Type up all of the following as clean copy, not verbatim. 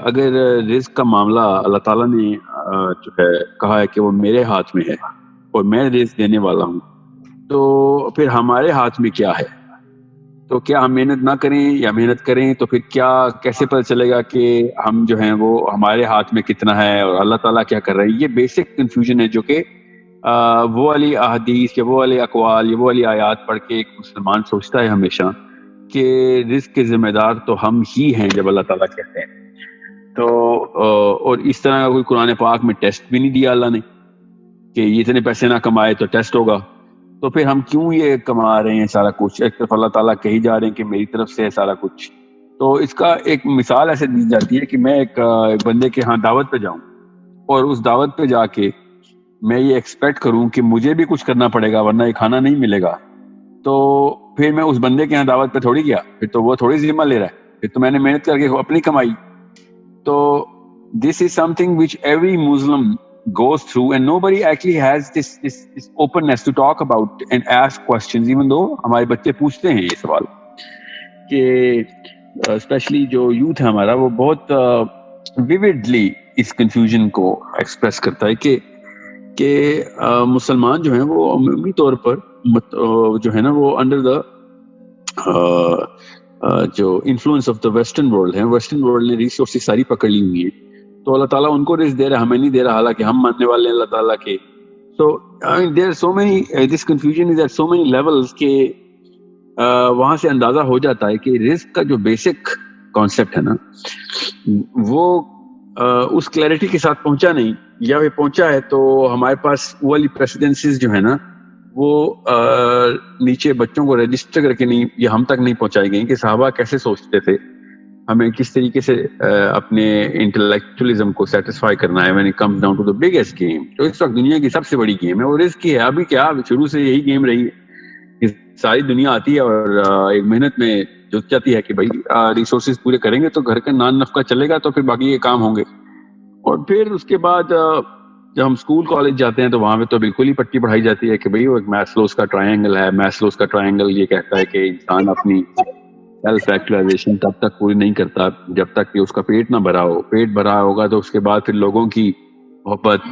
اگر رزق کا معاملہ اللہ تعالیٰ نے جو ہے کہا ہے کہ وہ میرے ہاتھ میں ہے اور میں رزق دینے والا ہوں، تو پھر ہمارے ہاتھ میں کیا ہے؟ تو کیا ہم محنت نہ کریں یا محنت کریں؟ تو پھر کیا کیسے پتہ چلے گا کہ ہم جو ہیں وہ ہمارے ہاتھ میں کتنا ہے اور اللہ تعالیٰ کیا کر رہے ہیں؟ یہ بیسک کنفیوژن ہے جو کہ وہ والی احادیث یا وہ والے اقوال یا وہ والی آیات پڑھ کے ایک مسلمان سوچتا ہے ہمیشہ کہ رزق کے ذمہ دار تو ہم ہی ہیں جب اللہ تعالیٰ کہتے ہیں. تو اور اس طرح کا کوئی قرآن پاک میں ٹیسٹ بھی نہیں دیا اللہ نے کہ یہ اتنے پیسے نہ کمائے تو ٹیسٹ ہوگا. تو پھر ہم کیوں یہ کما رہے ہیں سارا کچھ؟ ایک طرف اللہ تعالیٰ کہی جا رہے ہیں کہ میری طرف سے ہے سارا کچھ. تو اس کا ایک مثال ایسے دی جاتی ہے کہ میں ایک بندے کے ہاں دعوت پہ جاؤں اور اس دعوت پہ جا کے میں یہ ایکسپیکٹ کروں کہ مجھے بھی کچھ کرنا پڑے گا ورنہ یہ کھانا نہیں ملے گا. تو پھر میں اس بندے کے ہاں دعوت پہ تھوڑی گیا، پھر تو وہ تھوڑی ذمہ لے رہا ہے، پھر تو میں نے محنت کر کے اپنی کمائی. تو this is something which every Muslim goes through and nobody actually has this openness to talk about and ask questions, even though ہمارے بچے پوچھتے ہیں یہ سوال کہ اسپیشلی جو یوتھ ہے ہمارا وہ بہت vividly اس کنفیوژن کو ایکسپریس کرتا ہے کہ مسلمان جو ہیں وہ عمومی طور پر جو ہے نا وہ انڈر دا جو influence of the western world ہے، ویسٹرن ورلڈ نے ریسورسز ساری پکڑ لی ہوئی ہیں. تو اللہ تعالیٰ ان کو رزق دے رہا ہے، ہمیں نہیں دے رہا، حالانکہ ہم ماننے والے ہیں اللہ تعالیٰ کے. So I mean there are so many this confusion is at so many levels کہ وہاں سے اندازہ ہو جاتا ہے کہ رزق کا جو بیسک کانسیپٹ ہے نا وہ اس کلیئرٹی کے ساتھ پہنچا نہیں، یا وہ پہنچا ہے تو ہمارے پاس وہ والی پریسیڈنسز جو ہے نا وہ نیچے بچوں کو رجسٹر کر کے نہیں یا ہم تک نہیں پہنچائی گئی کہ صحابہ کیسے سوچتے تھے، ہمیں کس طریقے سے اپنے انٹلیکچوئلزم کو سیٹسفائی کرنا ہے when it comes down to the biggest game. تو اس وقت دنیا کی سب سے بڑی گیم ہے وہ رزق کی ہے. ابھی کیا شروع سے یہی گیم رہی ہے، ساری دنیا آتی ہے اور ایک محنت میں جت جاتی ہے کہ بھائی ریسورسز پورے کریں گے تو گھر کا نان نفقہ چلے گا تو پھر باقی یہ کام ہوں گے. اور پھر اس کے بعد جب ہم اسکول کالج جاتے ہیں تو وہاں پہ تو بالکل ہی پٹی پڑھائی جاتی ہے کہ بھائی وہ ایک میسلوز کا ٹرائنگل ہے. میسلوز کا ٹرائنگل یہ کہتا ہے کہ انسان اپنی سیلف ایکچوائزیشن تب تک پوری نہیں کرتا جب تک کہ اس کا پیٹ نہ بھرا ہو. پیٹ بھرا ہوگا تو اس کے بعد پھر لوگوں کی محبت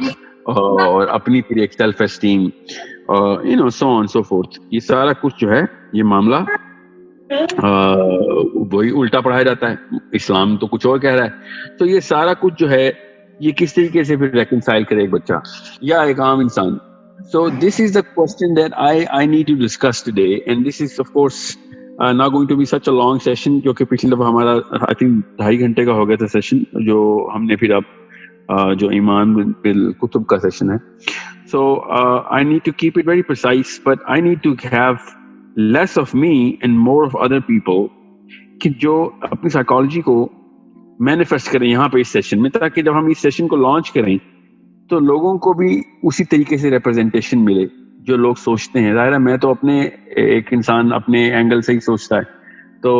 اور اپنی پھر ایک self esteem so on so forth. یہ سارا کچھ جو ہے یہ معاملہ وہی الٹا پڑھایا جاتا ہے. اسلام تو کچھ اور کہہ رہا ہے. تو یہ سارا کچھ جو ہے یہ کس طریقے سے پھر ریکنسائل کرے ایک بچہ یا ایک عام انسان. So this is the question that I need to discuss today, and this is of course not going to be such a long session کیونکہ پچھلی دفعہ ہمارا I think 2.5 گھنٹے کا ہو گیا تھا سیشن جو ہم نے پھر اب جو ایمان بالکتب کا سیشن ہے. So I need to keep it very precise, but I need to have less of me and more of other people کہ جو اپنی سائیکالوجی کو مینیفیسٹ کریں یہاں پہ اس سیشن میں، تاکہ جب ہم اس سیشن کو لانچ کریں تو لوگوں کو بھی اسی طریقے سے ریپرزنٹیشن ملے جو لوگ سوچتے ہیں. ظاہر ہے میں تو اپنے ایک انسان اپنے اینگل سے ہی سوچتا ہے تو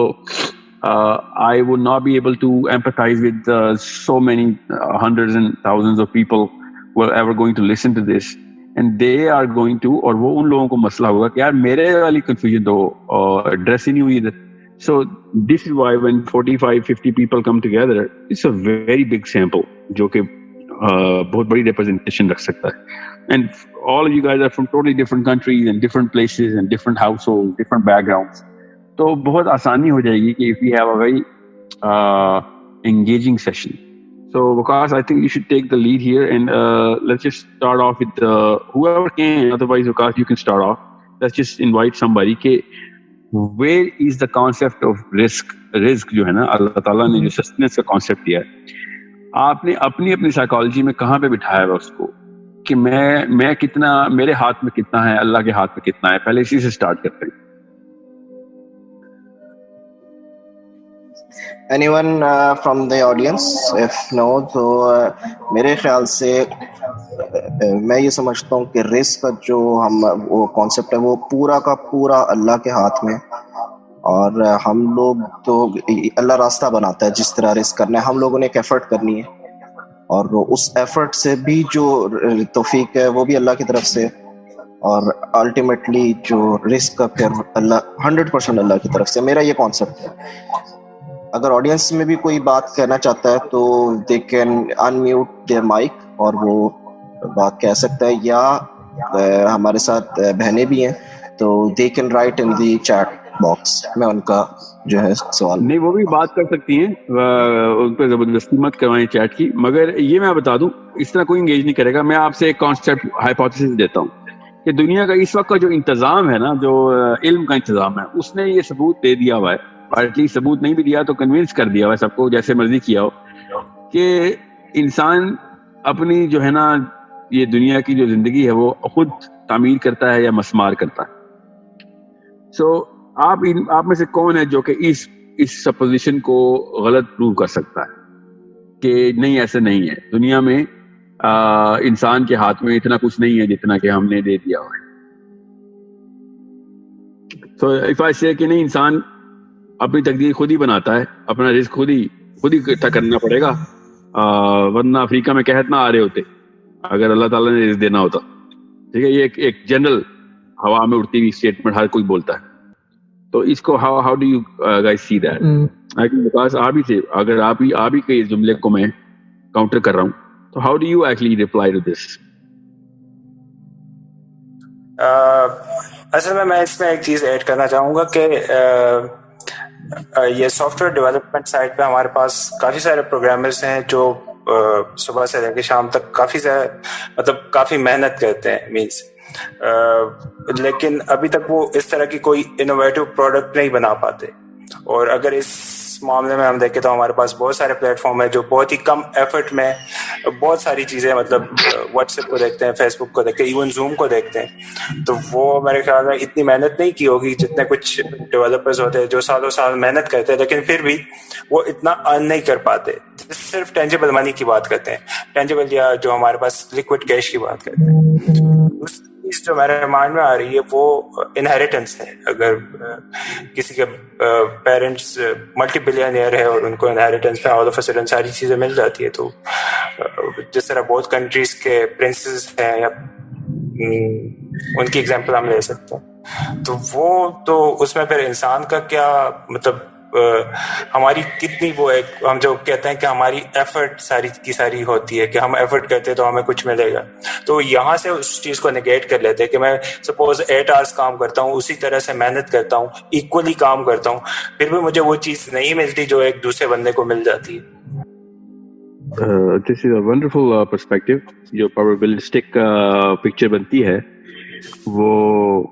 I would not be able to empathize with so many hundreds and thousands of people who are ever going to listen to this, and they are going to اور وہ ان لوگوں کو مسئلہ ہوگا کہ یار میرے والی کنفیوژن تو ایڈریس ہی نہیں ہوئی ادھر. So this is why when 45-50 people come together, it's a very big sample جو کہ بہت بڑی ریپرزنٹیشن رکھ سکتا ہے. And all of you guys are from totally different countries and different places and different households, different backgrounds. تو بہت آسانی ہو جائے گی کہ if we have a very engaging session. So Vikas, I think you should take the lead here and let's just start off with whoever can. Otherwise Vikas, you can start off. Let's just invite somebody کہ where is the concept of risk جو ہے نا اللہ تعالیٰ نے جو sustenance کا concept دیا ہے آپ نے اپنی اپنی سائیکالوجی میں کہاں پہ بٹھایا ہوا اس کو کہ میں کتنا، میرے ہاتھ میں کتنا ہے، اللہ کے ہاتھ میں کتنا ہے. پہلے اسی سے سٹارٹ کرتے ہیں. Anyone from the audience? If no, تو میرے خیال سے میں یہ سمجھتا ہوں کہ رزق کا جو وہ کانسیپٹ ہے وہ پورا کا پورا اللہ کے ہاتھ میں، اور ہم لوگ تو اللہ راستہ بناتا ہے جس طرح رزق کرنا ہے. ہم لوگوں نے ایک ایفرٹ کرنی ہے اور اس ایفرٹ سے بھی جو توفیق ہے وہ بھی اللہ کی طرف سے، اور الٹیمیٹلی جو رزق کا پھر اللہ 100% اللہ کی طرف سے. میرا یہ کانسیپٹ ہے. اگر آڈینس میں بھی کوئی بات کہنا چاہتا ہے تو they can unmute their mic اور وہ بات کہہ سکتا ہے، یا ہمارے ساتھ بہنیں بھی ہیں تو they can write in the chat box. میں ان کا جو ہے سوال نہیں، وہ بھی بات کر سکتی ہیں، ان پہ زبردستی مت کروائیں چیٹ کی. مگر یہ میں بتا دوں، اس طرح کوئی انگیج نہیں کرے گا. میں آپ سے ایک کانسیپٹ ہائپوتھیسس دیتا ہوں کہ دنیا کا اس وقت کا جو انتظام ہے نا، جو علم کا انتظام ہے، اس نے یہ ثبوت دے دیا ہوا ہے، اور ایٹ لیسٹ ثبوت نہیں بھی دیا تو کنونس کر دیا ہوا ہے سب کو، جیسے مرضی کیا ہو، کہ انسان اپنی جو ہے نا یہ دنیا کی جو زندگی ہے وہ خود تعمیر کرتا ہے یا مسمار کرتا ہے. سو آپ میں سے کون ہے جو کہ اس سپوزیشن کو غلط پروو کر سکتا ہے کہ نہیں ایسا نہیں ہے، دنیا میں انسان کے ہاتھ میں اتنا کچھ نہیں ہے جتنا کہ ہم نے دے دیا ہوا ہے. سو اف آئی سے کہ نہیں، انسان اپنی تقدیر خود ہی بناتا ہے، اپنا رزق خود ہی طے کرنا پڑے گا، ورنہ افریقہ میں قحط نہ آ رہے ہوتے اگر اللہ تعالیٰ نے رزق دینا ہوتا. ٹھیک ہے، یہ ایک جنرل ہوا میں اڑتی ہوئی اسٹیٹمنٹ ہر کوئی بولتا ہے. تو اس کو how do you guys see that? Because آپ ہی تھے، اگر آپ ہی کے جملے کو میں کاؤنٹر کر رہا ہوں، تو how do you actually reply to this? اصل میں اس میں ایک چیز ایڈ کرنا چاہوں گا کہ یہ سافٹ ویئر ڈیولپمنٹ سائٹ پہ ہمارے پاس کافی سارے پروگرامرز ہیں جو صبح سے لے کے شام تک کافی محنت کرتے ہیں، مینس لیکن ابھی تک وہ اس طرح کی کوئی انوویٹو پروڈکٹ نہیں بنا پاتے. اور اگر اس معاملے میں ہم دیکھیں تو ہمارے پاس بہت سارے پلیٹ فارم ہیں جو بہت ہی کم ایفرٹ میں بہت ساری چیزیں، مطلب واٹس ایپ کو دیکھتے ہیں، فیس بک کو دیکھتے ہیں، ایون زوم کو دیکھتے ہیں، تو وہ میرے خیال میں اتنی محنت نہیں کی ہوگی جتنے کچھ ڈیولپرز ہوتے ہیں جو سالوں سال محنت کرتے ہیں، لیکن پھر بھی وہ اتنا ارن نہیں کر پاتے. صرف ٹینجیبل منی کی بات کرتے ہیں، ٹینجیبل یا جو ہمارے پاس لکوڈ کیش کی بات کرتے ہیں. دوسری چیز جو میرے مائنڈ میں آ رہی ہے وہ انہیریٹنس ہے. اگر کسی کے پیرنٹس ملٹی بلینئر ہے اور ان کو انہیریٹنس میں آل آف اے سڈن ساری چیزیں مل جاتی ہے، تو جس طرح بہت کنٹریز کے پرنسز ہیں یا ان کی ایگزامپل ہم لے سکتے ہیں، تو اس میں پھر انسان کا کیا مطلب ہماری کتنی وہ ہے، ہم جو کہتے ہیں کہ ہماری ایفرٹ ساری کی ساری ہوتی ہے کہ ہم ایفرٹ کرتے تو ہمیں کچھ ملے گا، تو یہاں سے اس چیز کو نگیٹ کر لیتے ہیں کہ میں سپوز 8 آورس کام کرتا ہوں، اسی طرح سے محنت کرتا ہوں، ایکولی کام کرتا ہوں، پھر بھی مجھے وہ چیز نہیں ملتی جو ایک دوسرے بندے کو مل جاتی ہے. دس از اے ونڈرفل پرسپیکٹو. جو پروبیبلسٹک پکچر بنتی ہے وہ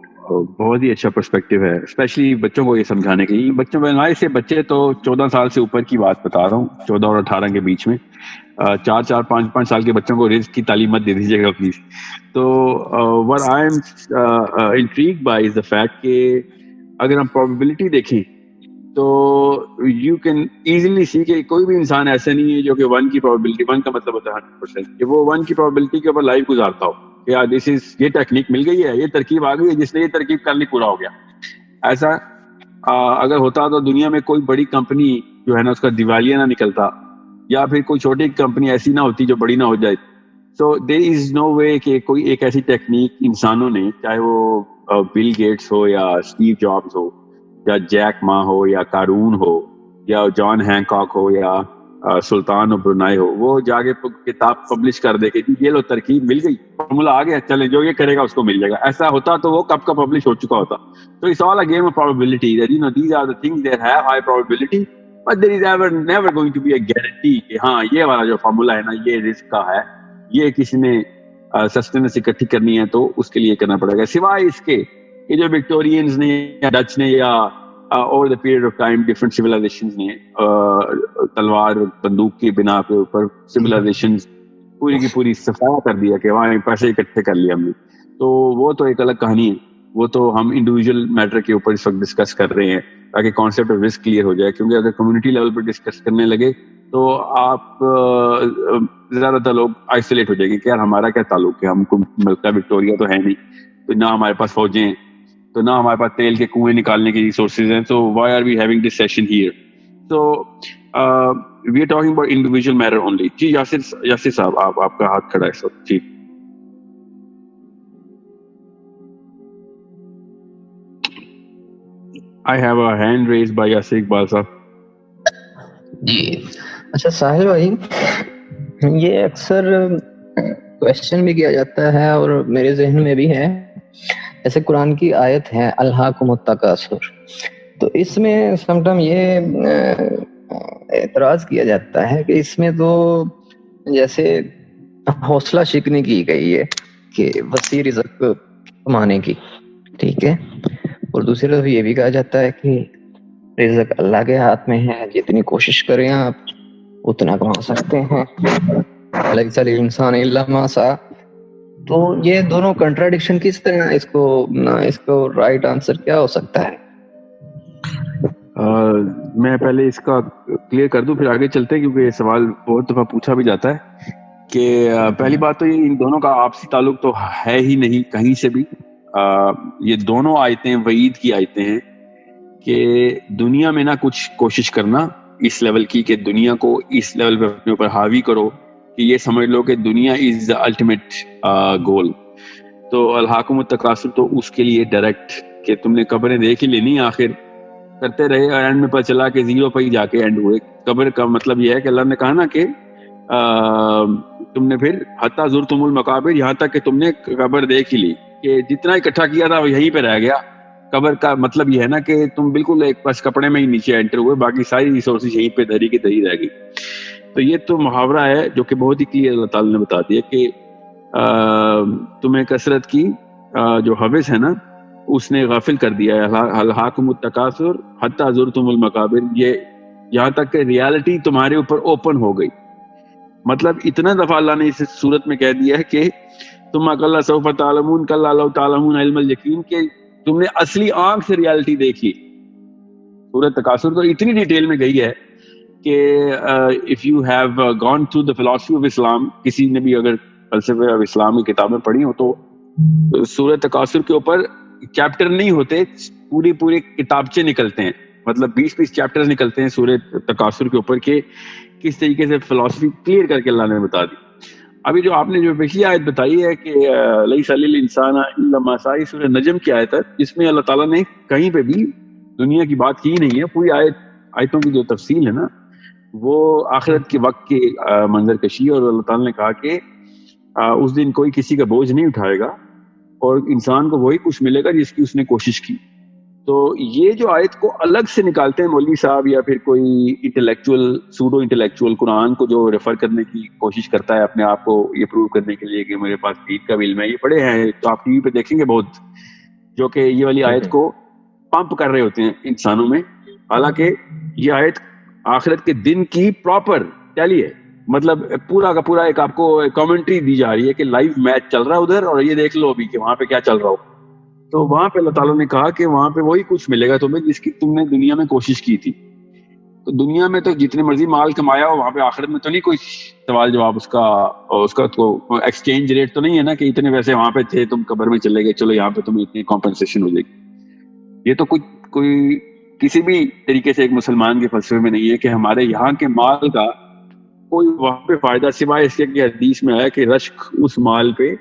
بہت ہی اچھا پرسپیکٹو ہے، اسپیشلی بچوں کو یہ سمجھانے کے لیے. بچوں میں سے بچے تو 14 سال سے اوپر کی بات بتا رہا ہوں، 14 اور 18 کے بیچ میں، 4 5 سال کے بچوں کو رزق کی تعلیم مت دے دیجیے گا پلیز. تو what I am intrigued by is the fact کہ اگر ہم probability دیکھیں تو یو کین ایزیلی سی کہ کوئی بھی انسان ایسا نہیں ہے جو کہ 1 کی probability، 1 کا مطلب ہوتا ہے 100%، کہ وہ 1 کی probability کے اوپر لائف گزارتا ہو کہ یار دس از، یہ ٹیکنیک مل گئی ہے، یہ ترکیب آ گئی ہے، جس نے یہ ترکیب کر لی پورا ہو گیا. ایسا اگر ہوتا تو دنیا میں کوئی بڑی کمپنی جو ہے نا اس کا دیوالیہ نہ نکلتا، یا پھر کوئی چھوٹی کمپنی ایسی نہ ہوتی جو بڑی نہ ہو جائے. سو دیر از نو وے کہ کوئی ایک ایسی ٹیکنیک انسانوں نے، چاہے وہ بل گیٹس ہو یا اسٹیو جابز ہو یا جیک ما ہو یا قارون ہو یا جان ہینکاک ہو یا سلطان و برونائی ہو، وہ جا کے کتاب پبلش کر دے کہ یہ لو ترکیب مل گئی، فارمولا آ گیا، چلے جو یہ کرے گا اس کو مل جائے گا. ایسا ہوتا تو وہ کب کا پبلش ہو چکا ہوتا. So it's all a game of probability, that you know these are the things that have high probability, but there is never going to be a guarantee کہ ہاں یہ والا جو فارمولا ہے نا یہ رزق کا ہے، یہ کسی نے سسٹینس اکٹھی کرنی ہے تو اس کے لیے کرنا پڑے گا. سوائے اس کے کہ جو وکٹورینز نے یا ڈچ نے یا over the period of time different civilisations نے تلوار بندوق کی بنا کے اوپر سویلائزیشنز پوری کی پوری صفایا کر دیا کہ وہاں پیسے اکٹھے کر لیا ہم نے، تو وہ تو ایک الگ کہانی ہے. وہ تو ہم انڈیویجول میٹر کے اوپر اس وقت ڈسکس کر رہے ہیں تاکہ کانسیپٹ آف رسک کلیئر ہو جائے. کیونکہ اگر کمیونٹی لیول پہ ڈسکس کرنے لگے تو آپ زیادہ تر لوگ آئسولیٹ ہو جائیں گے کہ یار ہمارا کیا تعلق ہے، ہم کو ملک کا وکٹوریہ تو ہے نہیں، تو نہ ہمارے پاس فوجیں ہیں، تو نہ ہمارے پاس تیل کے کنویں نکالنے کی ریسورسز ہیں. So why are we having this session here? So we are talking about individual matter only. جی یاسر صاحب، آپ کا ہاتھ کھڑا ہے سر. جی I have a hand raised by Yasir Iqbal sir. جی اچھا ساحل بھائی، یہ اکثر کوشچن بھی کیا جاتا ہے اور میرے ذہن میں بھی ہے، جیسے قرآن کی آیت ہے الہاکم التکاثر، تو اس میں سم ٹائم یہ اعتراض کیا جاتا ہے کہ اس میں تو جیسے حوصلہ شکنی کی گئی ہے کہ وسیع رزق کمانے کی، ٹھیک ہے، اور دوسری طرف یہ بھی کہا جاتا ہے کہ رزق اللہ کے ہاتھ میں ہے، جتنی کوشش کریں آپ اتنا کما سکتے ہیں، لیس للانسان الا ما سعى۔ تو یہ دونوں کنٹراڈکشن کس طرح اس کو رائٹ آنسر کیا ہو سکتا ہے؟ میں پہلے اس کا کلیئر کر دوں پھر آگے چلتے ہیں، کیونکہ یہ سوال بہت دفعہ پوچھا بھی جاتا ہے کہ پہلی بات تو یہ ان دونوں کا آپسی تعلق تو ہے ہی نہیں کہیں سے بھی۔ یہ دونوں آیتیں وعید کی آیتیں ہیں کہ دنیا میں نہ کچھ کوشش کرنا اس لیول کی کہ دنیا کو اس لیول پہ اپنے اوپر حاوی کرو کہ یہ سمجھ لو کہ دنیا از دا الٹیمیٹ گول۔ تو الحاکم التکاثر تو اس کے لیے ڈائریکٹ کہ تم نے قبریں دیکھ ہی لینی، آخر کرتے رہے اور اینڈ میں پتہ چلا کہ زیرو پہ ہی جا کے اینڈ ہوئے۔ قبر کا مطلب یہ ہے کہ اللہ نے کہا نا کہ تم نے پھر حتی زرتم المقابر، یہاں تک کہ تم نے قبر دیکھ ہی لی، کہ جتنا اکٹھا کیا تھا وہ یہیں پہ رہ گیا۔ قبر کا مطلب یہ ہے نا کہ تم بالکل ایک بس کپڑے میں ہی نیچے انٹر ہوئے، باقی ساری ریسورسز یہیں پہ دھری کی دھری رہ گئی۔ تو یہ تو محاورہ ہے جو کہ بہت ہی کلیئر اللہ تعالیٰ نے بتا دیا کہ تمہیں کثرت کی جو حوث ہے نا اس نے غافل کر دیا ہے۔ الہاکم التکاثر حتی زرتم المقابر، یہ یہاں تک کہ ریالٹی تمہارے اوپر اوپن ہو گئی۔ مطلب اتنا دفعہ اللہ نے اس صورت میں کہہ دیا ہے کہ تم کلا سوف تعلمون کلا لو تعلمون علم الیقین، کہ تم نے اصلی آنکھ سے ریالٹی دیکھی۔ سورۃ تکاثر تو اتنی ڈیٹیل میں گئی ہے کہ if you have gone through the philosophy of Islam، کسی نے بھی اگر فلسفہ of اسلام کی کتابیں پڑھی ہو تو سورۃ تکاثر کے اوپر چیپٹر نہیں ہوتے، پوری کتابچے نکلتے ہیں، مطلب 20 چیپٹر نکلتے ہیں سورۃ تکاثر کے اوپر کہ کس طریقے سے فلسفی کلیئر کر کے اللہ نے بتا دی۔ ابھی جو آپ نے جو پچھلی آیت بتائی ہے کہ لیس للانسان الا ما سعى، سورہ نجم کی آیت ہے، جس میں اللہ تعالیٰ نے کہیں پہ بھی دنیا کی بات کی نہیں ہے۔ پوری آیتوں کی جو تفصیل ہے نا وہ آخرت کے وقت کی منظر کشی، اور اللہ تعالیٰ نے کہا کہ اس دن کوئی کسی کا بوجھ نہیں اٹھائے گا اور انسان کو وہی کچھ ملے گا جس کی اس نے کوشش کی۔ تو یہ جو آیت کو الگ سے نکالتے ہیں مولوی صاحب یا پھر کوئی انٹلیکچوئل سوڈو انٹلیکچوئل قرآن کو جو ریفر کرنے کی کوشش کرتا ہے اپنے آپ کو یہ پروو کرنے کے لیے کہ میرے پاس دین کا علم ہے، یہ پڑھے ہیں تو آپ ٹی وی پہ دیکھیں گے بہت، جو کہ یہ والی آیت کو پمپ کر رہے ہوتے ہیں انسانوں میں، حالانکہ یہ آیت آخرت کے دن کی پراپر ٹیلی ہے۔ مطلب پورا کا پورا ایک آپ کو کامنٹری دی جا رہی ہے کہ لائیو میچ چل رہا ہے ادھر اور یہ دیکھ لو ابھی کہ وہاں پہ کیا چل رہا ہو۔ تو وہاں پہ اللہ تعالیٰ نے کہا کہ وہاں پہ وہی کچھ ملے گا تمہیں جس کی تم نے دنیا میں کوشش کی تھی۔ تو دنیا میں تو جتنے مرضی مال کمایا ہو، وہاں پہ آخرت میں تو نہیں کوئی سوال جواب، اس کا تو ایکسچینج ریٹ تو نہیں ہے نا کہ اتنے پیسے وہاں پہ تھے تم قبر میں چلے گئے، چلو یہاں پہ تمہیں اتنی کمپنسیشن ہو جائے گی۔ یہ تو کوئی کسی بھی طریقے سے ایک مسلمان کے فلسفے میں نہیں ہے کہ ہمارے یہاں کے مال کا کوئی وہاں پہ فائدہ سوائے اس کے کہ حدیث میں آیا کہ رشک اس مال پہ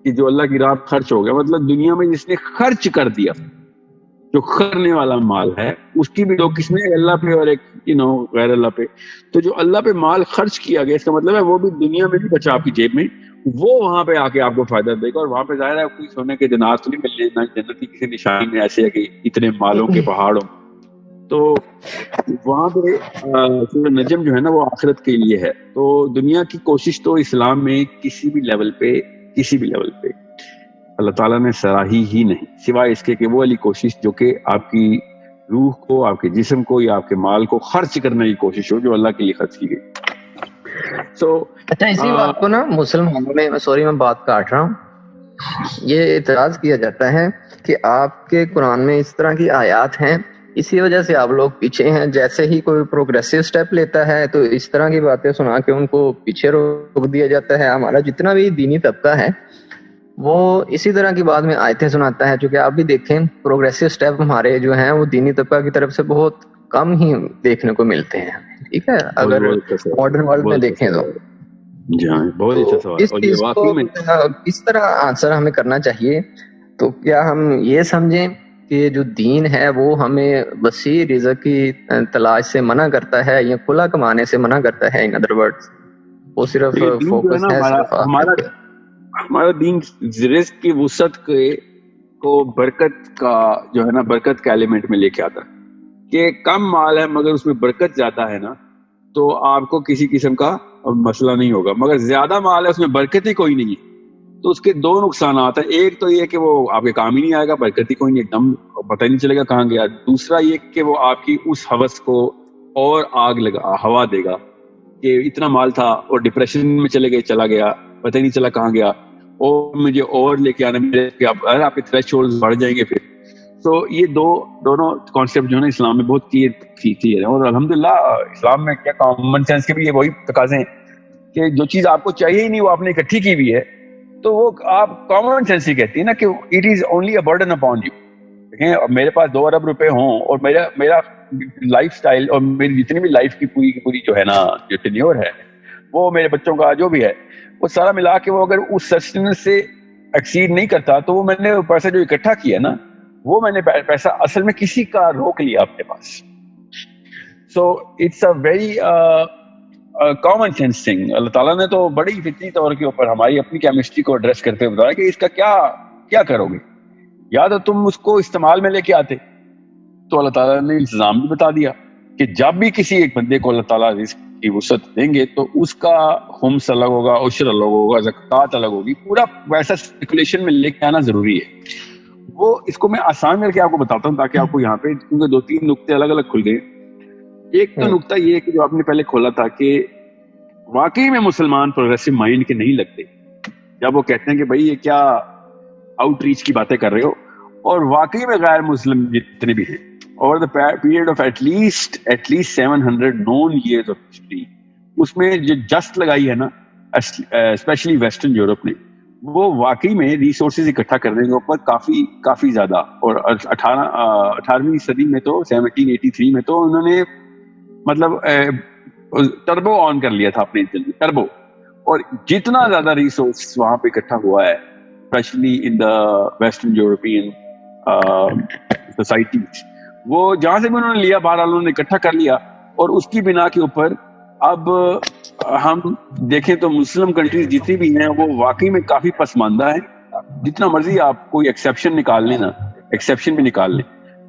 کہ جو اللہ کی راہ خرچ ہو گیا۔ مطلب دنیا میں جس نے خرچ کر دیا، جو کرنے والا مال ہے اس کی بھی دو قسمیں، اللہ پہ اور ایک غیر اللہ پہ۔ تو جو اللہ پہ مال خرچ کیا گیا اس کا مطلب ہے وہ بھی دنیا میں بھی بچا آپ کی جیب میں، وہ وہاں پہ آ کے آپ کو فائدہ دے گا۔ اور وہاں پہ ظاہر ہے کوئی سونے کے دینار تو نہیں ملنے، نہ جنت کی کسی نشانی میں ایسے ہے کہ اتنے مالوں کے پہاڑوں۔ تو وہاں پہ سورہ نجم جو ہے نا وہ آخرت کے لیے ہے۔ تو دنیا کی کوشش تو اسلام میں کسی بھی لیول پہ اللہ تعالیٰ نے سراہی ہی نہیں، سوائے اس کے کہ وہ والی کوشش جو کہ آپ کی روح کو، آپ کے جسم کو یا آپ کے مال کو خرچ کرنے کی کوشش ہو جو اللہ کے لیے خرچ کی گئی۔ اچھا اسی بات کو نا مسلمانوں میں، سوری میں بات کاٹ رہا ہوں، یہ اعتراض کیا جاتا ہے کہ آپ کے قرآن میں اس طرح کی آیات ہیں، اسی وجہ سے آپ لوگ پیچھے ہیں۔ جیسے ہی کوئی پروگریسو سٹیپ لیتا ہے تو اس طرح کی باتیں سنا کے ان کو پیچھے روک دیا جاتا ہے۔ ہمارا جتنا بھی دینی طبقہ ہے وہ اسی طرح کی بات میں آیتیں سناتا ہے، چونکہ آپ بھی دیکھیں پروگریسو سٹیپ ہمارے جو ہیں وہ دینی طبقہ کی طرف سے بہت کم ہی دیکھنے کو ملتے ہیں، ٹھیک ہے، اگر ماڈرن ورلڈ میں دیکھیں تو۔ جی ہاں، بہت اچھا سوال۔ اس چیز کو کس طرح آنسر ہمیں کرنا چاہیے؟ تو کیا ہم یہ سمجھیں کہ جو دین ہے وہ ہمیں وسیع رزق کی تلاش سے منع کرتا ہے یا کھلا کمانے سے منع کرتا ہے؟ ان ادر ورڈز وہ صرف فوکس ہے صرف آخرت پہ. ہمارا دین رزق کی وسعت کو برکت کا جو ہے نا برکت کا ایلیمنٹ میں لے کے آتا ہے کہ کم مال ہے مگر اس میں برکت زیادہ ہے نا تو آپ کو کسی قسم کا مسئلہ نہیں ہوگا. مگر زیادہ مال ہے اس میں برکت ہی کوئی نہیں ہے تو اس کے دو نقصانات ہیں. ایک تو یہ کہ وہ آپ کے کام ہی نہیں آئے گا, برکت ہی کوئی نہیں, ایک دم پتہ ہی نہیں چلے گا کہاں گیا. دوسرا یہ کہ وہ آپ کی اس ہوس کو اور آگ لگا ہوا دے گا کہ اتنا مال تھا اور ڈپریشن میں چلے گئے, چلا گیا, پتہ ہی نہیں چلا کہاں گیا, اور مجھے اور لے کے آنا, آپ کے تھریش ہولڈ بڑھ جائیں گے پھر. تو یہ دونوں کانسیپٹ جو ہے نا اسلام میں بہت کلیئر ہے. اور الحمدللہ اسلام میں کیا کامن سینس کے بھی یہ وہی تقاضے ہیں کہ جو چیز آپ کو چاہیے ہی نہیں وہ آپ نے اکٹھی کی ہوئی ہے تو وہ آپ کامن سینس ہی کہتی ہے نا کہ it is only a burden upon you. دیکھیں میرے پاس 2 ارب روپے ہوں اور میرا لائف سٹائل اور میری جتنی بھی لائف کی پوری جو ہے نا جو ٹینیور ہے وہ میرے بچوں کا جو بھی ہے وہ سارا ملا کے وہ اگر اس سسٹیننس سے ایکسیڈ نہیں کرتا تو وہ میں نے پیسہ جو اکٹھا کیا نا وہ میں نے پیسہ اصل میں کسی کا روک لیا اپنے پاس. So it's a very common sense thing. اللہ تعالیٰ نے تو بڑی فطری طور کے اوپر ہماری اپنی کیمسٹری کو ایڈریس کرتے ہوئے بتایا کہ اس کا کیا کرو گے. یا تو تم اس کو استعمال میں لے کے آتے تو اللہ تعالیٰ نے انتظام بھی بتا دیا کہ جب بھی کسی ایک بندے کو اللہ تعالیٰ رزق کی وسعت دیں گے تو اس کا خمس الگ ہوگا, عشر الگ ہوگا, زکوٰۃ الگ ہوگی, پورا ویسا سرکولیشن میں لے کے آنا ضروری ہے. وہ اس کو میں آسان کر کے آپ کو بتاتا ہوں تاکہ آپ کو یہاں پہ کیونکہ 2-3 نقطے الگ الگ کھل گئے. ایک تو نقطہ یہ ہے کہ جو آپ نے پہلے کھولا تھا کہ واقعی میں مسلمان پروگریسو مائنڈ کے نہیں لگتے جب وہ کہتے ہیں کہ بھائی یہ کیا آؤٹ ریچ کی باتیں کر رہے ہو. اور واقعی میں غیر مسلم جتنے بھی ہیں over the period of at least 700 نون ایئرز آف ہسٹری اس میں جو جسٹ لگائی ہے نا اسپیشلی ویسٹرن یورپ نے وہ واقعی میں ریسورسز اکٹھا کرنے کے اوپر کافی زیادہ. اور 18ویں صدی میں تو 1783 میں تو انہوں نے مطلب ٹربو آن کر لیا تھا اپنے انجن میں, ٹربو. اور جتنا زیادہ ریسورس وہاں پہ اکٹھا ہوا ہے especially in the western European societies وہ جہاں سے بھی انہوں نے لیا بہرحال انہوں نے اکٹھا کر لیا. اور اس کی بنا کے اوپر اب ہم دیکھیں تو مسلم کنٹریز جتنی بھی ہیں وہ واقعی میں کافی پسماندہ ہیں. جتنا مرضی آپ کوئی ایکسیپشن نکال لیں نا, ایکسیپشن بھی نکال لیں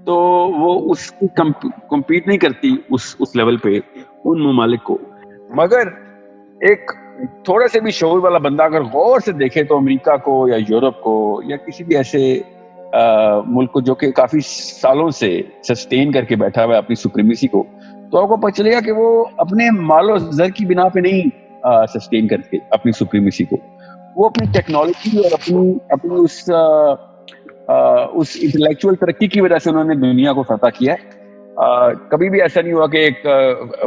تو وہ اس کی کمپیٹ نہیں کرتی اس لیول پہ ان ممالک کو. مگر ایک تھوڑا سے بھی شعور والا بندہ اگر غور سے دیکھے تو امریکہ کو یا یورپ کو یا کسی بھی ایسے ملک کو جو کہ کافی سالوں سے سسٹین کر کے بیٹھا ہوا ہے اپنی سپریمیسی کو, تو آپ کو پتہ چلے گا کہ وہ اپنے مال و زر کی بنا پہ نہیں سسٹین کرتے اپنی سپریمیسی کو. وہ اپنی ٹیکنالوجی اور اپنی اس انٹلیکچوئل ترقی کی وجہ سے انہوں نے دنیا کو فتح کیا ہے. کبھی بھی ایسا نہیں ہوا کہ ایک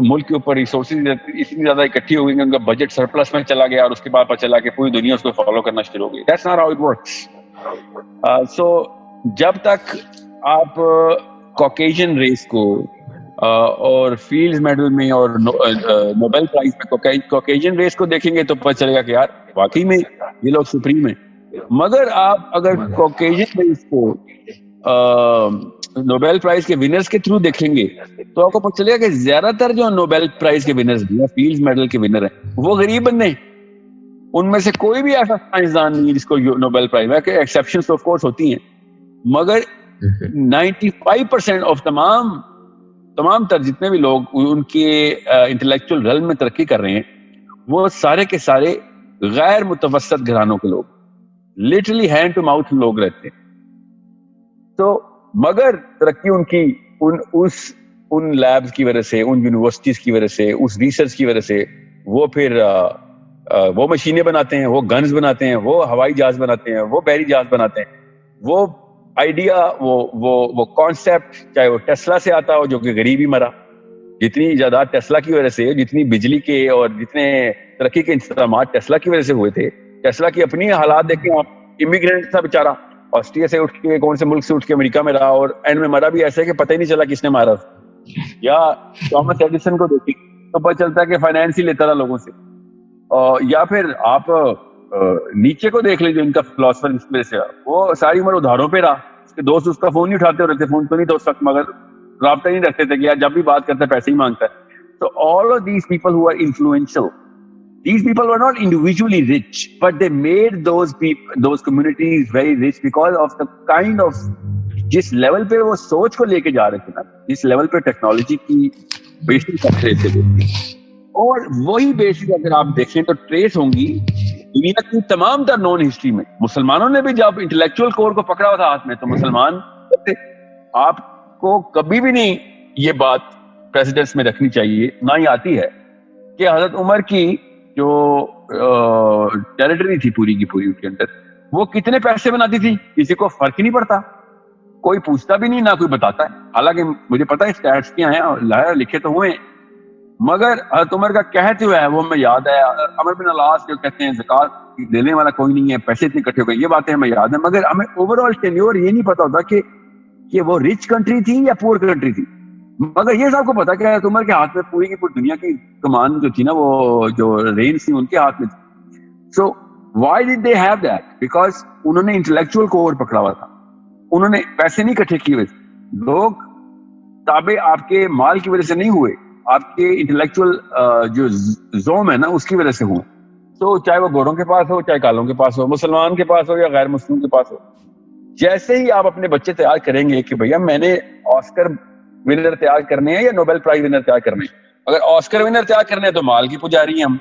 ملک کے اوپر ریسورسز اتنی زیادہ اکٹھی ہو گئی کہ ان کا بجٹ سرپلس میں چلا گیا اور اس کے بعد پتہ چلا کہ پوری دنیا اس کو فالو کرنا شروع ہو گئی. That's not how it works. So جب تک آپ کاکیشین ریس کو اور فیلڈز میڈل میں اور نوبل پرائز میں کاکیشین ریس کو دیکھیں گے تو پتہ چلے گا کہ یار واقعی میں یہ لوگ سپریم ہیں. مگر آپ اگر کاکیشین ریس کو نوبل پرائز کے ونرز کے تھرو دیکھیں گے تو آپ کو پتہ چلے گا کہ زیادہ تر جو نوبل پرائز کے ونرز ہیں فیلڈز میڈل کے ونر ہیں وہ غریب بندے ہیں. ان میں سے کوئی بھی ایسا سائنسدان نہیں جس کو نوبل پرائز ہے, کہ ایکسیپشنز آف کورس ہوتی ہیں مگر 95% آف تمام تر جتنے بھی لوگ ان کے انٹلیکچوئل ریلم میں ترقی کر رہے ہیں وہ سارے کے سارے غیر متوسط گھرانوں کے لوگ, لٹرلی ہینڈ ٹو ماؤتھ لوگ رہتے ہیں. تو مگر ترقی ان کی ان لیبز کی وجہ سے, ان یونیورسٹیز کی وجہ سے, اس ریسرچ کی وجہ سے وہ پھر وہ مشینیں بناتے ہیں, وہ گنز بناتے ہیں, وہ ہوائی جہاز بناتے ہیں, وہ بحری جہاز بناتے ہیں. وہ آئیڈیا وہ کانسیپٹ چاہے وہ ٹیسلا سے آتا ہو جو کہ غریب ہی مرا. جتنی ایجادات ٹیسلا کی وجہ سے, جتنی بجلی کے اور جتنے ترقی کے انتظامات ٹیسلا کی وجہ سے ہوئے تھے, ٹیسلا کی اپنی حالات دیکھیں آپ. امیگرینٹ تھا بیچارہ, آسٹریا سے اٹھ کے کون سے ملک سے اٹھ کے امریکہ میں رہا اور اینڈ میں مرا بھی ایسے ہے کہ پتہ ہی نہیں چلا کس نے مارا. یا تھامس ایڈیسن کو دیکھیں تو پتہ چلتا ہے کہ فائنینس ہی لیتا رہا لوگوں سے. یا پھر آپ نیچے کو دیکھ لیجیے, ان کا فلاسفر انسپریشن وہ ساری عمر ادھاروں پہ رہا, اس کے دوست اس کا فون نہیں اٹھاتے رہتے, فون تو نہیں تھا اس وقت مگر رابطہ نہیں رکھتے تھے کہ یار جب بھی بات کرتا ہے پیسے ہی مانگتا ہے. So all of these people who are influential, these people were not individually rich, but they made those communities very rich because of the kind of جس لیول پہ وہ سوچ کو لے کے جا رہے تھے نا, جس لیول پہ ٹیکنالوجی کی بیسک کر رہے تھے, اور وہی بیسک اگر آپ دیکھیں تو ٹریس ہوں گی دنیا کی تمام تر نون ہسٹری میں. مسلمانوں نے بھی جب انٹلیکچوئل کور کو پکڑا ہوا تھا ہاتھ میں تو مسلمان, آپ کو کبھی بھی نہیں یہ بات پریزیڈنٹس میں رکھنی چاہیے, نہ ہی آتی ہے, کہ حضرت عمر کی جو ٹیریٹری تھی پوری کی پوری, اس کے اندر وہ کتنے پیسے بناتی تھی کسی کو فرق ہی نہیں پڑتا, کوئی پوچھتا بھی نہیں, نہ کوئی بتاتا ہے. حالانکہ مجھے پتا ہے اسٹیٹس کیا ہیں, لایا لکھے تو ہوئے, مگر حضرت عمر کا کہتے ہوئے ہے وہ ہمیں یاد ہے. عمر بن العاص جو کہتے ہیں زکات دینے والا کوئی نہیں ہے, پیسے اتنے اکٹھے ہو گئے, یہ باتیں ہمیں یاد ہیں, مگر ہمیں اوور آل ٹینیور یہ نہیں پتا ہوتا کہ وہ رچ کنٹری تھی یا پور کنٹری تھی. مگر یہ سب کو پتا کہ حضرت عمر کے ہاتھ میں پوری کی پوری دنیا کی کمان جو تھی نا, وہ جو رینس تھی ان کے ہاتھ میں تھی. So why did they have that? Because انہوں نے انٹلیکچوئل کو اوور پکڑا ہوا تھا, انہوں نے پیسے نہیں اکٹھے کیے ہوئے. لوگ تابع آپ کے مال کی وجہ سے نہیں ہوئے, آپ کے انٹلیکچوئل جو زوم ہے نا اس کی وجہ سے ہوئے. تو چاہے وہ گوروں کے پاس ہو, چاہے کالوں کے پاس ہو, مسلمان کے پاس ہو یا غیر مسلم کے پاس ہو. جیسے ہی آپ اپنے بچے تیار کریں گے کہ بھیا میں نے آسکر ونر تیار کرنے ہیں یا نوبل پرائز ونر تیار کرنے ہیں, اگر آسکر ونر تیار کرنے ہیں تو مال کی پجاری ہیں ہم,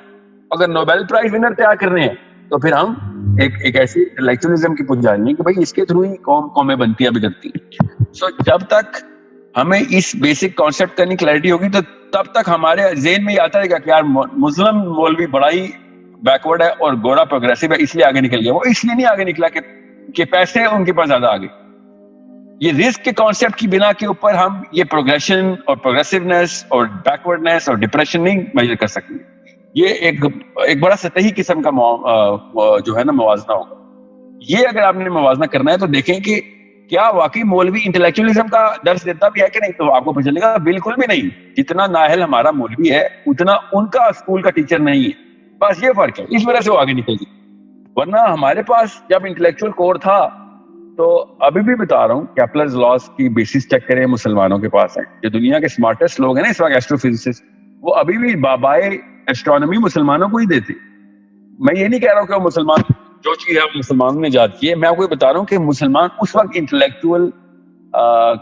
اگر نوبل پرائز ونر تیار کرنے ہیں تو پھر ہم ایک ایسی انٹلیکچوئلزم کی پجاری ہیں کہ بھائی اس کے تھرو ہی قومیں بنتی ہیں, بگڑتی ہیں. سو جب تک ہمیں اس بیسک کانسیپٹ کا نہیں کلیئرٹی ہوگی تو تب تک ہمارے ذہن میں یہ آتا رہے گا کہ یار مسلم مولوی بڑا ہی بیکورڈ ہے اور گورا پروگریسو ہے, اس لیے آگے نکل گیا. وہ اس لیے نہیں آگے نکلا کہ پیسے ان کے پاس زیادہ آگے. یہ رسک کے کانسیپٹ کی بنا کے اوپر ہم یہ پروگریشن اور پروگریسونیس اور بیکورڈنیس اور ڈپریشن نہیں میجر کر سکتے. یہ ایک بڑا سطحی قسم کا جو ہے نا موازنہ ہوگا. یہ اگر آپ نے موازنہ کرنا ہے تو دیکھیں کہ کیا واقعی مولوی انٹلیکچوئلزم کا درس دیتا بھی ہے کہ نہیں, تو آپ کو پتہ چلے گا بالکل بھی نہیں. جتنا نااہل ہمارا مولوی ہے اتنا ان کا اسکول کا ٹیچر نہیں ہے, بس یہ فرق ہے, اس وجہ سے وہ آگے نکل گئی. ورنہ ہمارے پاس جب انٹلیکچوئل کور تھا تو ابھی بھی بتا رہا ہوں کیپلرز لاز کی بیسس چیک کریں, مسلمانوں کے پاس ہیں. جو دنیا کے سمارٹسٹ لوگ ہیں نا اس وقت ایسٹرو فزسسٹ, وہ ابھی بھی بابائے ایسٹرونومی مسلمانوں کو ہی دیتے. میں یہ نہیں کہہ رہا ہوں کہ وہ مسلمان جو چیز ہے مسلمانوں نے ایجاد کی ہے, میں آپ کو بتا رہا ہوں کہ مسلمان اس وقت انٹلیکچوئل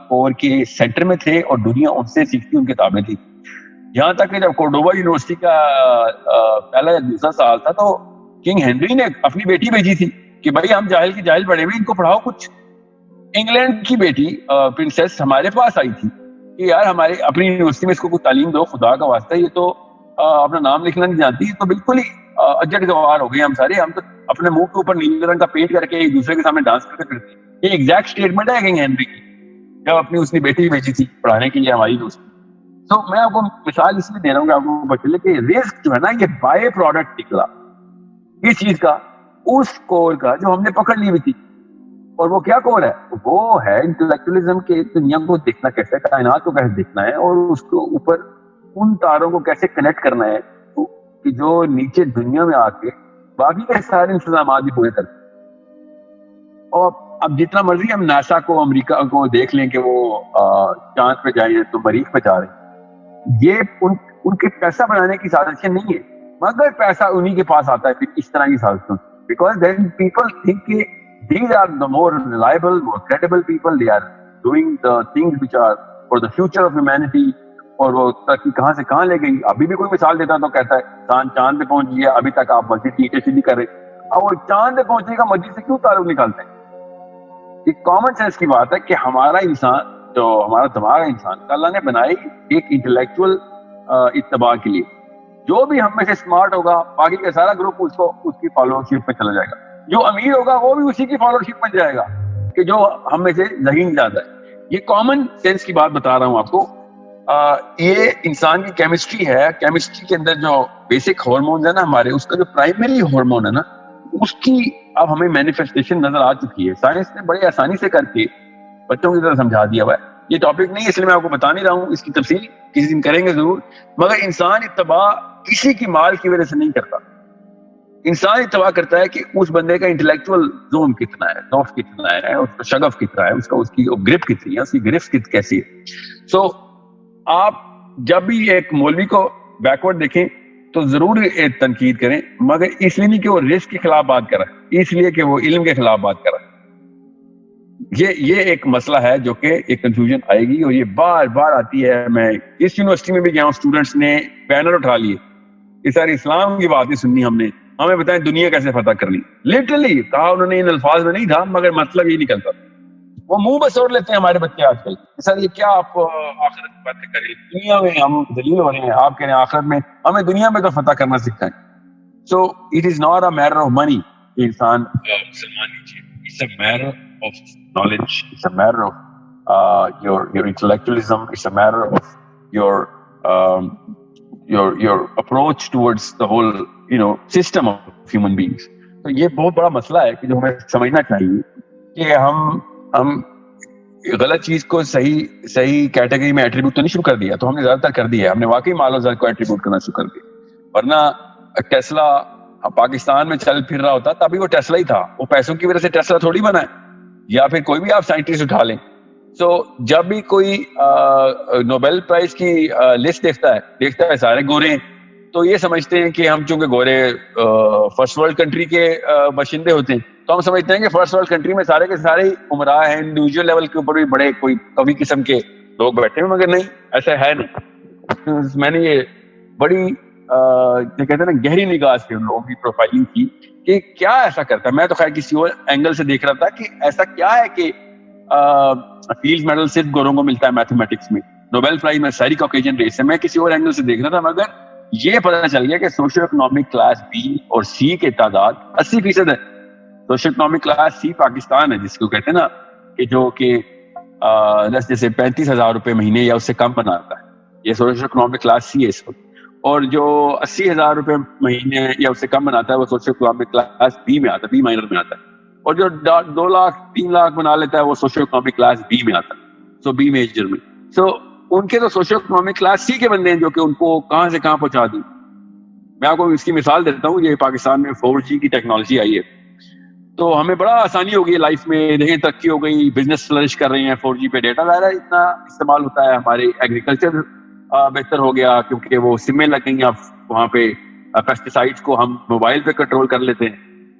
کور کے سینٹر میں تھے اور دنیا ان سے سیکھتی, ان کتابیں تھی. یہاں تک کہ جب کورڈوبا یونیورسٹی کا پہلا یا دوسرا سال تھا تو کنگ ہنری نے اپنی بیٹی بھیجی تھی کہ بھائی ہم جاہل کی جاہل پڑھے ہوئے, ان کو پڑھاؤ کچھ. انگلینڈ کی بیٹی پرنسس ہمارے پاس آئی تھی کہ یار ہمارے اپنی یونیورسٹی میں اس کو کچھ تعلیم دو, خدا کا واسطہ, یہ تو اپنا نام لکھنا نہیں جانتی. تو بالکل ہی اجڑ گوار ہو گئے ہم سارے, ہم تو اپنے منہ کے اوپر نیلے رنگ کا پینٹ کر کے ایک دوسرے کے سامنے ڈانس کرتے پھرتے. یہ ایگزیکٹ اسٹیٹمنٹ ہے کنگ ہنری کی جب اپنی اس نے بیٹی بھیجی تھی پڑھانے کے لیے ہماری دوست. تو میں آپ کو مثال اس لیے دے رہا ہوں کہ آپ کو پتہ چلے کہ رسک جو ہے نا یہ بائی پروڈکٹ نکلا اس چیز کا, اس کور کا جو ہم نے پکڑ لی ہوئی تھی. اور وہ کیا کور ہے؟ وہ ہے انٹلیکچوئلزم کے دنیا کو دیکھنا کیسے, کائنات کو کیسے دیکھنا ہے, اور اس کو اوپر ان تاروں کو کیسے کنیکٹ کرنا ہے کہ جو نیچے دنیا میں آ کے باقی کے سارے انتظامات بھی پورے کرتے. اور اب جتنا مرضی ہم ناسا کو, امریکہ کو دیکھ لیں کہ وہ چاند پہ جائیں تو مریخ پہ جا رہے ہیں, یہ ان کے پیسہ بنانے کی سازشیں نہیں ہے, مگر پیسہ انہی کے پاس آتا ہے پھر اس طرح کی سازشوں. Because then people think these are the more reliable, more credible people. They are doing the things which are for the future of humanity. اور وہ ترقی کہاں سے کہاں لے گئی. ابھی بھی کوئی مثال دیتا تو کہتا ہے چاند پہ پہنچ گیا, ابھی تک آپ مسجد کی اینٹیں سیدھی کر رہے. اب وہ چاند پہ پہنچنے کا مسجد سے کیوں تعلق نکالتے ہیں؟ یہ کامن سینس کی بات ہے کہ ہمارا انسان, جو ہمارا دماغ ہے انسان کا, اللہ نے بنائی ایک انٹلیکچوئل اتباع کے لیے. جو بھی ہم میں سے اسمارٹ ہوگا باقی کا سارا گروپ اس کی فالوورشپ پہ چلا جائے گا. جو امیر ہوگا وہ بھی اسی کی فالوورشپ میں جائے گا کہ جو ہم میں سے ذہین زیادہ ہے. یہ کامن سینس کی بات بتا رہا ہوں آپ کو. یہ انسان کی کیمسٹری ہے. کیمسٹری کے اندر جو بیسک ہارمونز ہے نا ہمارے, اس کا جو پرائمری ہارمون ہے نا, اس کی اب ہمیں مینیفیسٹیشن نظر آ چکی ہے. سائنس نے بڑی آسانی سے کر کے بچوں کی طرح سمجھا دیا ہوا ہے. یہ ٹاپک نہیں ہے اس لیے میں آپ کو بتا نہیں رہا ہوں, اس کی تفصیل کسی دن کریں گے ضرور. مگر انسان اتباع کسی کی مال کی وجہ سے نہیں کرتا. انسان اتباع کرتا ہے کہ اس بندے کا انٹلیکچوئل زوم کتنا ہے, ذوق کتنا ہے, اس کا شغف کتنا ہے, اس کی گرپ کتنی ہے, اس کی گرفت کیسی ہے. سو آپ جب بھی ایک مولوی کو بیکورڈ دیکھیں تو ضرور تنقید کریں, مگر اس لیے نہیں کہ وہ رزق کے خلاف بات کر رہا ہے, اس لیے کہ وہ علم کے خلاف بات کر رہا ہے. یہ ایک مسئلہ ہے جو کہ ایک کنفیوژن آئے گی, اور یہ بار بار آتی ہے. میں اس یونیورسٹی میں بھی گیا ہوں, اسٹوڈنٹس نے بینر اٹھا لیے, اس سارے اسلام کی بات نہیں سننی ہم نے, ہمیں بتائیں دنیا کیسے فتح کرنی. لٹرلی کہا انہوں نے, ان الفاظ میں نہیں تھا, مگر مطلب یہ نکلتا. وہ منہ بسور لیتے ہیں ہمارے بچے آج کل. سر یہ کیا آپ آخرت کی باتیں کریں, دنیا میں ہم ذلیل ہو رہے ہیں, آپ کہہ رہے ہیں آخرت میں, ہمیں دنیا میں تو فتح کرنا سکھائیں. So it is not a matter of money کہ انسان مسلمان نیچے. It's a matter of knowledge, it's a matter of your intellectualism, it's a matter of your approach towards the whole system of human beings. تو یہ بہت بڑا مسئلہ ہے کہ جو ہمیں سمجھنا چاہیے کہ ہم غلط چیز کو صحیح کیٹیگری میں ایٹریبیوٹ تو نہیں شروع کر دیا, تو ہم نے زیادہ تر کر دیا ہے. ہم نے واقعی مال و زر کو ایٹریبیوٹ کرنا شروع کر دیا, ورنہ ٹیسلا پاکستان میں چل پھر رہا ہوتا تبھی وہ ٹیسلا ہی تھا. وہ پیسوں کی وجہ سے ٹیسلا تھوڑی بنا ہے, یا پھر کوئی بھی آپ سائنٹسٹ اٹھا لیں. سو جب بھی کوئی نوبیل پرائز کی لسٹ دیکھتا ہے سارے گورے ہیں, تو یہ سمجھتے ہیں کہ ہم چونکہ گورے فرسٹ ورلڈ کنٹری کے باشندے ہوتے ہیں, تو ہم سمجھتے ہیں کہ فرسٹ ورلڈ کنٹری میں سارے کے سارے عمراء ہیں, انڈیویجول لیول کے اوپر بھی بڑے کوئی قوی قسم کے لوگ بیٹھے ہیں, مگر نہیں, ایسا ہے نہیں. میں نے یہ بڑی کہتے ہیں نا گہری نگاہ سے ان لوگوں کی پروفائلنگ کی کہ کیا ایسا کرتا ہے. میں تو خیر کسی اور اینگل سے دیکھ رہا تھا کہ ایسا کیا ہے کہ فیلڈ میڈل صرف گوروں کو ملتا ہے میتھمیٹکس میں, نوبیل پرائز میں ساری کاکیجن ریس ہے. میں کسی اور اینگل سے دیکھ رہا تھا, مگر یہ پتہ چل گیا کہ سوشو اکنامک کلاس بی اور سی کے تعداد 80% ہے. Socio economic class C Pakistan ہے, جس کو کہتے ہیں نا کہ جو کہ جیسے 35,000 روپے مہینے یا اس سے کم بناتا ہے, یہ سوشو اکنامک کلاس سی ہے اس وقت. اور جو 80,000 روپے مہینے یا اس سے کم بناتا ہے وہ سوشو اکنامک کلاس بی میں آتا ہے, بی مائنر میں آتا ہے. اور جو 2 لاکھ 3 لاکھ بنا لیتا ہے وہ سوشو اکنامک کلاس بی میں آتا ہے, سو بی میجر میں. سو ان کے تو سوشو اکنامک کلاس سی کے بندے ہیں جو کہ ان کو کہاں سے کہاں پہنچا دیں. میں آپ کو اس کی مثال دیتا ہوں. یہ پاکستان میں 4G کی ٹیکنالوجی آئی ہے, تو ہمیں بڑا آسانی ہو گئی لائف میں, دیکھیں ترقی ہو گئی, بزنس فلرش کر رہے ہیں 4G پہ. ڈیٹا ظاہر ہے اتنا استعمال ہوتا ہے, ہمارے ایگریکلچر بہتر ہو گیا کیونکہ وہ سمیں لگ گئی, اب وہاں پہ پیسٹیسائڈس کو ہم موبائل پہ کنٹرول کر لیتے ہیں,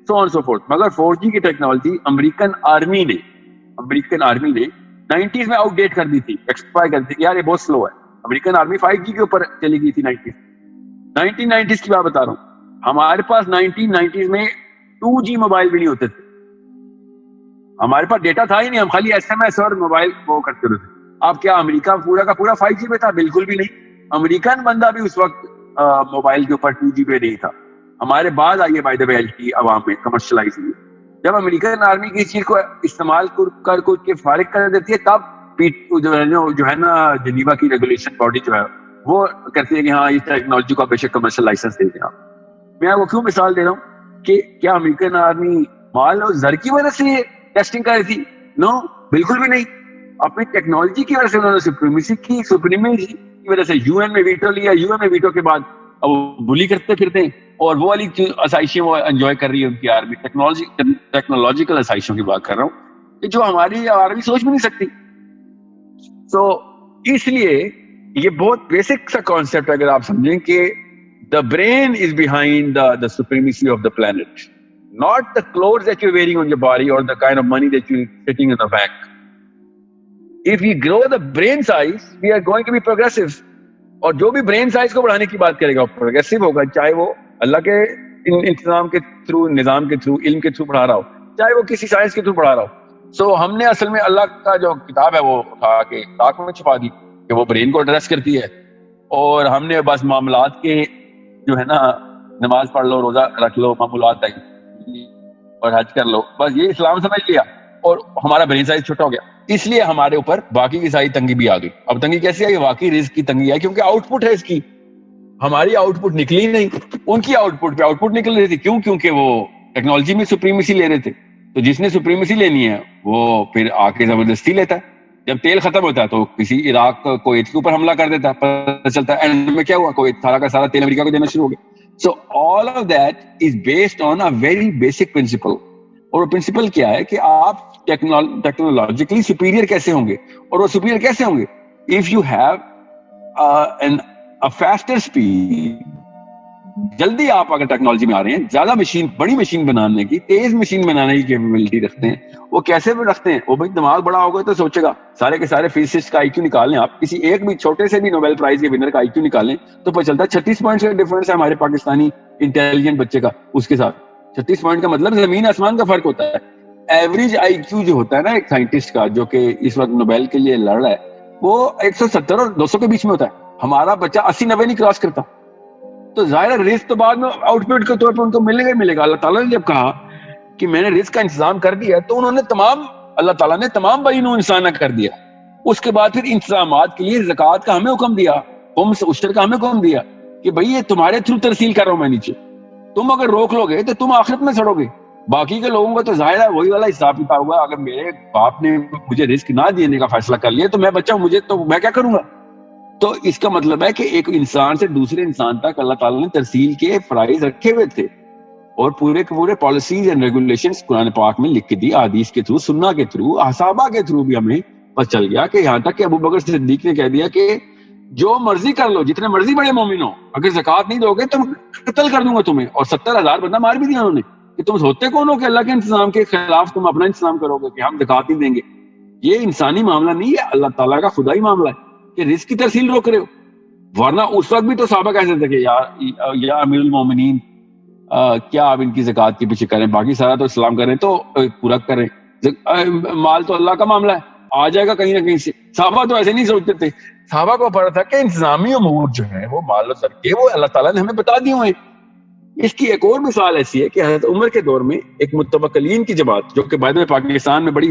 سو آن سو فورتھ. مگر 4G کی ٹیکنالوجی امریکن آرمی نے 90s میں آؤٹ ڈیٹ کر دی تھی, ایکسپائر کر دی تھی. یار یہ بہت سلو ہے. امریکن آرمی 5G کے اوپر چلی گئی تھی 1990s کی بات بتا رہا ہوں. ہمارے پاس 1990s میں 2G موبائل بھی نہیں ہوتے تھے, ہمارے پاس ڈیٹا تھا ہی نہیں, ہم خالی SMS اور موبائل وہ کرتے ہوتے تھے. اب کیا امریکہ پورا کا پورا 5G پہ تھا؟ بالکل بھی نہیں. امریکن بندہ بھی اس وقت موبائل کے اوپر 2G پہ نہیں تھا. ہمارے بعد آئیے بائی دا وے LTE عوام میں کمرشلائز ہوئی. جب امریکن آرمی کی چیز کو استعمال کر کے فارغ کر دیتی ہے, تب جو ہے نا جنیوا کی ریگولیشن باڈی جو ہے وہ کہتی ہے کہ ہاں اس ٹیکنالوجی کو بے شک کمرشل لائسنس دے دیں. میں وہ کیوں مثال دے رہا ہوں کہ کیا امریکن آرمی مال اور زر کی وجہ سے ٹیسٹنگ کر رہی تھی؟ نو, بالکل بھی نہیں. اپنی ٹیکنالوجی کی وجہ سے انہوں نے سپریمیسی کی وجہ سے UN میں ویٹو لیا. UN میں ویٹو کے بعد اب وہ بلی کرتے پھرتے ہیں, اور وہ والی آسائشیں وہ انجوائے کر رہی ہے ان کی آرمی. ٹیکنالوجیکل آسائشوں کی بات کر رہا ہوں کہ جو ہماری آرمی سوچ بھی نہیں سکتی. سو اس لیے یہ بہت بیسک سا کانسیپٹ اگر آپ سمجھیں کہ the brain is behind the supremacy of the planet, not the clothes that you're wearing on your body or the kind of money that you're sitting in the bank. If we grow the brain size, we are going to be progressive. اور جو بھی brain size کو بڑھانے کی بات کرے گا progressive ہوگا, چاہے وہ اللہ کے انتظام کے تھرو, نظام کے تھرو, علم کے تھرو پڑھا رہا ہو, چاہے وہ کسی سائنس کے تھرو پڑھا رہا ہو. سو ہم نے اصل میں اللہ کا جو کتاب ہے وہ اٹھا کے طاق میں چھپا دی کہ وہ برین کو ایڈریس کرتی ہے, اور ہم نے بس معاملات کے جو ہے نا نماز پڑھ لو, روزہ رکھ لو, معمولات اور حج کر لو, بس یہ اسلام سمجھ لیا اور ہمارا برین سائز چھوٹا ہو گیا. اس لیے ہمارے اوپر باقی کی ساری تنگی بھی آ گئی. اب تنگی کیسی آئی؟ واقعی رزق کی تنگی آئی کیونکہ آؤٹ پٹ ہے اس کی. ہماری آؤٹ پٹ نکلی نہیں, ان کی آؤٹ پٹ پہ آؤٹ پٹ نکل رہی تھی. کیوں؟ کیونکہ وہ ٹیکنالوجی میں سپریمیسی لے رہے تھے. تو جس نے سپریمیسی لینی ہے وہ پھر آ کے زبردستی لیتا ہے. جب تیل ختم ہوتا ہے تو کسی عراق کویت کے اوپر حملہ کر دیتا ہے, پتہ چلتا ہے اینڈ میں کیا ہوا, کویت سارا کا سارا تیل امریکہ کو دینا شروع ہو گیا. سو all of that is based on a very basic principle. اور وہ پرنسپل کیا ہے کہ آپ ٹیکنالوجیکلی سپیریئر کیسے ہوں گے, اور وہ سپیریئر کیسے ہوں گے if you have a faster speed. جلدی آپ اگر ٹیکنالوجی میں آ رہے ہیں, زیادہ مشین, بڑی مشین بنانے کی, تیز مشین بنانے کی کیپیبلٹی رکھتے ہیں, وہ کیسے بھی رکھتے ہیں, وہ بھائی دماغ بڑا ہوگا تو سوچے گا. سارے کے سارے فزسسٹ کا IQ نکال لیں آپ, کسی ایک بھی چھوٹے سے بھی نوبیل پرائز کے ونر کا IQ نکالیں تو پتہ چلتا ہے 36 پوائنٹس کا ڈفرنس ہے ہمارے پاکستانی انٹیلیجنٹ بچے کا اس کے ساتھ. 36 پوائنٹ کا مطلب زمین آسمان کا فرق ہوتا ہے. ایوریج IQ جو ہوتا ہے نا ایک سائنٹسٹ کا جو کہ اس وقت نوبیل کے لیے لڑ رہا ہے, وہ 170 اور 200 کے بیچ میں ہوتا ہے. ہمارا بچہ 80-90 نہیں کراس کرتا. تو ظاہر رزق تو بعد میں آؤٹ پٹ کے طور پر ان کو ملے گا ہی ملے گا. اللہ تعالیٰ نے جب کہا کہ میں نے رزق کا انتظام کر دیا تو انہوں نے اللہ تعالیٰ نے تمام بنی نوع انسان کر دیا. اس کے بعد پھر انتظامات کے لیے زکوٰۃ کا ہمیں حکم دیا, خمس عشر کا ہمیں حکم دیا کہ بھائی یہ تمہارے تھرو ترسیل کر رہا ہوں میں نیچے, تم اگر روک لو گے تو تم آخرت میں سڑو گے. باقی کے لوگوں کا تو ظاہر ہے وہی والا حساب کتاب ہوگا. اگر میرے باپ نے مجھے رزق نہ دینے کا فیصلہ کر لیا تو میں بچہ ہوں, مجھے تو میں کیا کروں گا. تو اس کا مطلب ہے کہ ایک انسان سے دوسرے انسان تک اللہ تعالیٰ نے ترسیل کے فرائض رکھے ہوئے تھے, اور پورے کے پورے پالیسیز اینڈ ریگولیشنز قرآن پاک میں لکھ کے دی, حدیث کے تھرو, سنہ کے تھرو, صحابہ کے تھرو بھی ہمیں پتہ چل گیا کہ یہاں تک کہ ابو بکر صدیق نے کہہ دیا کہ جو مرضی کر لو, جتنے مرضی بڑے مومن ہو, اگر زکوٰۃ نہیں دو گے تو قتل کر دوں گا تمہیں. اور 70,000 بندہ مار بھی دیا انہوں نے کہ تم ہوتے کون ہو کہ اللہ کے انتظام کے خلاف تم اپنا انتظام کرو گے کہ ہم زکوٰۃ نہیں دیں گے. یہ انسانی معاملہ نہیں ہے, اللہ تعالیٰ کا خدائی معاملہ ہے کہ رزق کی ترسیل روک رہے ہو. ورنہ اس وقت بھی تو صحابہ کہتے تھے کہ یا امیر المومنین کیا آپ ان کی زکوٰۃ کے پیچھے کریں, باقی سارا تو اسلام کریں تو پورا کریں, مال تو اللہ کا معاملہ ہے, آ جائے گا کہیں نہ کہیں سے. صحابہ تو ایسے نہیں سوچتے تھے. صحابہ کو پتا تھا کہ انتظامی امور جو ہیں وہ مال و زر کے وہ اللہ تعالیٰ نے ہمیں بتا دیے ہوئے. اس کی ایک اور مثال ایسی ہے کہ حضرت عمر کے دور میں ایک متوکلین کی جماعت, جو کہ بعد میں پاکستان میں بڑی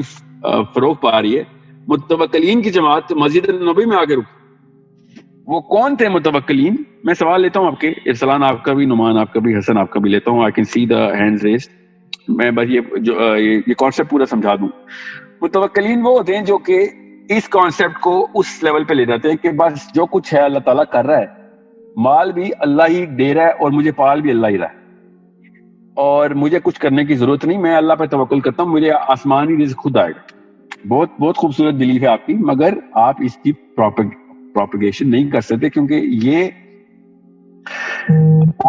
فروغ پا رہی ہے, متوکلین کی جماعت مسجد نبوی میں آگے رکی. وہ کون تھے متوکلین؟ میں سوال لیتا ہوں آپ کے, ارسلان آپ کا بھی, نعمان آپ کا بھی, حسن آپ کا بھی لیتا ہوں. I can see the hands raised. میں بس یہ کانسیپٹ پورا سمجھا دوں. متوکلین وہ ہوتے ہیں جو کہ اس کانسیپٹ کو اس لیول پہ لے جاتے ہیں کہ بس جو کچھ ہے اللہ تعالیٰ کر رہا ہے, مال بھی اللہ ہی دے رہا ہے اور مجھے پال بھی اللہ ہی رہا ہے, اور مجھے کچھ کرنے کی ضرورت نہیں, میں اللہ پہ توکل کرتا ہوں, مجھے آسمانی رزق خود آئے گا. بہت بہت خوبصورت بلیف ہے آپ کی, مگر آپ اس کی پروپیگیشن نہیں کر سکتے کیونکہ یہ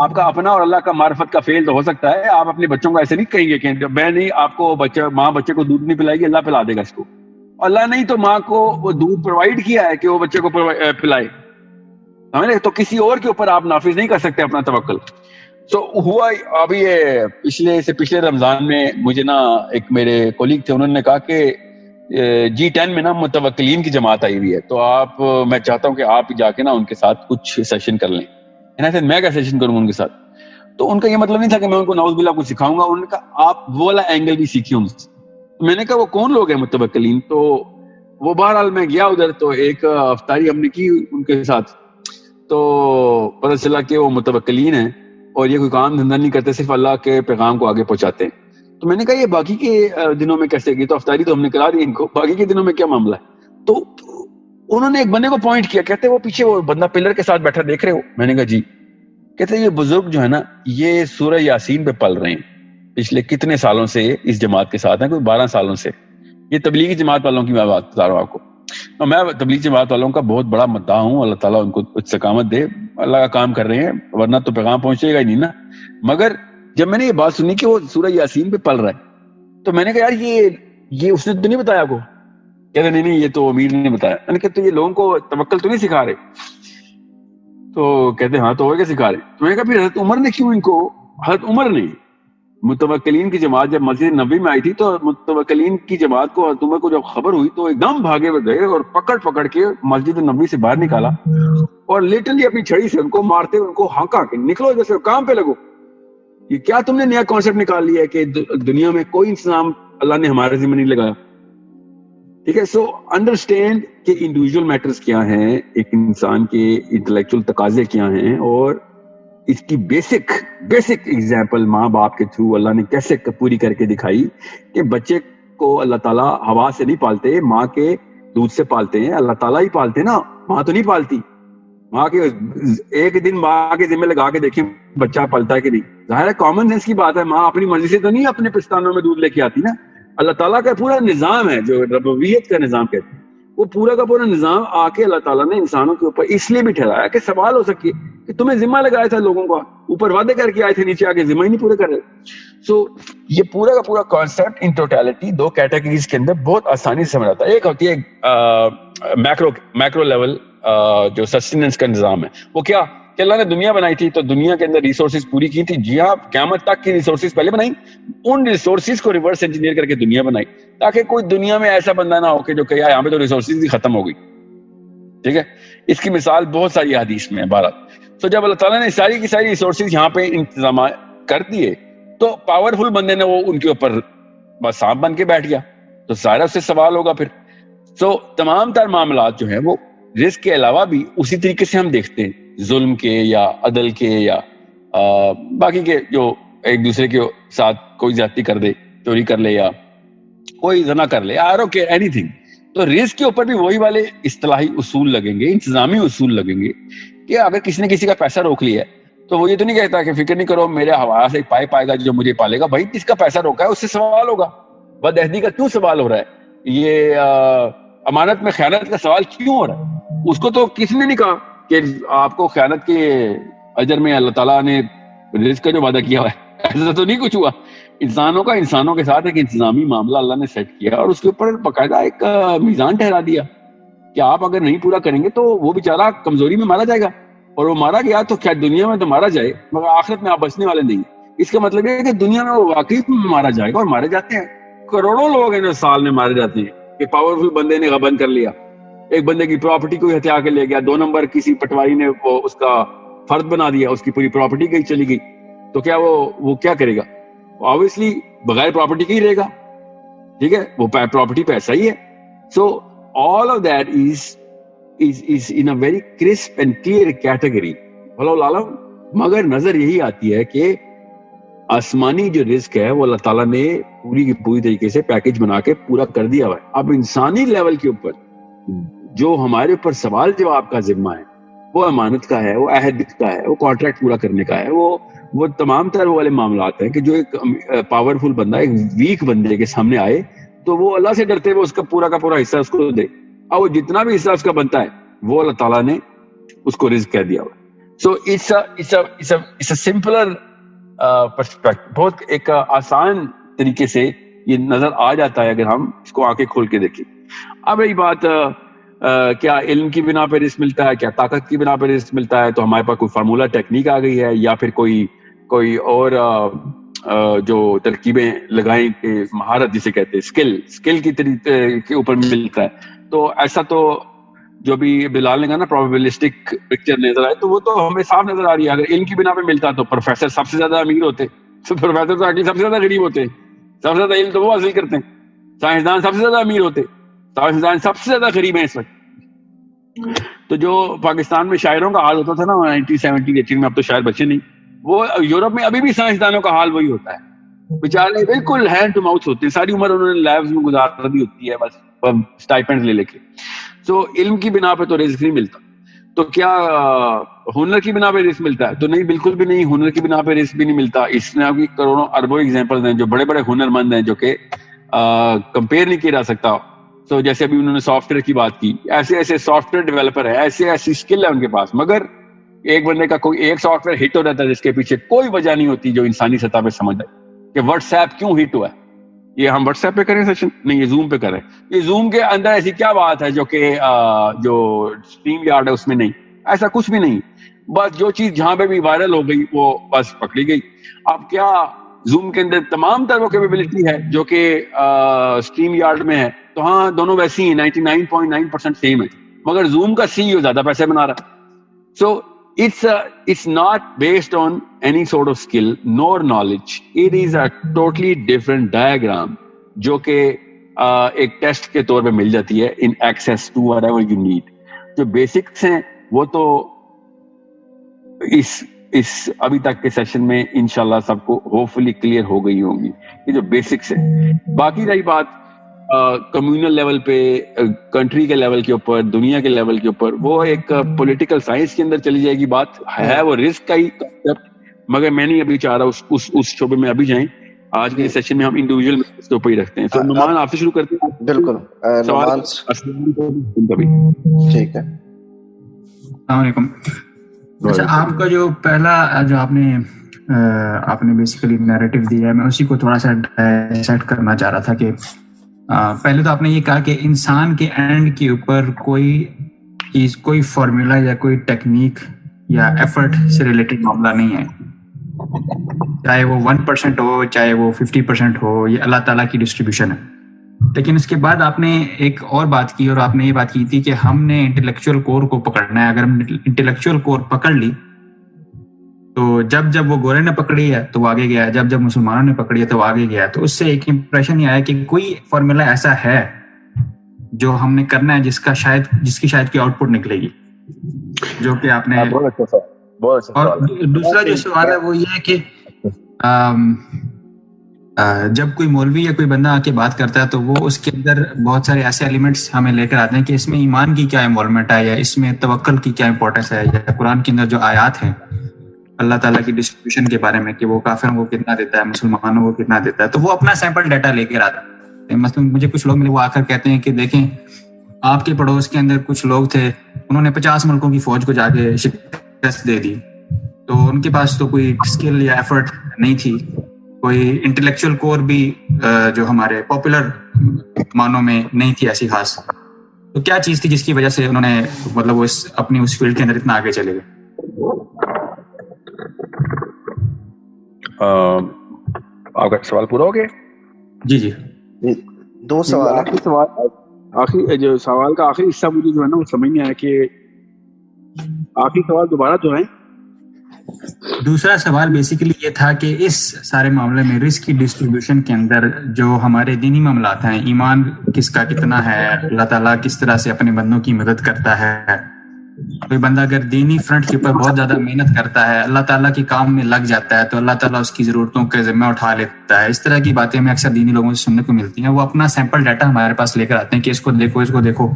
آپ کا اپنا اور اللہ کا معرفت کا فیل تو ہو سکتا ہے. آپ اپنے بچوں کو ایسے نہیں کہیں گے کہ میں نہیں, آپ کو ماں بچے کو دودھ نہیں پلائے گی, اللہ پلا دے گا اس کو. اللہ نہیں تو ماں کو وہ دودھ پرووائڈ کیا ہے کہ وہ بچے کو پلائے, تو کسی اور کے اوپر آپ نافذ نہیں کر سکتے اپنا توکل. تو ہوا ابھی یہ پچھلے رمضان میں مجھے نا ایک میرے کولیگ تھے, انہوں نے کہا کہ G10 میں نا متوکلین کی جماعت آئی ہوئی ہے, تو میں چاہتا ہوں کہ آپ جا کے نا ان کے ساتھ کچھ سیشن کر لیں. میں کیا سیشن کروں ان کے ساتھ؟ تو ان کا یہ مطلب نہیں تھا کہ میں ان کو نعوذ باللہ کچھ سکھاؤں گا. انہوں نے کہا آپ وہ والا اینگل بھی سیکھیے ان سے. میں نے کہا وہ کون لوگ ہیں متوکلین؟ تو وہ بہرحال میں گیا ادھر, تو ایک افطاری ہم نے کی ان کے ساتھ, تو پتہ چلا کہ وہ متوکلین ہیں اور یہ کوئی کام دھندا نہیں کرتے, صرف اللہ کے پیغام کو آگے پہنچاتے ہیں. تو میں نے کہا یہ باقی کے دنوں میں کیسے گئی؟ تو افطاری تو ہم نے کرا دی ان کو, باقی کے دنوں میں کیا معاملہ ہے؟ تو انہوں نے ایک بندے کو پوائنٹ کیا, کہتے وہ پیچھے وہ بندہ پلر کے ساتھ بیٹھا دیکھ رہے ہو؟ میں نے کہا جی. کہتے یہ بزرگ جو ہے نا یہ سورہ یاسین پہ پل رہے ہیں, پچھلے کتنے سالوں سے اس جماعت کے ساتھ ہیں, کوئی 12 سالوں سے. یہ تبلیغی جماعت والوں کی میں بات بتا رہا ہوں آپ کو. اور میں تبلیغی جماعت والوں کا بہت بڑا مداح ہوں, اللہ تعالیٰ ان کو استقامت دے, اللہ کا کام کر رہے ہیں, ورنہ تو پیغام پہنچے گا ہی نہیں نا. مگر جب میں نے یہ بات سنی کہ وہ سورہ یاسین پہ پل رہا ہے, تو میں نے کہا یار یہ اس نے تو نہیں بتایا آپ کو؟ کہتے نہیں یہ تو امیر نے بتایا. میں نے کہا تو یہ لوگوں کو توکل تو نہیں سکھا رہے؟ تو کہتے ہاں تو اور کیا سکھا رہے؟ تو میں نے کہا پھر حضرت عمر نے کیوں ان کو, حضرت عمر نے متوکلین کی جماعت جب مسجد نبوی میں آئی تھی تو متوکلین کی جماعت کو حضرت عمر کو جب خبر ہوئی تو ایک دم بھاگے ہوئے گئے اور پکڑ کے مسجد نبوی سے باہر نکالا اور لٹرلی اپنی چھڑی سے ان کو مارتے ہوئے ان کو ہانکا کہ نکلو ادھر سے, کام پہ لگو. یہ کیا تم نے نیا کانسیپٹ نکال لیا ہے کہ دنیا میں کوئی انتظام اللہ نے ہمارے ذمہ نہیں لگایا؟ ٹھیک ہے. سو انڈرسٹینڈ کہ انڈیویجول میٹرز کیا ہیں, ایک انسان کے انٹلیکچوئل تقاضے کیا ہیں, اور اس کی بیسک ایگزامپل ماں باپ کے تھرو اللہ نے کیسے پوری کر کے دکھائی کہ بچے کو اللہ تعالیٰ ہوا سے نہیں پالتے, ماں کے دودھ سے پالتے ہیں. اللہ تعالیٰ ہی پالتے نا, ماں تو نہیں پالتی. ماں کے ایک دن ماں کے ذمہ لگا کے دیکھیں بچہ پلتا ہے کہ نہیں. ظاہر ہے کامن سینس کی بات ہے, ماں اپنی مرضی سے تو نہیں اپنے پستانوں میں دودھ لے کے آتی نا. اللہ تعالیٰ کا پورا نظام ہے جو ربوبیت کا نظام کہتے ہیں, وہ پورا کا پورا نظام آ کے اللہ تعالیٰ نے انسانوں کے اوپر اس لیے بھی ٹھہرایا کہ سوال ہو سکے کہ تمہیں ذمہ لگایا تھا لوگوں کا, اوپر وعدے کر کے آئے تھے, نیچے آ کے ذمہ ہی نہیں پورے کر رہے. سو یہ پورا کا پورا کانسیپٹ ان ٹوٹیلٹی دو کیٹیگریز کے اندر بہت آسانی سے سمجھ آتا ہے. ایک ہوتی ہے میکرو لیول جو سسٹیننس کا نظام ہے, وہ کیا کہ اللہ نے دنیا بنائی تھی تو دنیا کے اندر ریسورسز پوری کی تھی. جی ہاں, قیامت تک کی ریسورسز پہلے بنائی, ان ریسورسز کو ریورس انجینئر کر کے دنیا بنائی تاکہ کوئی دنیا میں ایسا بندہ نہ ہو کہ جو کہ یہاں پہ تو ریسورسز ہی ختم ہو گئی. ٹھیک ہے, اس کی مثال بہت ساری حدیث میں ہے بہرحال. تو جب اللہ تعالیٰ نے ساری کی ساری ریسورسز یہاں پہ انتظام کر دیے تو پاورفل بندے نے وہ ان کے اوپر بس سانپ بن کے بیٹھ گیا, تو ظاہر اس سے سوال ہوگا پھر. تو تمام تر معاملات جو ہیں وہ رزق کے علاوہ بھی اسی طریقے سے ہم دیکھتے ہیں, ظلم کے یا عدل کے یا باقی کے جو ایک دوسرے کے ساتھ کوئی زیادتی کر دے, چوری کر لے یا کوئی زنا کر لے, آر اوکے اینی تھنگ. تو رزق کے اوپر بھی وہی والے اصطلاحی اصول لگیں گے, انتظامی اصول لگیں گے کہ اگر کسی نے کسی کا پیسہ روک لیا ہے تو وہ یہ تو نہیں کہتا کہ فکر نہیں کرو میرے حوالے سے پائے گا جو مجھے پالے گا. بھائی جس کا پیسہ روکا ہے اس سے سوال ہوگا. بدعہدی کا کیوں سوال ہو رہا ہے, یہ امانت میں خیانت کا سوال کیوں ہو رہا ہے؟ اس کو تو کسی نے نہیں کہا کہ آپ کو خیانت کے اجر میں اللہ تعالیٰ نے رزق کا جو وعدہ کیا ہوا ہے, ایسا تو نہیں کچھ ہوا. انسانوں کے ساتھ ایک انتظامی معاملہ اللہ نے سیٹ کیا اور اس کے اوپر باقاعدہ ایک میزان ٹھہرا دیا کہ آپ اگر نہیں پورا کریں گے تو وہ بیچارہ کمزوری میں مارا جائے گا, اور وہ مارا گیا تو کیا دنیا میں تو مارا جائے مگر آخرت میں آپ بچنے والے نہیں. اس کا مطلب یہ ہے کہ دنیا میں وہ واقعی مارا جائے گا, اور مارے جاتے ہیں. کروڑوں لوگ ہیں سال میں مارے جاتے ہیں کہ پاورفل بندے نے غبن کر لیا, ایک بندے کی پراپرٹی کو ہتھیا کے لے گیا, 2 نمبر کسی پٹواری نے وہ اس کا فرد بنا دیا, اس کی پوری پراپرٹی گئی چلی گئی, تو کیا وہ کیا کرے گا؟ obviously بغیر پراپرٹی کے ہی رہے گا. ٹھیک ہے, وہ پراپرٹی پیسہ ہی ہے. سو all of that is in a very crisp and clear category. واللہ عالم. مگر نظر یہی آتی ہے کہ آسمانی جو رزق ہے وہ اللہ تعالیٰ نے پوری کی پوری طریقے سے پیکج بنا کے پورا کر دیا ہوا ہے. اب انسانی لیول کے اوپر جو ہمارے اوپر سوال جواب کا ذمہ ہے وہ امانت کا ہے, وہ عہد کا ہے, وہ کانٹریکٹ پورا کرنے کا ہے, وہ تمام تر والے معاملات ہیں کہ جو ایک پاورفل بندہ ایک ویک بندے کے سامنے آئے تو وہ اللہ سے ڈرتے ہوئے اس کا پورا حصہ اس کو دے, اور وہ جتنا بھی حصہ اس کا بنتا ہے وہ اللہ تعالیٰ نے اس کو رزق کہہ دیا ہوا. سو it's a simpler perspective. بہت ایک آسان طریقے سے یہ نظر آ جاتا ہے اگر ہم اس کو آنکھیں کھول کے دیکھیں. اب رہی بات کیا علم کی بنا پہ رزق ملتا ہے, کیا طاقت کی بنا پہ رزق ملتا ہے, تو ہمارے پاس کوئی فارمولا ٹیکنیک آ گئی ہے یا پھر کوئی اور جو ترکیبیں لگائیں کہ مہارت جسے کہتے ہیں اسکل کی طریقے کے اوپر ملتا ہے. تو ایسا تو جو بھی بلال نے کہا نا پروبیبلسٹک پکچر نظر آئے تو وہ تو ہمیں صاف نظر آ رہی ہے. اگر علم کی بنا پہ ملتا تو پروفیسر سب سے زیادہ امیر ہوتے, تو پروفیسر تو سب سے زیادہ غریب ہوتے, سب سے زیادہ علم تو وہ حاصل کرتے ہیں. سائنسدان سب سے زیادہ امیر ہوتے, سائنسدان سب سے زیادہ غریب ہیں اس وقت. تو جو پاکستان میں شاعروں کا حال ہوتا تھا نا 1970-80 میں, اب تو شاعر بچے نہیں, وہ یورپ میں ابھی بھی سائنسدانوں کا حال وہی ہوتا ہے. بیچارے بالکل ہینڈ ٹو ماؤتھ ہوتے ہیں, ساری عمر انہوں نے لیبز میں گزار دی ہوتی ہے بس اسٹائپینڈ لے کے. سو علم کی بنا پہ تو رزق نہیں ملتا. تو کیا ہنر کی بنا پہ رزق ملتا ہے؟ تو نہیں, بالکل بھی نہیں. ہنر کی بنا پہ رزق بھی نہیں ملتا. اس میں کی کروڑوں اربوں ایگزامپل ہیں جو بڑے بڑے ہنرمند ہیں جو کہ کمپیئر نہیں کیا جا سکتا. تو جیسے ابھی انہوں نے سافٹ ویئر کی بات کی, ایسے سافٹ ویئر ڈیولپر ہے, ایسی اسکل ہے ان کے پاس, مگر ایک بندے کا کوئی ایک سافٹ ویئر ہٹ ہو رہتا ہے جس کے پیچھے کوئی وجہ نہیں ہوتی جو انسانی سطح پہ سمجھ آئے کہ واٹس ایپ کیوں ہٹ ہوا ہے. یہ ہم واٹس ایپ پہ کریں سیشن نہیں, یہ زوم پہ کریں. یہ زوم کے اندر ایسی کیا بات ہے جو کہ جو اسٹریم یارڈ ہے اس میں نہیں, ایسا کچھ بھی نہیں. بس جو چیز جہاں پہ بھی وائرل ہو گئی وہ بس پکڑی گئی. اب کیا زوم کے اندر تمام تر وہ کیپیبلٹی ہے جو کہ اسٹریم یارڈ میں ہے؟ تو ہاں دونوں ویسی ہیں, 99.9% سیم ہے, مگر زوم کا سی زیادہ پیسے بنا رہا ہے. سو it's not based on any sort of skill nor knowledge. It is a totally different diagram جو کہ ایک ٹیسٹ کے طور پہ مل جاتی ہے in access to whatever you need. جو بیسکس ہیں وہ تو اس ابھی تک کے سیشن میں انشاءاللہ سب کو ہوپ فلی کلیئر ہو گئی ہوں گی, یہ جو بیسکس ہیں. باقی رہی بات کمیونل لیول پہ, کنٹری کے لیول کے اوپر, دنیا کے لیول کے اوپر, وہ ایک پولیٹیکل سائنس کے اندر چلی جائے گی بات. ہے وہ رسک کا ہی کنسیپٹ, مگر میں نہیں ابھی چاہ رہا اس شعبے میں ابھی جائیں. آج کے سیشن میں ہم انڈیویجول اس کے اوپر ہی رکھتے ہیں. تو نعمان آپ سے شروع کرتے ہیں. بالکل نعمان, ٹھیک ہے. السلام علیکم. اچھا, آپ کا جو پہلا جو آپ نے بیسیکلی نیریٹو دیا ہے, میں اسی کو تھوڑا سا ڈائسیکٹ کرنا چاہ رہا تھا کہ پہلے تو آپ نے یہ کہا کہ انسان کے اینڈ کے اوپر کوئی فارمولا یا کوئی ٹیکنیک یا ایفرٹ سے ریلیٹڈ معاملہ نہیں ہے, چاہے وہ 1% ہو چاہے وہ 50% ہو, یہ اللہ تعالیٰ کی ڈسٹریبیوشن ہے. لیکن اس کے بعد آپ نے ایک اور بات کی, اور آپ نے یہ بات کی تھی کہ ہم نے انٹلیکچوئل کور کو پکڑنا ہے. اگر ہم انٹلیکچوئل کور پکڑ لی تو جب وہ گورے نے پکڑی ہے تو وہ آگے گیا, جب مسلمانوں نے پکڑی ہے تو وہ آگے گیا. تو اس سے ایک امپریشن یہ آیا کہ کوئی فارمولا ایسا ہے جو ہم نے کرنا ہے جس کی شاید کی آؤٹ پٹ نکلے گی, جو کہ آپ نے. اور دوسرا جو سوال ہے وہ یہ ہے کہ جب کوئی مولوی یا کوئی بندہ آ کے بات کرتا ہے تو وہ اس کے اندر بہت سارے ایسے ایلیمنٹس ہمیں لے کر آتے ہیں کہ اس میں ایمان کی کیا انوالومنٹ ہے, یا اس میں توکل کی کیا امپورٹنس ہے, یا قرآن کے اندر جو آیات ہیں اللہ تعالیٰ کی ڈسٹریبیوشن کے بارے میں کہ وہ کافروں کو کتنا دیتا ہے, مسلمانوں کو کتنا دیتا ہے, تو وہ اپنا سیمپل ڈیٹا لے کر آتا ہے. مثلاً مجھے کچھ لوگ ملے, وہ آ کر کہتے ہیں کہ دیکھیں آپ کے پڑوس کے اندر کچھ لوگ تھے, انہوں نے 50 ملکوں کی فوج کو جا کے شکست دے دی, تو ان کے پاس تو کوئی اسکل یا ایفرٹ نہیں تھی, کوئی انٹلیکچوئل کور بھی جو ہمارے پاپولر معنوں میں نہیں تھی ایسی خاص. تو کیا چیز تھی جس کی وجہ سے انہوں نے مطلب وہ اپنی اس فیلڈ کے اندر اتنا آگے چلے گئے؟ آپ کا سوال پورا ہو گیا؟ جی 2 سوال ہے. آخری جو سوال کا آخری حصہ مجھے جو ہے نا وہ سمجھ نہیں آیا کہ آخری سوال دوبارہ جو ہے. دوسرا سوال بیسیکلی یہ تھا کہ اس سارے معاملے میں رسک کی ڈسٹریبیوشن کے اندر جو ہمارے دینی معاملات ہیں, ایمان کس کا کتنا ہے, اللہ تعالیٰ کس طرح سے اپنے بندوں کی مدد کرتا ہے, کوئی بندہ اگر دینی فرنٹ کے اوپر بہت زیادہ محنت کرتا ہے, اللہ تعالیٰ کے کام میں لگ جاتا ہے, تو اللہ تعالیٰ اس کی ضرورتوں کے ذمہ اٹھا لیتا ہے. اس طرح کی باتیں ہمیں اکثر دینی لوگوں سے سننے کو ملتی ہیں. وہ اپنا سیمپل ڈیٹا ہمارے پاس لے کر آتے ہیں کہ اس کو دیکھو.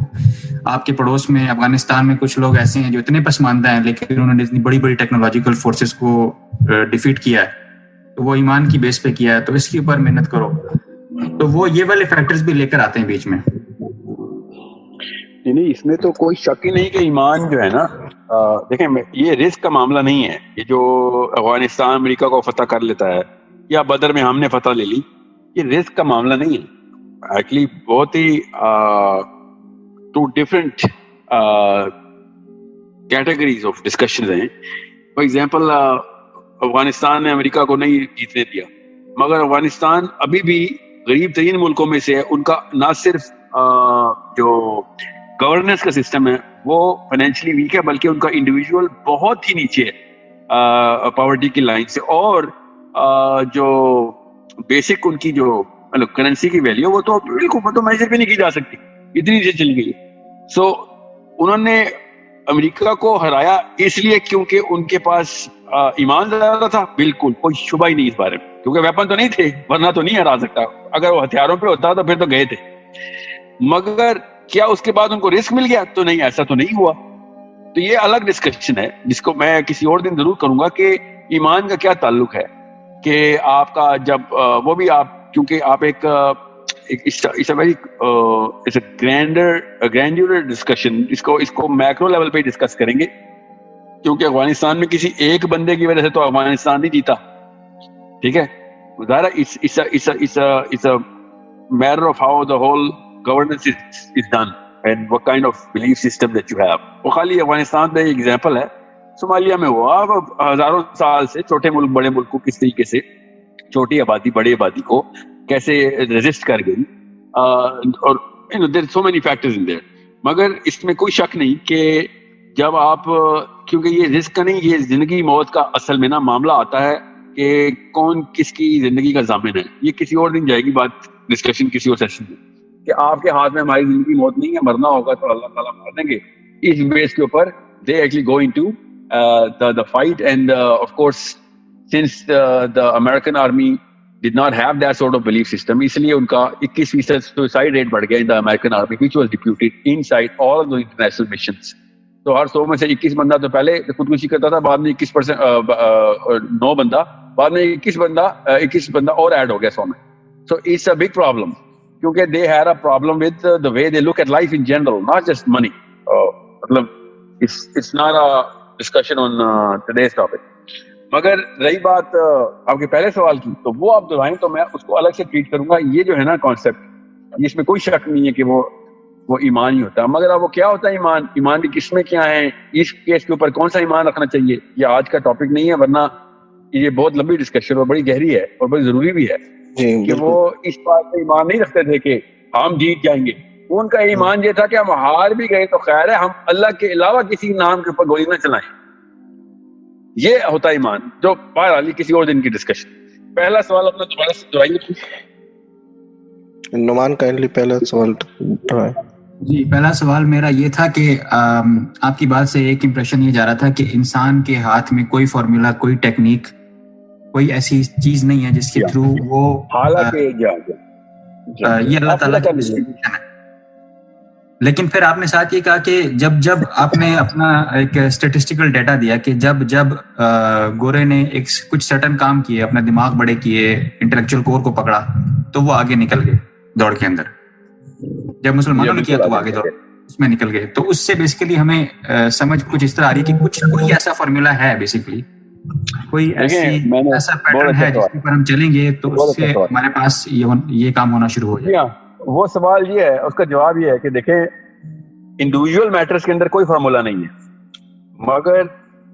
آپ کے پڑوس میں افغانستان میں کچھ لوگ ایسے ہیں جو اتنے پسماندہ ہیں لیکن انہوں نے اتنی بڑی ٹیکنالوجیکل فورسز کو ڈیفیٹ کیا ہے, تو وہ ایمان کی بیس پہ کیا ہے, تو اس کے اوپر محنت کرو. تو وہ یہ والے فیکٹرز بھی لے کر آتے ہیں بیچ میں. نہیں, اس میں تو کوئی شک ہی نہیں کہ ایمان جو ہے نا, دیکھیں یہ رسک کا معاملہ نہیں ہے. یہ جو افغانستان امریکہ کو فتح کر لیتا ہے یا بدر میں ہم نے فتح لے لی, یہ رسک کا معاملہ نہیں ہے. ایکچولی بہت ہی 2 ڈفرنٹ کیٹیگریز آف ڈسکشنز ہیں. فار ایگزامپل افغانستان نے امریکہ کو نہیں جیتنے دیا, مگر افغانستان ابھی بھی غریب ترین ملکوں میں سے ہے. ان کا نہ صرف جو گورننس کا سسٹم ہے وہ فائنینشلی ویک ہے, بلکہ ان کا انڈیویجول بہت ہی نیچے ہے پاورٹی کی لائن سے, اور جو بیسک ان کی جو کرنسی کی ویلیو وہ تو بالکل تو میجر بھی نہیں کی جا سکتی, اتنی نیچے چلی گئی. سو انہوں نے امریکہ کو ہرایا اس لیے کیونکہ ان کے پاس ایمان زیادہ تھا, بالکل کوئی شبہ ہی نہیں اس بارے میں, کیونکہ ویپن تو نہیں تھے, ورنہ تو نہیں ہرا سکتا. اگر وہ ہتھیاروں پہ ہوتا تو پھر تو گئے تھے. مگر کیا اس کے بعد ان کو رسک مل گیا؟ تو نہیں, ایسا تو نہیں ہوا. تو یہ الگ ڈسکشن ہے جس کو میں کسی اور دن ضرور کروں گا کہ ایمان کا کیا تعلق ہے. کہ آپ کا جب وہ بھی آپ, کیونکہ آپ ایک گرینڈیولر ڈسکشن, اس کو میکرو لیول پہ ڈسکس کریں گے, کیونکہ افغانستان میں کسی ایک بندے کی وجہ سے تو افغانستان نہیں جیتا. ٹھیک ہے, ظاہر matter of how the whole governance is done and what kind of belief system that you have. وہ خالی افغانستان کا ایک ایگزامپل ہے. صومالیہ میں ہوا, ہزاروں سال سے چھوٹے ملک بڑے ملک کو کس طریقے سے چھوٹی آبادی بڑی آبادی کو کیسے ریزسٹ کر گئی, اور there are so many factors in there. مگر اس میں کوئی شک نہیں کہ جب آپ, کیونکہ یہ رسک کا نہیں, یہ زندگی موت کا اصل میں نا معاملہ آتا ہے کہ کون کس کی زندگی کا ضامن ہے. یہ کسی اور دن جائے گی بات, ڈسکشن کسی اور سیشن میں, کہ آپ کے ہاتھ میں ہماری زندگی موت نہیں ہے, مرنا ہوگا تو اللہ تعالیٰ مار دیں گے. اس بیس کے اوپر they actually go into the fight, and of course since the American army did not have that sort of belief system. اس لیے ان کا 21% suicide rate بڑھ گیا in the American army, which was deputed inside all of the international missions. تو ہر 100 میں سے 21 بندہ تو پہلے خودکشی کرتا تھا, بعد میں 21% 9 بندہ, بعد میں 21 بندہ اور ایڈ ہو گیا 100 میں. So it's a big problem کیونکہ they had a problem with the way they look at life in general, not just money. مطلب it's not a discussion on today's topic. مگر رہی بات آپ کے پہلے سوال کی, تو وہ آپ دہرائیں تو میں اس کو الگ سے ٹریٹ کروں گا. یہ جو ہے نا کانسیپٹ, اس میں کوئی شک نہیں ہے کہ وہ ایمان ہی ہوتا ہے. مگر اب وہ کیا ہوتا ہے ایمان, ایمان کی قسمیں کیا ہیں, اس کیس کے اوپر کون سا ایمان رکھنا چاہیے, یہ آج کا ٹاپک نہیں ہے, ورنہ یہ بہت لمبی ڈسکشن اور بڑی گہری ہے اور بڑی ضروری بھی ہے کہ وہ اس بات پہ ایمان نہیں رکھتے تھے کہ ہم جیت جائیں گے. ان کا ایمان یہ تھا کہ ہم ہار بھی گئے تو خیر ہے, ہم اللہ کے علاوہ کسی نام کے اوپر گولی نہ چلائیں. یہ ہوتا ہے ایمان, جو بہرحال کسی اور دن کی ڈسکشن. پہلا سوال اپنا دوبارہ سے دہرائیے. نعمان کائنڈلی پہلا سوال دہرائیں. جی, پہلا سوال میرا یہ تھا کہ آپ کی بات سے ایک امپریشن یہ جا رہا تھا کہ انسان کے ہاتھ میں کوئی فارمولا, کوئی ٹیکنیک, کوئی ایسی چیز نہیں ہے جس کے تھرو وہ, حالانکہ یہ اللہ تعالیٰ کی ڈسٹریبیوشن ہے. لیکن پھر آپ نے ساتھ یہ کہا کہ جب آپ نے اپنا ایک اسٹیٹسٹیکل ڈیٹا دیا کہ جب گورے نے ایک کچھ سرٹن کام کیے, اپنا دماغ بڑے کیے, انٹلیکچوئل کور کو پکڑا, تو وہ آگے نکل گئے دوڑ کے اندر. جب مسلمانوں نے کیا تو وہ آگے دوڑ اس میں نکل گئے. تو اس سے بیسیکلی ہمیں سمجھ کچھ اس طرح آ رہی ہے کہ کوئی ایسا فارمولا ہے, بیسیکلی کوئی ایسا پیٹرن ہے جس کے اوپر ہم چلیں گے تو اس سے ہمارے پاس یہ کام ہونا شروع ہو جائے. وہ سوال یہ ہے, اس کا جواب یہ ہے کہ دیکھیں انڈیویجول میٹرز کے اندر کوئی فارمولا نہیں ہے, مگر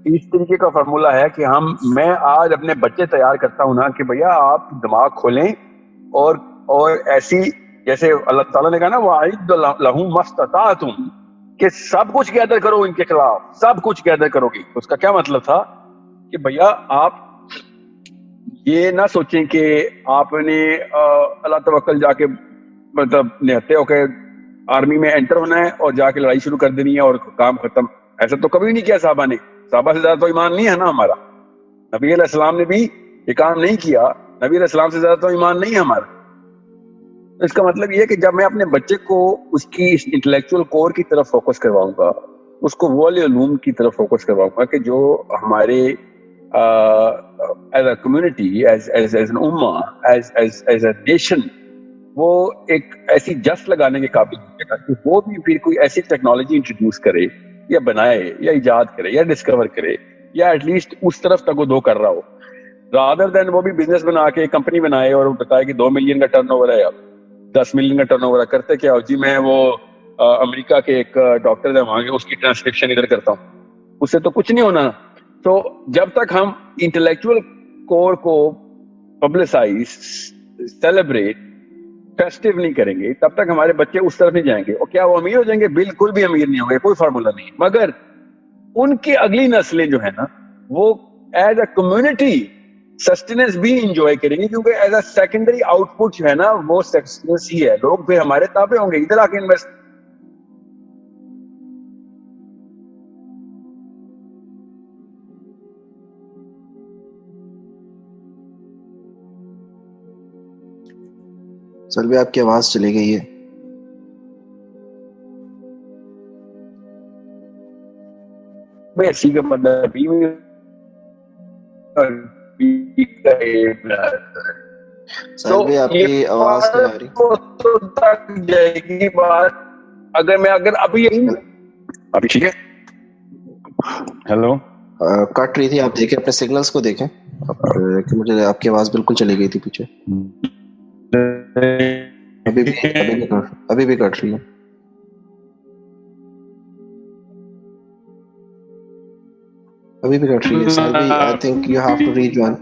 اس طریقے کا فارمولا ہے کہ میں آج اپنے بچے تیار کرتا ہوں نا کہ بھیا آپ دماغ کھولیں اور ایسی جیسے اللہ تعالیٰ نے کہا نا وَأَعِدُّ لَهُم مَا اسْتَطَعْتُمْ, کہ سب کچھ گیدر کرو ان کے خلاف, سب کچھ گیدر کرو گی. اس کا کیا مطلب تھا کہ بھیا آپ یہ نہ سوچیں کہ آپ نے اللہ توکل جا کے مطلب نہتے ہو کے آرمی میں انٹر ہونا ہے اور جا کے لڑائی شروع کر دینی ہے اور کام ختم. ایسا تو کبھی نہیں کیا صحابہ نے. صحابہ سے زیادہ تو ایمان نہیں ہے نا ہمارا. نبی علیہ السلام نے بھی یہ کام نہیں کیا. نبی علیہ السلام سے زیادہ تو ایمان نہیں ہے ہمارا. اس کا مطلب یہ ہے کہ جب میں اپنے بچے کو اس کی انٹلیکچوئل کور کی طرف فوکس کرواؤں گا, اس کو وہ علوم کی طرف فوکس کرواؤں گا کہ جو ہمارے as a community, as an امہ, ایز اے نیشن, وہ ایک ایسی جس لگانے کے قابل ہوگے گا کہ وہ بھی پھر کوئی ایسی ٹیکنالوجی انٹروڈیوس کرے یا بنائے یا ایجاد کرے یا ڈسکور کرے یا ایٹ لیسٹ اس طرف تک وہ کر رہا ہو, رادر دین وہ بھی بزنس بنا کے کمپنی بنائے اور بتائے کہ 2 ملین کا ٹرن اوور ہے یا 10 ملین کا ٹرن اوور ہے. کرتے کیا ہو جی, میں وہ امریکہ کے ایک ڈاکٹر ہے وہاں کے, اس کی ٹرانسکرپشن ادھر کرتا ہوں, اس سے تو کچھ نہیں ہونا. تو جب تک ہم انٹلیکچوئل کور کو پبلسائز, سیلیبریٹ, فیسٹیو نہیں کریں گے, تب تک ہمارے بچے اس طرف نہیں جائیں گے. اور کیا وہ امیر ہو جائیں گے؟ بالکل بھی امیر نہیں ہوں گے, کوئی فارمولا نہیں. مگر ان کی اگلی نسلیں جو ہے نا وہ ایز اے کمیونٹی سسٹیننس بھی انجوائے کریں گے, کیونکہ as a secondary out put جو ہے نا وہ سسٹیننس ہی ہے. لوگ پھر ہمارے تابع ہوں گے, ادھر آ کے انویسٹ. سر بھی آپ کی آواز چلی گئی ہے. بھائی اسی کا مطلب سر بھی آپ کی آواز نہیں آ رہی. جائے گی بات. اگر ابھی ٹھیک ہے. ہیلو, کٹ رہی تھی, آپ دیکھیں اپنے سگنلز کو دیکھیں. مجھے آپ کی آواز بالکل چلی گئی تھی پیچھے. ابھی بھی کٹ رہی ہے. ابھی بھی کٹ رہی ہے. Sylvie I think you have to rejoin.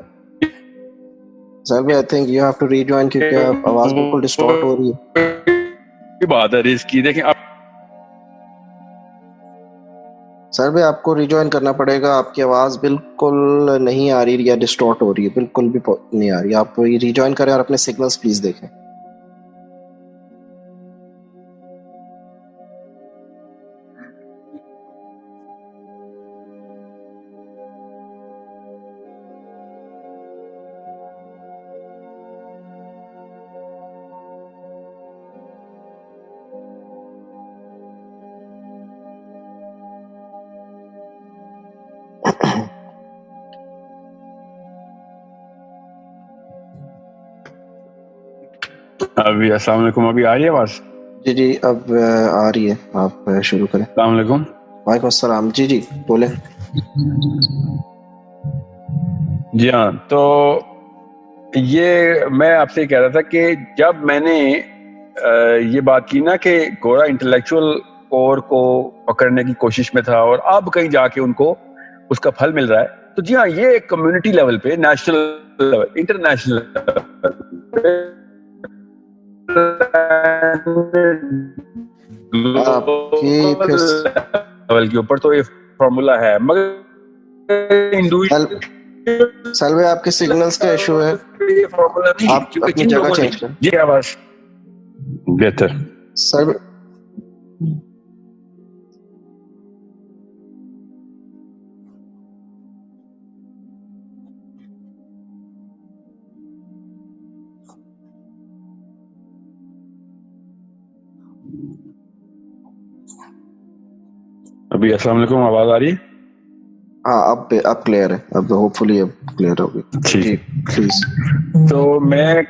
Sylvie I think you have to rejoin کیونکہ آواز بالکل ڈسٹارٹ ہو رہی ہے. بات ہے اس کی. دیکھیں سر بھی آپ کو ری جوائن کرنا پڑے گا. آپ کی آواز بالکل نہیں آ رہی یا ڈسٹارٹ ہو رہی ہے, بالکل بھی نہیں آ رہی. آپ ری جوائن کریں اور اپنے سگنلز پلیز دیکھیں. ابھی السلام علیکم، ابھی آ رہی ہے آواز؟ جی جی اب آ رہی ہے، آپ شروع کریں. السلام علیکم. وعلیکم السلام. جی جی بولیں. جی ہاں، تو یہ میں آپ سے کہہ رہا تھا کہ جب میں نے یہ بات کی نا کہ گورا انٹلیکچوئل کور کو پکڑنے کی کوشش میں تھا اور اب کہیں جا کے ان کو اس کا پھل مل رہا ہے، تو جی ہاں یہ ایک کمیونٹی لیول پہ، نیشنل لیول، انٹرنیشنل آپ کی پھر لیول کے اوپر تو یہ فارمولا ہے، مگر سال میں آپ کے سگنلز کا ایشو ہے، یہ فارمولا نہیں، آپ کیونکہ اپنی جن جگہ لوگوں نے چینج کریں. جی آواز بہتر. سر ابھی السلام علیکم، آواز آ رہی ہے؟ ہاں اب کلیئر ہے، اب ہوپ فلی اب کلیئر ہوگی. ٹھیک جی ہے. پلیز. تو میں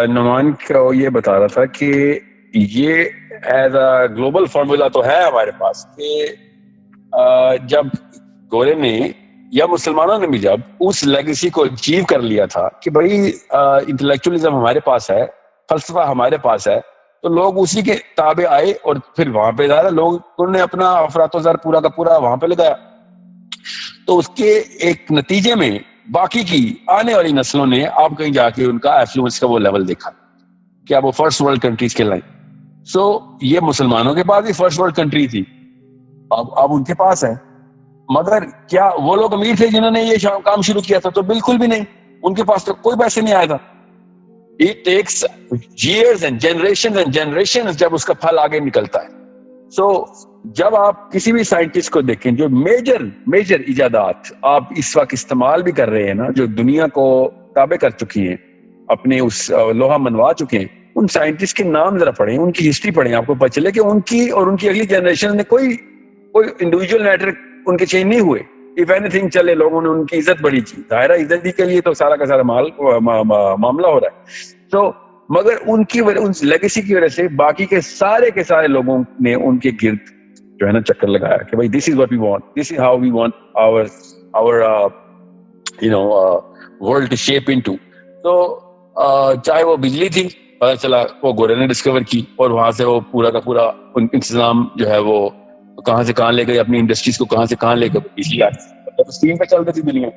نعمان کو یہ بتا رہا تھا کہ یہ ایز اے گلوبل فارمولا تو ہے ہمارے پاس کہ جب گورے نے یا مسلمانوں نے بھی جب اس لیگیسی کو اچیو کر لیا تھا کہ بھائی انٹلیکچولی ہمارے پاس ہے، فلسفہ ہمارے پاس ہے، تو لوگ اسی کے تابع آئے اور پھر وہاں پہ زیادہ لوگوں نے اپنا افراط و زر پورا کا پورا وہاں پہ لگایا. تو اس کے ایک نتیجے میں باقی کی آنے والی نسلوں نے اب کہیں جا کے ان کا ایفلوئنس کا وہ لیول دیکھا کہ اب وہ فرسٹ ورلڈ کنٹریز کے لائیں. سو یہ مسلمانوں کے پاس بھی فرسٹ ورلڈ کنٹری تھی، اب ان کے پاس ہے. مگر کیا وہ لوگ امیر تھے جنہوں نے یہ کام شروع کیا تھا؟ تو بالکل بھی نہیں، ان کے پاس تو کوئی پیسے نہیں آیا تھا. It takes years and generations جب اس کا پھل آگے نکلتا ہے. سو جب آپ کسی بھی سائنٹسٹ کو دیکھیں جو میجر ایجادات آپ اس وقت استعمال بھی کر رہے ہیں نا، جو دنیا کو تابع کر چکی ہیں، اپنے اس لوہا منوا چکے ہیں، ان سائنٹسٹ کے نام ذرا پڑھیں، ان کی ہسٹری پڑھیں، آپ کو پتہ چلے کہ ان کی اور ان کی اگلی جنریشن میں کوئی انڈیویجول میٹر ان کے چینج نہیں ہوئے. اف اینی تھنگ چلے، لوگوں نے ان کی عزت بڑی کی، ظاہرہ عزت کے لیے تو سارا کا سارا معاملہ ہو رہا ہے. تو مگر ان کی لیگیسی کی وجہ سے باقی کے سارے لوگوں نے ان کے گرد جو ہے نا چکر لگایا کہ بھائی this is what we want, this is how we want our world to shape into. تو چاہے وہ بجلی تھی، پتہ چلا وہ گورے نے ڈسکور کی، اور وہاں سے وہ پورا کا پورا انتظام جو ہے وہ کہاں سے کہاں لے گئے، اپنی انڈسٹریز کو کہاں سے کہاں لے گئے، بجلی آتی اسٹیم پہ چل رہی تھی دنیا.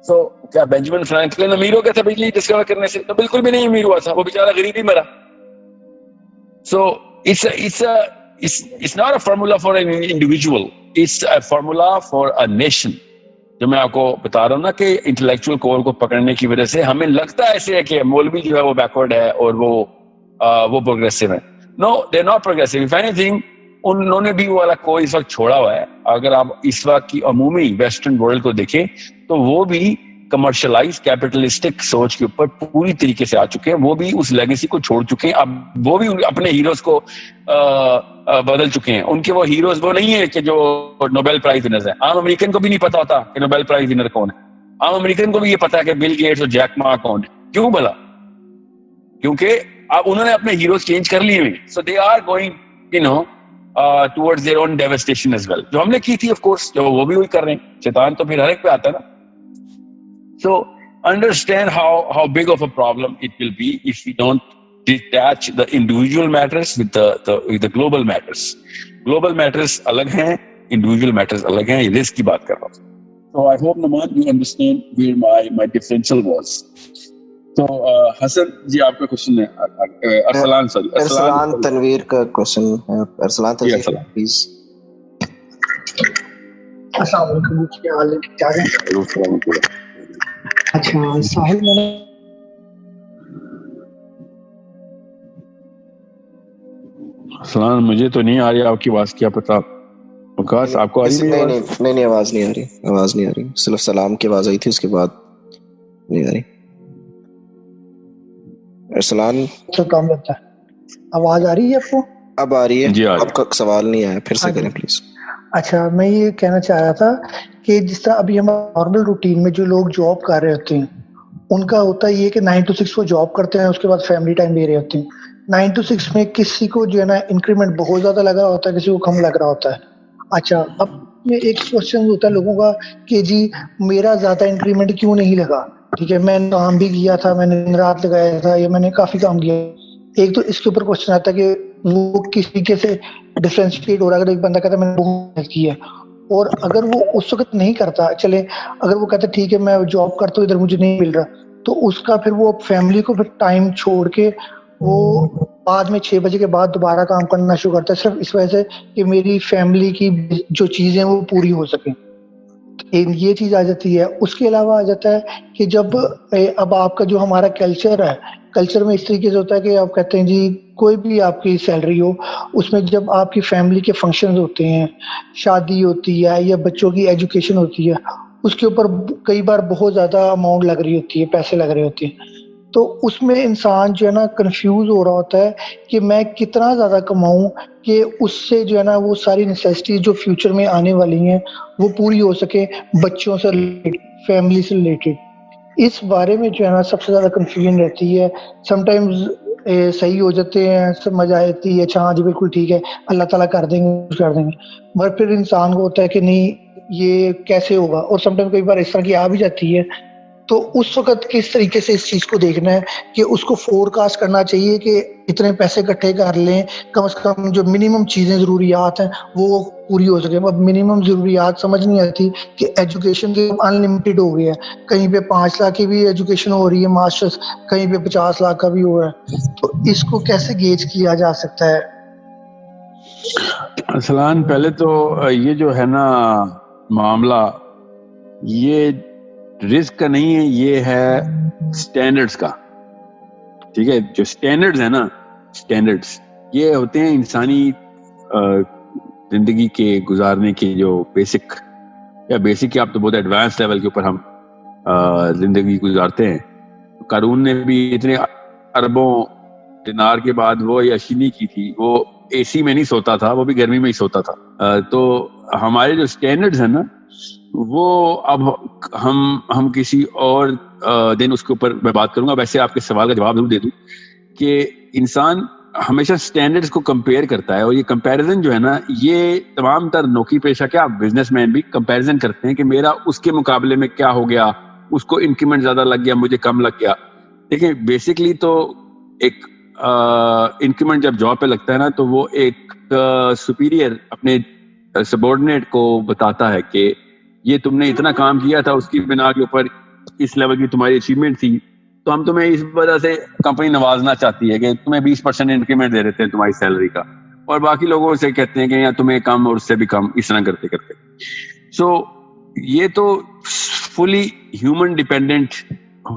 سو کیا بینجامن فرینکلن امیر ہو گیا تھا بجلی ڈسکور کرنے سے؟ تو بالکل بھی نہیں امیر ہوا تھا، وہ بیچارہ غریب ہی مرا. سو it's not a formula for an individual, it's a formula for a nation. جو میں آپ کو بتا رہا ہوں نا کہ انٹلیکچوئل کور کو پکڑنے کی وجہ سے ہمیں لگتا ایسے ہے کہ مولوی جو ہے وہ بیکورڈ ہے اور وہ پروگریسو ہے. No they are not progressive. If anything انہوں نے بھی وہ والا کوئی اس وقت چھوڑا ہوا ہے. اگر آپ اس وقت کی عمومی ویسٹرن ورلڈ کو دیکھیں تو وہ بھی کمرشلائز کیپٹلسٹک سوچ کے اوپر پوری طریقے سے آ چکے ہیں، وہ بھی اس لیگیسی کو چھوڑ چکے ہیں. اب وہ بھی اپنے ہیروز کو بدل چکے ہیں. ان کے وہ ہیروز وہ نہیں ہیں کہ جو نوبیل پرائز ونرز ہیں. عام امریکن کو بھی نہیں پتا ہوتا کہ نوبیل پرائز ونر کون ہے. عام امریکن کو بھی یہ پتا ہے کہ بل گیٹس اور جیک ما کون ہے. کیوں بھلا؟ کیونکہ اب انہوں نے اپنے ہیروز چینج کر لیے ہیں. So they are going towards their own devastation as well. جو ہم نے کی تھی of course، جو وہ بھی وہی کر رہے ہیں. شیطان تو پھر ہر ایک پہ آتا ہے نا. So understand how big of a problem it will be if we don't detach the individual matters with the global matters. Global matters الگ ہیں، individual matters الگ ہیں. یہ رسک کی بات کر رہا ہوں. So I hope Naman you understand where my differential was. تو حسن جی آپ کا کوشچن ہے. ارسلان تنویر کا کوشچن ہے. ارسلان تنویر پلیز. السلام علیکم، کیا حال ہے؟ ٹھیک ہے. اچھا ساحل، میں نے سلام، مجھے تو نہیں آ رہی آپ کی آواز، کیا پتا وکاس آپ کو آ رہی ہے؟ نہیں آواز نہیں آ رہی. صرف سلام کی آواز آئی تھی، اس کے بعد نہیں آ رہی. ارسلان تو کام لگتا ہے. آواز آ رہی ہے آپ کو؟ اب آ رہی ہے جی. آپ کا سوال نہیں آیا، پھر سے کریں پلیز. اچھا، میں یہ کہنا چاہ رہا تھا کہ جس طرح ابھی ہم نارمل روٹین میں جو لوگ جاب کر رہے ہوتے ہیں ان کا ہوتا ہے یہ کہ 9 to 6 وہ جاب کرتے ہیں, اس کے بعد فیملی ٹائم دے رہے ہوتے ہیں. 9 to 6 میں کسی کو جو ہے نا انکریمنٹ بہت زیادہ لگ رہا ہوتا ہے, کسی کو کم لگ رہا ہوتا ہے. اچھا, اب میں ایک کوشچن ہوتا ہے لوگوں کا کہ جی میرا زیادہ انکریمنٹ کیوں نہیں لگا. ٹھیک ہے, میں نے کام بھی کیا تھا, میں نے دن رات لگایا تھا, یا میں نے کافی کام کیا. ایک تو اس کے اوپر کوشچن آتا ہے کہ وہ کس طریقے سے ڈفرینشیٹ ہو رہا ہے. اگر ایک بندہ کہتا ہے میں نے بہت محنت کی ہے, اور اگر وہ اس وقت نہیں کرتا, چلے اگر وہ کہتا ہے ٹھیک ہے میں جاب کرتا ہوں ادھر مجھے نہیں مل رہا, تو اس کا پھر وہ فیملی کو پھر ٹائم چھوڑ کے وہ بعد میں 6 بجے کے بعد دوبارہ کام کرنا شروع کرتا ہے, صرف اس وجہ سے کہ میری فیملی کی جو چیزیں وہ پوری ہو سکیں. یہ چیز آ جاتی ہے. اس کے علاوہ آ جاتا ہے کہ جب اب آپ کا جو ہمارا کلچر ہے, کلچر میں اس طریقے سے ہوتا ہے کہ آپ کہتے ہیں جی کوئی بھی آپ کی سیلری ہو, اس میں جب آپ کی فیملی کے فنکشنز ہوتے ہیں, شادی ہوتی ہے یا بچوں کی ایجوکیشن ہوتی ہے, اس کے اوپر کئی بار بہت زیادہ اماؤنٹ لگ رہی ہوتی ہے, پیسے لگ رہے ہوتے ہیں. تو اس میں انسان جو ہے نا کنفیوز ہو رہا ہوتا ہے کہ میں کتنا زیادہ کماؤں کہ اس سے جو ہے نا وہ ساری نیسیسٹیز جو فیوچر میں آنے والی ہیں وہ پوری ہو سکے, بچوں سے ریلیٹڈ, فیملی سے ریلیٹڈ. اس بارے میں جو ہے نا سب سے زیادہ کنفیوژن رہتی ہے. سم ٹائمز صحیح ہو جاتے ہیں, سمجھ آتی ہے, اچھا ہاں جی بالکل ٹھیک ہے اللہ تعالیٰ کر دیں گے, مگر پھر انسان کو ہوتا ہے کہ نہیں یہ کیسے ہوگا. اور سم ٹائم کئی بار اس طرح کی آ بھی جاتی ہے, تو اس وقت کس طریقے سے اس چیز کو دیکھنا ہے کہ اس کو فور کاسٹ کرنا چاہیے کہ اتنے پیسے اکٹھے کر لیں, کم از کم جو منیمم چیزیں ضروریات ہیں وہ پوری ہو سکے. اب منیمم ضروریات سمجھ نہیں آتی کہ ایجوکیشن کے انلمیٹڈ ہو گیا ہے, کہیں پہ 5 لاکھ کی بھی ایجوکیشن ہو رہی ہے ماسٹرز, کہیں پہ 50 لاکھ کا بھی ہو رہا ہے. تو اس کو کیسے گیج کیا جا سکتا ہے؟ اصلاً پہلے تو یہ جو ہے نا معاملہ, یہ رزق کا نہیں ہے, یہ ہے سٹینڈرڈز کا. ٹھیک ہے, جو سٹینڈرڈز ہیں نا, سٹینڈرڈز یہ ہوتے ہیں انسانی زندگی کے گزارنے کے جو بیسک, یا بیسک آپ تو بہت ایڈوانس لیول کے اوپر ہم زندگی گزارتے ہیں. قارون نے بھی اتنے اربوں دینار کے بعد وہ یہ اشی نہیں کی تھی, وہ اے سی میں نہیں سوتا تھا, وہ بھی گرمی میں ہی سوتا تھا. تو ہمارے جو سٹینڈرڈز ہیں نا وہ اب ہم کسی اور دن اس کے اوپر میں بات کروں گا. ویسے آپ کے سوال کا جواب ضرور دے دوں کہ انسان ہمیشہ سٹینڈرڈز کو کمپیئر کرتا ہے, اور یہ کمپیریزن جو ہے نا یہ تمام تر نوکری پیشہ کیا بزنس مین بھی کمپیریزن کرتے ہیں کہ میرا اس کے مقابلے میں کیا ہو گیا, اس کو انکریمنٹ زیادہ لگ گیا, مجھے کم لگ گیا. دیکھیں بیسکلی تو ایک انکریمنٹ جب جاب پہ لگتا ہے نا تو وہ ایک سپیریئر اپنے سبارڈینیٹ کو بتاتا ہے کہ یہ تم نے اتنا کام کیا تھا, اس کی بنا کے اوپر اس لیول کی تمہاری اچیومنٹ تھی, تو ہم تمہیں اس وجہ سے کمپنی نوازنا چاہتی ہے کہ تمہیں 20% انکریمنٹ دے دیتے ہیں تمہاری سیلری کا, اور باقی لوگوں سے کہتے ہیں کہ یا تمہیں کم اور اس سے بھی کم, اس طرح کرتے کرتے. سو یہ تو فلی ہیومن ڈیپینڈنٹ,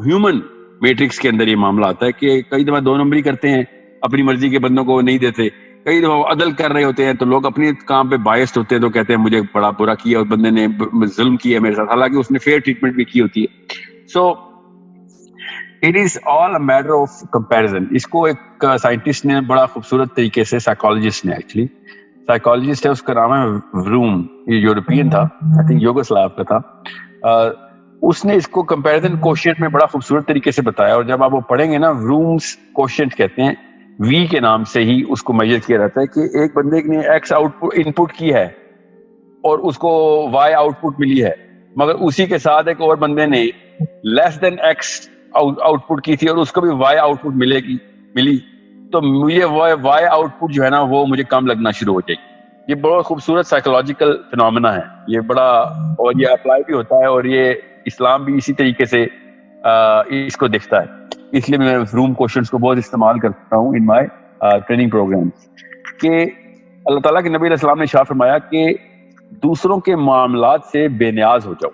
ہیومن میٹرکس کے اندر یہ معاملہ آتا ہے کہ کئی دفعہ 2 نمبری کرتے ہیں, اپنی مرضی کے بندوں کو نہیں دیتے. کئی دفعہ عدل کر رہے ہوتے ہیں تو لوگ اپنے کام پہ بائسڈ ہوتے ہیں, تو کہتے ہیں مجھے بڑا برا کیا اور بندے نے ظلم کیا میرے ساتھ, حالانکہ اس نے فیئر ٹریٹمنٹ بھی کی ہوتی ہے. So it is all a matter of comparison. اس کو ایک سائنٹسٹ نے بڑا خوبصورت طریقے سے, سائیکالوجسٹ نے, ایکچولی سائیکالوجسٹ ہے, اس کا نام ہے وروم, یہ یورپین تھا, آئی تھنک یوگوسلاو کا تھا. اس نے اس کو کمپیریزن کوشینٹ میں بڑا خوبصورت طریقے سے بتایا, اور جب آپ وہ پڑھیں گے نا, ورومس کوشینٹ کہتے ہیں, وی کے نام سے ہی اس کو میجر کیا جاتا ہے کہ ایک بندے نے ایکس ان پٹ کی ہے اور اس کو وائی آؤٹ پٹ ملی ہے, مگر اسی کے ساتھ ایک اور بندے نے لیس دین ایکس آؤٹ پٹ کی تھی اور اس کو بھی وائی آؤٹ پٹ ملی, تو مجھے وائی آؤٹ پٹ جو ہے نا وہ مجھے کم لگنا شروع ہو جائے گی. یہ بڑا خوبصورت سائیکولوجیکل فنومینا ہے یہ, بڑا, اور یہ اپلائی بھی ہوتا ہے, اور یہ اسلام بھی اسی طریقے سے اس کو دیکھتا ہے. اس لیے میں روم کوشچنس کو بہت استعمال کرتا ہوں ان مائی ٹریننگ پروگرامس, کہ اللہ تعالیٰ کے نبی علیہ السلام نے ارشاد فرمایا کہ دوسروں کے معاملات سے بے نیاز ہو جاؤ.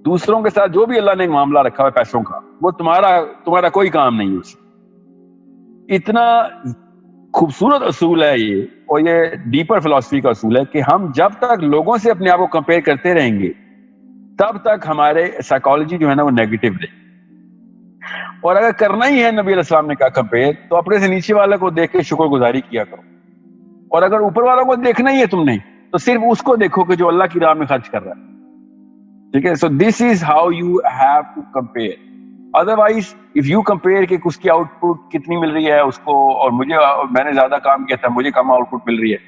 دوسروں کے ساتھ جو بھی اللہ نے معاملہ رکھا ہے پیسوں کا, وہ تمہارا کوئی کام نہیں ہے. اتنا خوبصورت اصول ہے یہ, اور یہ ڈیپر فلسفی کا اصول ہے کہ ہم جب تک لوگوں سے اپنے آپ کو کمپیئر کرتے رہیں گے تب تک ہمارے سائیکالوجی جو ہے نا وہ نیگیٹو رہے گی. اور اگر کرنا ہی ہے, نبی علیہ السلام نے کہا کمپیئر, تو اپنے سے نیچے والے کو دیکھ کے شکر گزاری کیا کرو, اور اگر اوپر والوں کو دیکھنا ہی ہے تم نے تو صرف اس کو دیکھو کہ جو اللہ کی راہ میں خرچ کر رہا ہے. ٹھیک ہے, so this is how you have to compare. Otherwise if you compare کہ اس کی آؤٹ پٹ کتنی مل رہی ہے اس کو اور مجھے, میں نے زیادہ کام کیا تھا مجھے کم آؤٹ پٹ مل رہی ہے,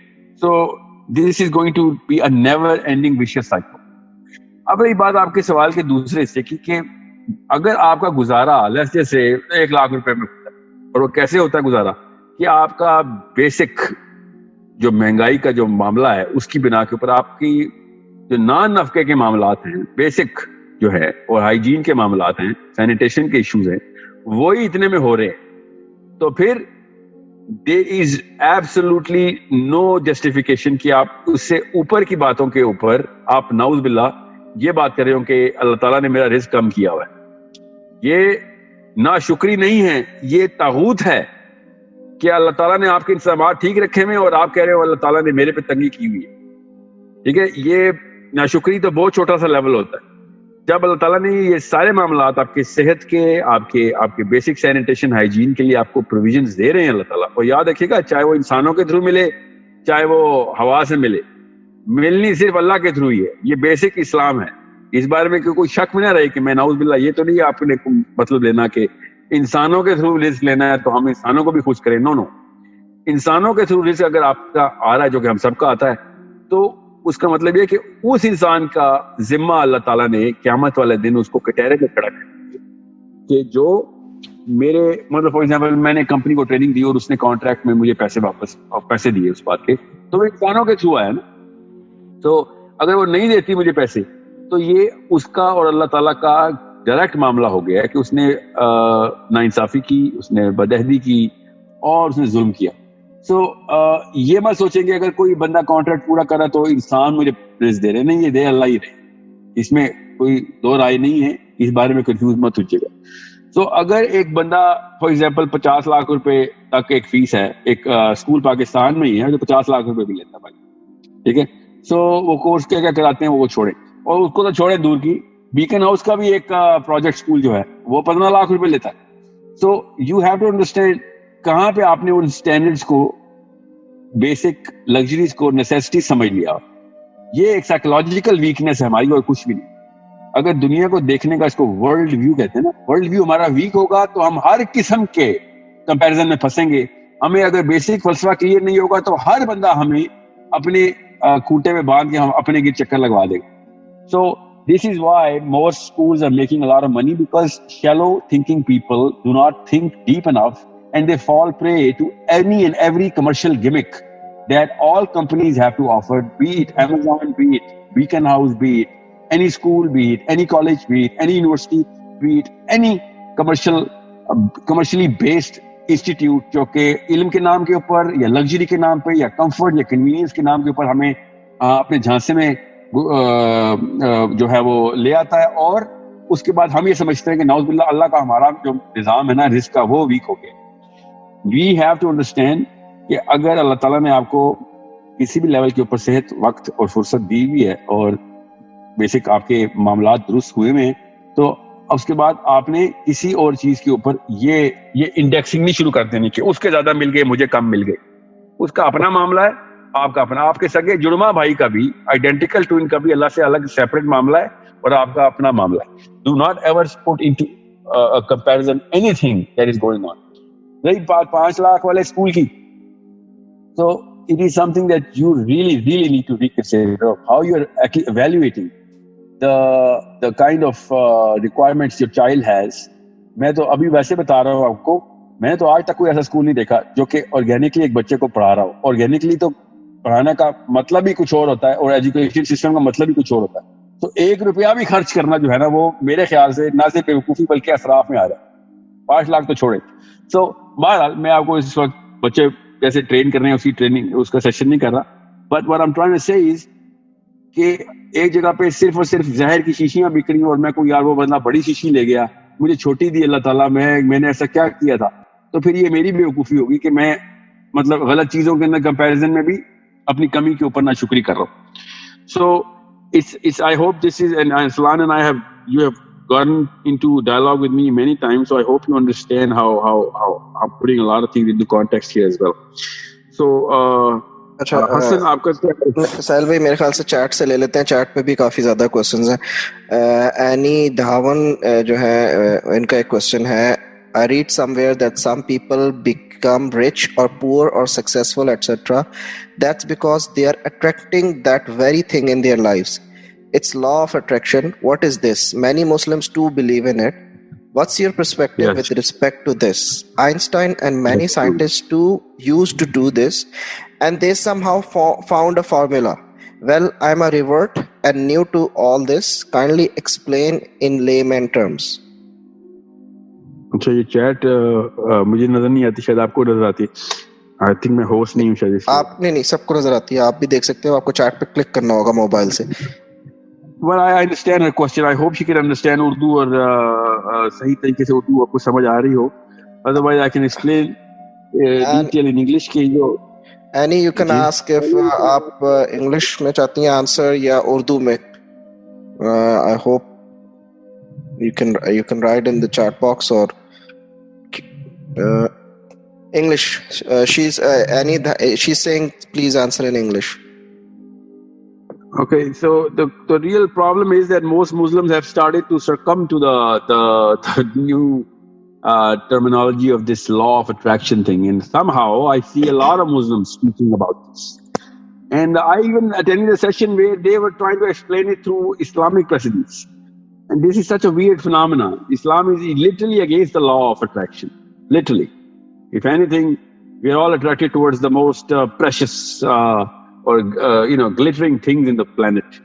so this is going to be a never ending vicious cycle. اب یہ بات آپ کے سوال کے دوسرے حصے کی کہ اگر آپ کا گزارا جیسے 1 لاکھ روپے میں ہوتا ہے, اور وہ کیسے ہوتا ہے گزارا کہ آپ کا بیسک جو مہنگائی کا جو معاملہ ہے اس کی بنا کے اوپر آپ کی جو نان نفقے کے معاملات ہیں بیسک جو ہے اور ہائیجین کے معاملات ہیں, سینیٹیشن کے ایشوز ہیں, وہی اتنے میں ہو رہے ہیں, تو پھر there is absolutely no justification کہ آپ اس سے اوپر کی باتوں کے اوپر آپ نعوذ باللہ یہ بات کر رہے ہوں کہ اللہ تعالیٰ نے میرا رزق کم کیا ہوا ہے. یہ ناشکری نہیں ہے, یہ طاغوت ہے کہ اللہ تعالیٰ نے آپ کے انتظامات ٹھیک رکھے ہوئے اور آپ کہہ رہے ہو اللہ تعالیٰ نے میرے پہ تنگی کی ہوئی ہے. ٹھیک ہے, یہ ناشکری تو بہت چھوٹا سا لیول ہوتا ہے. جب اللہ تعالیٰ نے یہ سارے معاملات آپ کے صحت کے, آپ کے بیسک سینیٹیشن ہائیجین کے لیے آپ کو پروویژنز دے رہے ہیں اللہ تعالیٰ, اور یاد رکھیے گا چاہے وہ انسانوں کے تھرو ملے چاہے وہ ہوا سے ملے, ملنی صرف اللہ کے تھرو ہی ہے. یہ بیسک اسلام ہے. اس بارے میں کوئی شک میں نہ رہے کہ میں نعوذ باللہ یہ تو نہیں آپ نے مطلب لینا کہ انسانوں کے تھرو رزق لینا ہے تو ہم انسانوں کو بھی خوش کریں. نو, انسانوں کے تھرو رزق اگر آپ کا آ رہا ہے جو کہ ہم سب کا آتا ہے تو اس کا مطلب یہ کہ اس انسان کا ذمہ اللہ تعالیٰ نے قیامت والے دن اس کو کٹہرے میں کھڑا کر کہ جو میرے مطلب فار ایگزامپل میں نے کمپنی کو ٹریننگ دی اور اس نے کانٹریکٹ میں مجھے پیسے دیے اس بات کے, تو وہ انسانوں کے تھرو آیا نا. تو اگر وہ نہیں دیتی مجھے پیسے تو یہ اس کا اور اللہ تعالیٰ کا ڈائریکٹ معاملہ ہو گیا ہے کہ اس نے ناانصافی کی, اس نے بدعہدی کی اور اس نے ظلم کیا. سو یہ مت سوچیں کہ اگر کوئی بندہ کانٹریکٹ پورا کرا تو انسان مجھے رزق دے رہے, نہیں, یہ دے اللہ ہی رہے. اس میں کوئی دو رائے نہیں ہے, اس بارے میں کنفیوز مت ہوئیے گا. سو اگر ایک بندہ فار ایگزامپل 50 لاکھ روپے تک ایک فیس ہے, ایک اسکول پاکستان میں ہی ہے جو 50 لاکھ روپے بھی لیتا ہے بھائی, ٹھیک ہے, سو وہ کورس کیا کراتے ہیں وہ چھوڑیں, اور اس کو تو چھوڑیں دور کی, بیکن ہاؤس کا بھی ایک پروجیکٹ اسکول جو ہے وہ 15 لاکھ روپے لیتا ہے. So you have to understand کہاں پہ آپ نے ان اسٹینڈرڈس کو, بیسک لگژریز کو نیسیسٹی سمجھ لیا. یہ ایک سائیکولوجیکل ویکنیس ہے ہماری اور کچھ بھی نہیں. اگر دنیا کو دیکھنے کا اس کو ورلڈ ویو کہتے ہیں نا, ورلڈ ویو ہمارا ویک ہوگا تو ہم ہر قسم کے کمپیریزن میں پھنسیں گے. ہمیں اگر بیسک فلسفہ کلیئر نہیں ہوگا تو ہر بندہ ہمیں اپنے کھوٹے میں باندھ کے ہم اپنے گر چکر لگوا دے گا. سو this is why most schools are making a lot of money, because shallow thinking people do not think deep enough and they fall prey to any and every commercial gimmick that all companies have to offer, be it Amazon, be it Beacon House, be it any school, be it any college, be it any university, be it any commercially based institute جو کہ علم کے نام کے اوپر یا luxury کے نام پہ یا کمفرٹ یا کنوینئنس کے نام کے اوپر ہمیں اپنے جھانسے میں جو ہے وہ لے آتا ہے, اور اس کے بعد ہم یہ سمجھتے ہیں کہ نعوذ باللہ اللہ کا ہمارا جو نظام ہے نا رزق کا وہ ویک ہو گیا. وی ہیو ٹو انڈرسٹینڈ کہ اگر اللہ تعالیٰ نے آپ کو کسی بھی لیول کے اوپر صحت, وقت اور فرصت دی ہوئی ہے اور بیسک آپ کے معاملات درست ہوئے میں, تو اس کے بعد آپ نے کسی اور چیز کے اوپر یہ انڈیکسنگ نہیں شروع کر دینی کہ اس کے زیادہ مل گئے مجھے کم مل گئے. اس کا اپنا معاملہ ہے, آپ کا اپنا, آپ کے سگے جڑواں بھائی کا بھی, آئیڈینٹیکل ٹوئن کا بھی اللہ سے الگ سیپریٹ معاملہ ہے اور آپ کا اپنا معاملہ ہے. Do not ever put into comparison any thing that is going on. رہی بات 5 لاکھ والے اسکول کی, so it is something that you really need to reconsider of how you are actually evaluating the kind of requirements your child has. میں تو ابھی ویسے بتا رہا ہوں آپ کو, میں نے تو آج تک کوئی ایسا اسکول نہیں دیکھا جو کہ آرگینکلی ایک بچے کو پڑھا رہا ہو. آرگینکلی تو پڑھانے کا مطلب ہی کچھ اور ہوتا ہے اور ایجوکیشن سسٹم کا مطلب ہی کچھ اور ہوتا ہے. تو 1 روپیہ بھی خرچ کرنا جو ہے نا وہ میرے خیال سے نہ صرف بیوقوفی بلکہ اسراف میں آ رہا ہے. 5 لاکھ تو چھوڑے. سو بہرحال میں آپ کو اس وقت بچے کیسے ٹرین کرنے ہیں اس کی ٹریننگ, اس کا سیشن نہیں کر رہا, but what I'm trying to say is کہ ایک جگہ پہ صرف اور صرف زہر کی شیشیاں بک رہی ہیں اور میں کوئی یار وہ بندہ بڑی شیشی لے گیا, مجھے چھوٹی دی اللہ تعالیٰ, میں نے ایسا کیا کیا تھا, تو پھر یہ میری بیوقوفی ہوگی کہ میں مطلب غلط چیزوں کے اندر کمپیریزن میں بھی اپنی کمی کے اوپر ناشکری کر رہا ہوں. سو it's I hope this is, and Aslan and you have gotten into dialogue with me many times, so I hope you understand how I'm putting a lot of things into context here as well. So اچھا حسن آپ کا کیا؟ ساحل بھائی میرے خیال سے chat سے لے لیتے ہیں, چیٹ پہ بھی کافی زیادہ کوسچنز ہیں. اینی دھاون جو ہے ان کا ایک کوسچن ہے, I read somewhere that some people become rich or poor or successful etc. That's because they are attracting that very thing in their lives. It's law of attraction. What is this? Many Muslims too believe in it. What's your perspective Yes. with respect to this? Einstein and many That's true. scientists too used to do this, and they somehow found a formula. Well, I'm a revert and new to all this. Kindly explain in layman terms. اچھا یہ chat مجھے نظر نہیں آتی, شاید آپ کو نظر آتی. آئی تھنک میں ہوسٹ نہیں ہوں شاید اس لیے. آپ نہیں سب کو نظر آتی ہے, آپ بھی دیکھ سکتے ہو, آپ کو چیٹ پہ کلک کرنا ہوگا موبائل سے. Well, I understand her question. I hope she can understand Urdu اور صحیح طریقے سے اردو آپ کو سمجھ آ رہی ہو. Otherwise, I can explain detail in English کہ جو Annie, you can ask if آپ انگلش میں چاہتی ہیں آنسر یا اردو میں. I hope you can write in the chat box or English. She's Annie. She's saying please answer in English. Okay, so the real problem is that most Muslims have started to succumb to the new terminology of this law of attraction thing, and somehow I see a lot of Muslims speaking about this. And I even attended a session where they were trying to explain it through Islamic precedents. And this is such a weird phenomenon. Islam is literally against the law of attraction. Literally. If anything, we are all attracted towards the most precious glittering things in the planet.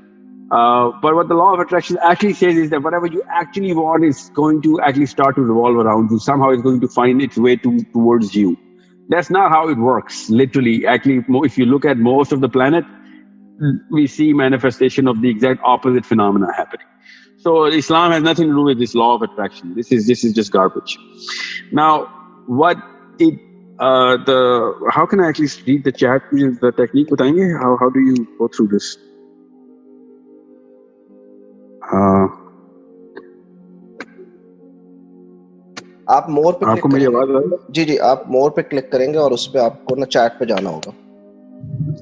But what the law of attraction actually says is that whatever you actually want is going to actually start to revolve around you. Somehow it's going to find its way towards you. That's not how it works, literally. Actually, if you look at most of the planet, we see manifestation of the exact opposite phenomena happening. So Islam has nothing to do with this law of attraction. This is just garbage. Now, how can I actually read the chat? The technique بتائیں گے? How do you go through this? آپ مور پہ آپ کو میری آواز آ رہی ہے؟ جی آپ مور پہ کلک کریں گے اور اس پہ آپ کو نا چیٹ پہ جانا ہوگا.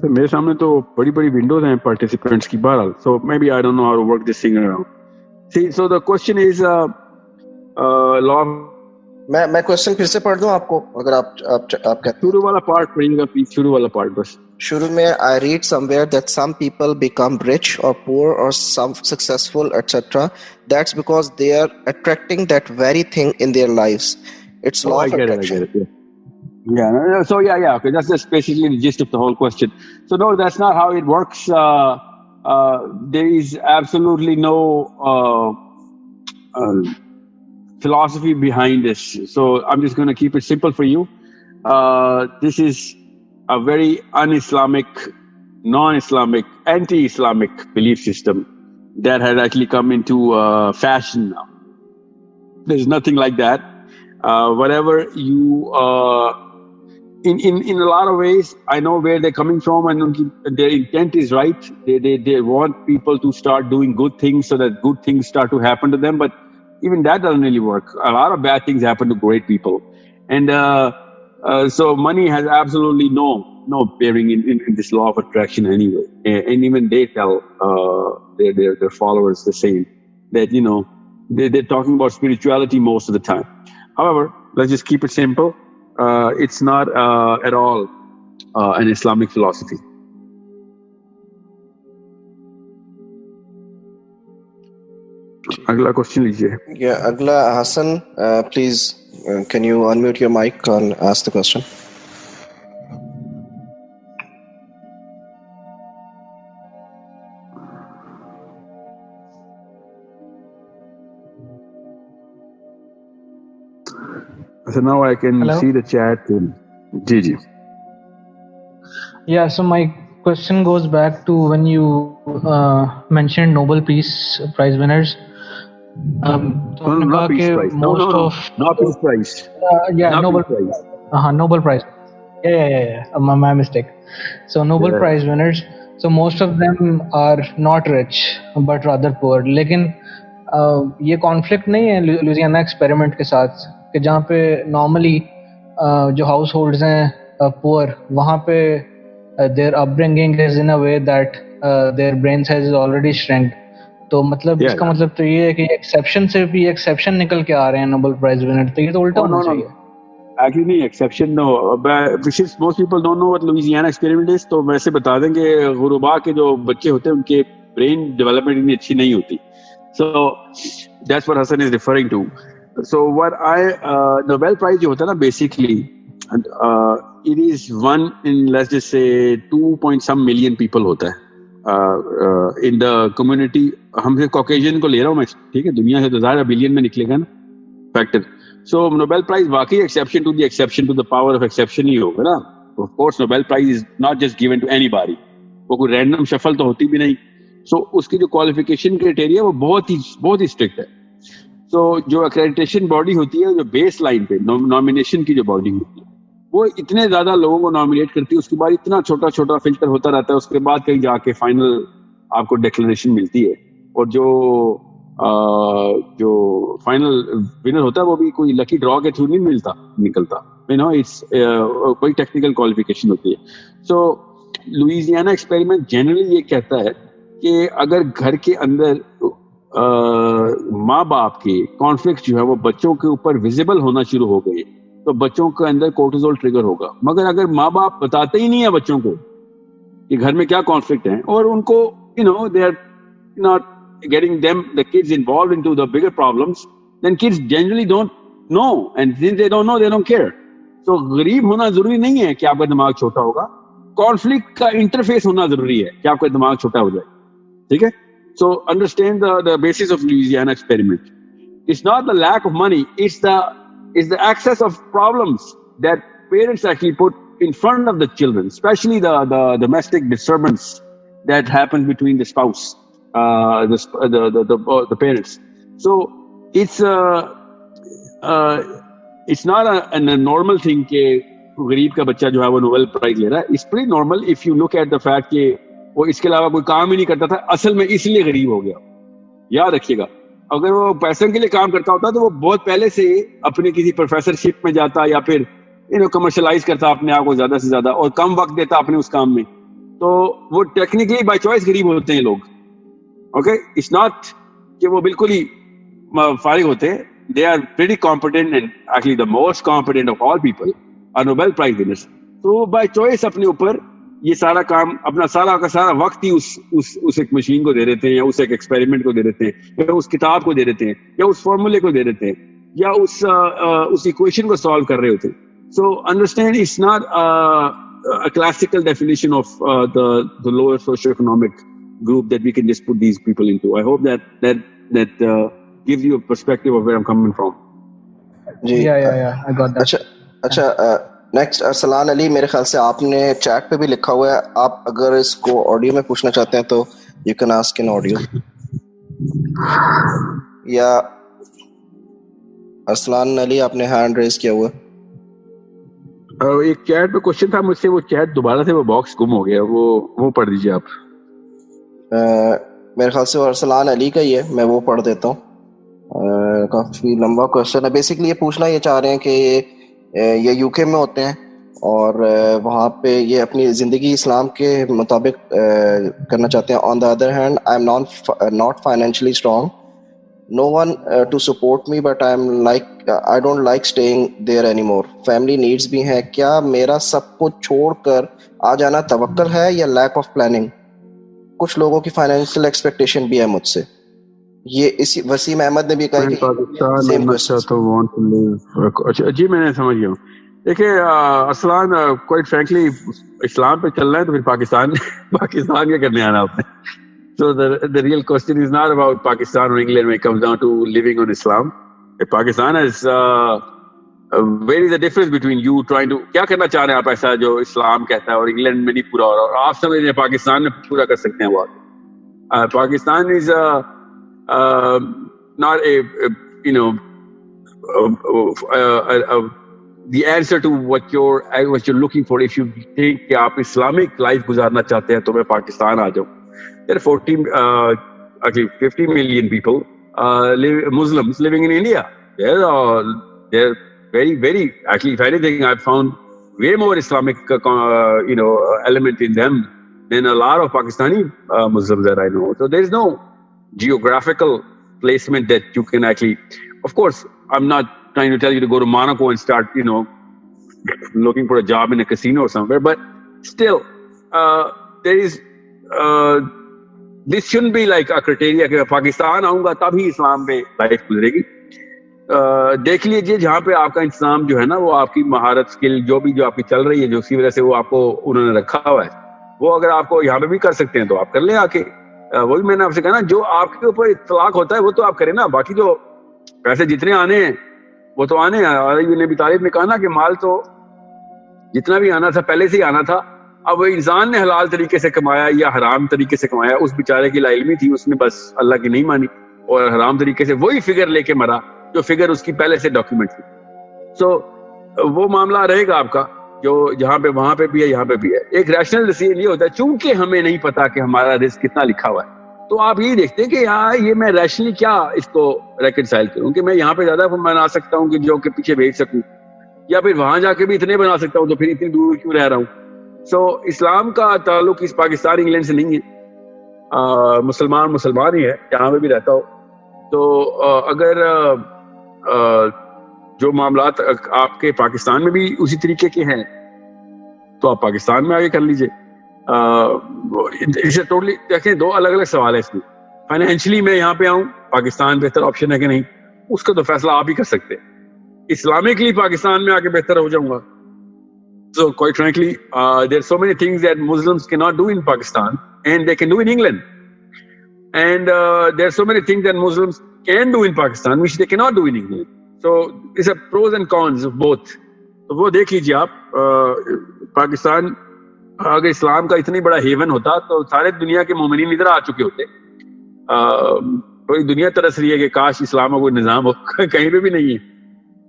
سر میرے سامنے تو بڑی بڑی ونڈوز ہیں پارٹیسپینٹس کی. بہرحال so maybe I don't know how to work this thing around. See, so the question is law. میں کوسچن پھر سے پڑھ دوں آپ کو اگر آپ کہتے ہیں. شروع والا پارٹ پڑھیے گا پلیز, شروع والا پارٹ بس. شروع میں I read somewhere that some people become rich or poor or some successful etc. That's because they are attracting that very thing in their lives. It's law of attraction. I get it. Yeah. So yeah. Okay, that's just basically the gist of the whole question. So no, that's not how it works. There is absolutely no philosophy behind this. So I'm just going to keep it simple for you. This is a very un-Islamic, non-Islamic, anti-Islamic belief system that has actually come into fashion now. There's nothing like that. Whatever you in a lot of ways, I know where they're coming from, and their intent is right. They want people to start doing good things so that good things start to happen to them. But even that doesn't really work. A lot of bad things happen to great people, and so money has absolutely no bearing in this law of attraction anyway. And even they tell their followers the same, that they're talking about spirituality most of the time. However, let's just keep it simple. It's not at all an Islamic philosophy. Agla question lijiye. Yeah, Agla Hassan, please can you unmute your mic and ask the question? So now I can see the chat. Ji. Yeah, so my question goes back to when you mentioned Nobel Peace Prize winners. Not Peace Prize. No. Not Peace Prize. Yeah, not Nobel Prize. Nobel Prize. Yeah. My mistake. So Nobel Prize winners. So most of them are not rich, but rather poor. لیکن یہ conflict نہیں ہے Louisiana experiment کے ساتھ کہ جہاں پہ normally جو ہاؤس ہولڈز ہیں پور, وہاں پہ their upbringing is in a way that their brain size is already shrunk. تو مطلب اس کا مطلب تو یہ ہے کہ ایکسیپشن سے بھی ایکسیپشن نکل کے آ رہے ہیں نوبل پرائز ونر, تو یہ تو الٹا ہونا چاہیے. Actually نہیں, exception no. Most people don't know what Louisiana experiment is. تو ویسے بتا دیں کہ غربا کے جو بچے ہوتے ہیں ان کے برین ڈیولپمنٹ اتنی اچھی نہیں ہوتی. So that's what Hassan is referring to. So what Nobel Prize جو ہوتا ہے نا basically it is one in let's just say 2 million people ہوتا ہے in the community. ہم سے کوکیشین کو لے رہا ہوں میں, ٹھیک ہے, دنیا سے تو ظاہر بلین میں نکلے گا نا فیکٹر. So Nobel Prize واقعی exception to the exception to the power of exception ہی ہوگا نا. Of course Nobel Prize is not just given to anybody. وہ کوئی random shuffle تو ہوتی بھی نہیں. So اس کی جو qualification criteria وہ بہت ہی strict ہے. So جو accreditation body ہوتی ہے, جو بیس لائن پہ nomination کی جو body ہوتی ہے, وہ اتنے زیادہ لوگوں کو نامینیٹ کرتی ہے, اس کے بعد اتنا چھوٹا چھوٹا فلٹر ہوتا رہتا ہے, اس کے بعد کہیں جا کے فائنل آپ کو ڈیکلریشن ملتی ہے. اور جو فائنل ونر ہوتا ہے وہ بھی کوئی لکی ڈرا کے تھرو نہیں نکلتا, کوئی ٹیکنیکل کوالیفیکیشن ہوتی ہے. سو لوئیزیانا ایکسپیریمنٹ جنرلی یہ کہتا ہے کہ اگر گھر کے اندر ماں باپ کے کانفلکٹ جو ہے وہ بچوں کے اوپر ویزیبل ہونا شروع ہو گئے تو بچوں کے اندر کورٹیزول ٹریگر ہوگا. مگر اگر ماں باپ بتاتے ہی نہیں ہیں بچوں کو کہ گھر میں کیا کانفلکٹ ہیں, اور ان کو they are not getting the kids involved into the bigger problems, then kids generally don't know, and since they don't know, they don't care. So غریب ہونا ضروری نہیں ہے کہ آپ کا دماغ چھوٹا ہوگا, کانفلکٹ کا انٹرفیس ہونا ضروری ہے کہ آپ کا دماغ چھوٹا ہو جائے. ٹھیک ہے. So understand the basis of Louisiana experiment. It's not the lack of money, it's the access of problems that parents actually put in front of the children, especially the domestic disturbance that happens between the spouse, the parents. So it's not a normal thing کہ غریب کا بچہ جو ہے وہ Nobel price لے رہا ہے. It's pretty normal if you look at the fact کہ وہ اس کے علاوہ کوئی کام ہی نہیں کرتا تھا, اصل میں اس لیے غریب ہو گیا. یاد رکھیے گا, اگر وہ پیسوں کے لیے کام کرتا ہوتا تو وہ بہت پہلے سے اپنے کسی پروفیسر شپ میں جاتا یا پھر کمرشلائز کرتا اپنے آپ کو زیادہ سے زیادہ اور کم وقت دیتا اپنے اس کام میں. تو وہ ٹیکنیکلی بائی چوائس غریب ہوتے ہیں لوگ. اوکے, اٹس ناٹ کہ وہ بالکل ہی فارغ ہوتے ہیں. They are very competent and actually the most competent of all people are Nobel prize winners. تو بائی چوائس اپنے اوپر یہ سارا کام, اپنا سارا کا سارا وقت ہی اس ایک مشین کو دے دیتے ہیں, یا اس ایک ایکسپیریمنٹ کو دے دیتے ہیں, یا اس کتاب کو دے دیتے ہیں, یا اس فارمولے کو دے دیتے ہیں, یا اس ایکویشن کو سالو کر رہے ہوتے ہیں. So understand it's not a classical definition of the lower socio-economic group that we can just put these people into. I hope that gives you a perspective of where I'm coming from. Yeah, I got that. اچھا next Arsalan علی, میرے خیال سے آپ نے chat پہ بھی لکھا ہوا ہے, آپ اگر اس کو آڈیو میں پوچھنا چاہتے ہیں تو you can ask in audio. یا ارسلان علی آپ نے ہینڈ ریز کیا ہوا ہے. ایک چیٹ پہ کوشچن تھا مجھ سے, وہ چیٹ دوبارہ سے وہ باکس گم ہو گیا, وہ پڑھ دیجیے آپ. میرے خیال سے وہ ارسلان علی کا ہی ہے, میں وہ پڑھ دیتا ہوں. کافی لمبا کوشچن ہے. بیسکلی یہ پوچھنا یہ چاہ رہے ہیں کہ یہ یو کے میں ہوتے ہیں اور وہاں پہ یہ اپنی زندگی اسلام کے مطابق کرنا چاہتے ہیں. On the other hand I am not financially strong, no one to support me, but I don't like staying there anymore. Family needs بھی ہیں. کیا میرا سب کچھ چھوڑ کر آ جانا توکل ہے یا لیک آف پلاننگ؟ کچھ لوگوں کی فائنینشیل ایکسپیکٹیشن بھی ہے مجھ سے. یہ اسی وسیم احمد نے بھی کہا کہ جی میں نے سمجھ گیا. دیکھیے ارسلان, کوائٹ فرینکلی اسلام پہ چل رہا ہے تو پھر پاکستان کیا کرنے آنا آپ نے. So the real question is not about Pakistan or England when it comes down to living on Islam. Pakistan is where is the difference between you trying to کیا کرنا چاہ رہے ہیں آپ ایسا جو اسلام کہتا ہے اور انگلینڈ میں نہیں پورا ہو رہا, اور آپ سمجھ رہے ہیں پاکستان میں پورا کر سکتے ہیں وہ. Pakistan is not the answer to what you're looking for. If you think کہ آپ اسلامک لائف گزارنا چاہتے ہیں تو میں پاکستان آ جاؤں. There are actually 50 million people, Muslims living in India. They're very, very, actually, if anything, I've found way more Islamic element in them than a lot of Pakistani Muslims that I know. So there is no geographical placement that you can actually. Of course, I'm not trying to tell you to go to Monaco and start, looking for a job in a casino or somewhere, but still, there is. This shouldn't be like a criteria کہ پاکستان آؤں گا تب ہی اسلام میں life گزرے گی. دیکھ لیجیے جہاں پہ آپ کا انتظام جو ہے نا وہ آپ کی مہارت اسکل جو آپ کی چل رہی ہے جو اسی وجہ سے وہ آپ کو انہوں نے رکھا ہوا ہے وہ اگر آپ کو یہاں پہ بھی کر سکتے ہیں تو آپ کر لیں آ کے. وہی میں نے آپ سے کہا نا جو آپ کے اوپر اطلاق ہوتا ہے وہ تو آپ کریں نا. باقی جو پیسے جتنے آنے ہیں وہ تو آنے ہیں. علی بن ابی طالب نے کہا نا کہ مال تو جتنا بھی آنا تھا پہلے سے ہی آنا تھا. اب وہ انسان نے حلال طریقے سے کمایا یا حرام طریقے سے کمایا اس بیچارے کی لاعلمی تھی اس نے بس اللہ کی نہیں مانی اور حرام طریقے سے وہی فگر لے کے مرا جو فگر اس کی پہلے سے ڈاکیومنٹ تھی. سو وہ معاملہ رہے گا آپ کا جو جہاں پہ وہاں پہ بھی ہے یہاں پہ بھی ہے. ایک ریشنل ڈیسیژن یہ ہوتا ہے چونکہ ہمیں نہیں پتا کہ ہمارا رزق کتنا لکھا ہوا ہے تو آپ یہی دیکھتے ہیں کہ یار یہ میں ریشنلی کیا اس کو ریکنسائل کروں کہ میں یہاں پہ زیادہ بنا سکتا ہوں کہ جو کہ پیچھے بھیج سکوں یا پھر وہاں جا کے بھی اتنے بنا سکتا ہوں تو پھر اتنی دور کیوں رہ رہا ہوں. سو اسلام کا تعلق اس پاکستان انگلینڈ سے نہیں ہے. مسلمان ہی ہے جہاں پہ بھی رہتا ہو. تو اگر جو معاملات آپ کے پاکستان میں بھی اسی طریقے کے ہیں تو آپ پاکستان میں آگے کر لیجئے. اسے ٹوٹلی دیکھیں دو الگ الگ سوال ہے اس میں. فائنینشلی میں یہاں پہ آؤں پاکستان بہتر آپشن ہے کہ نہیں اس کا تو فیصلہ آپ ہی کر سکتے ہیں. اسلامکلی پاکستان میں آ کے بہتر ہو جاؤں گا. So quite frankly, there are so many things that Muslims cannot do in Pakistan and they can do in England. And there are so many things that Muslims can do in Pakistan which they cannot do in England. So it's a pros and cons of both. تو وہ دیکھ لیجیے آپ. پاکستان اگر اسلام کا اتنی بڑا heaven ہوتا تو سارے دنیا کے مومنین ادھر آ چکے ہوتے. پوری دنیا ترس رہی ہے کہ کاش اسلام کا کوئی نظام ہو. کہیں پہ بھی نہیں ہے.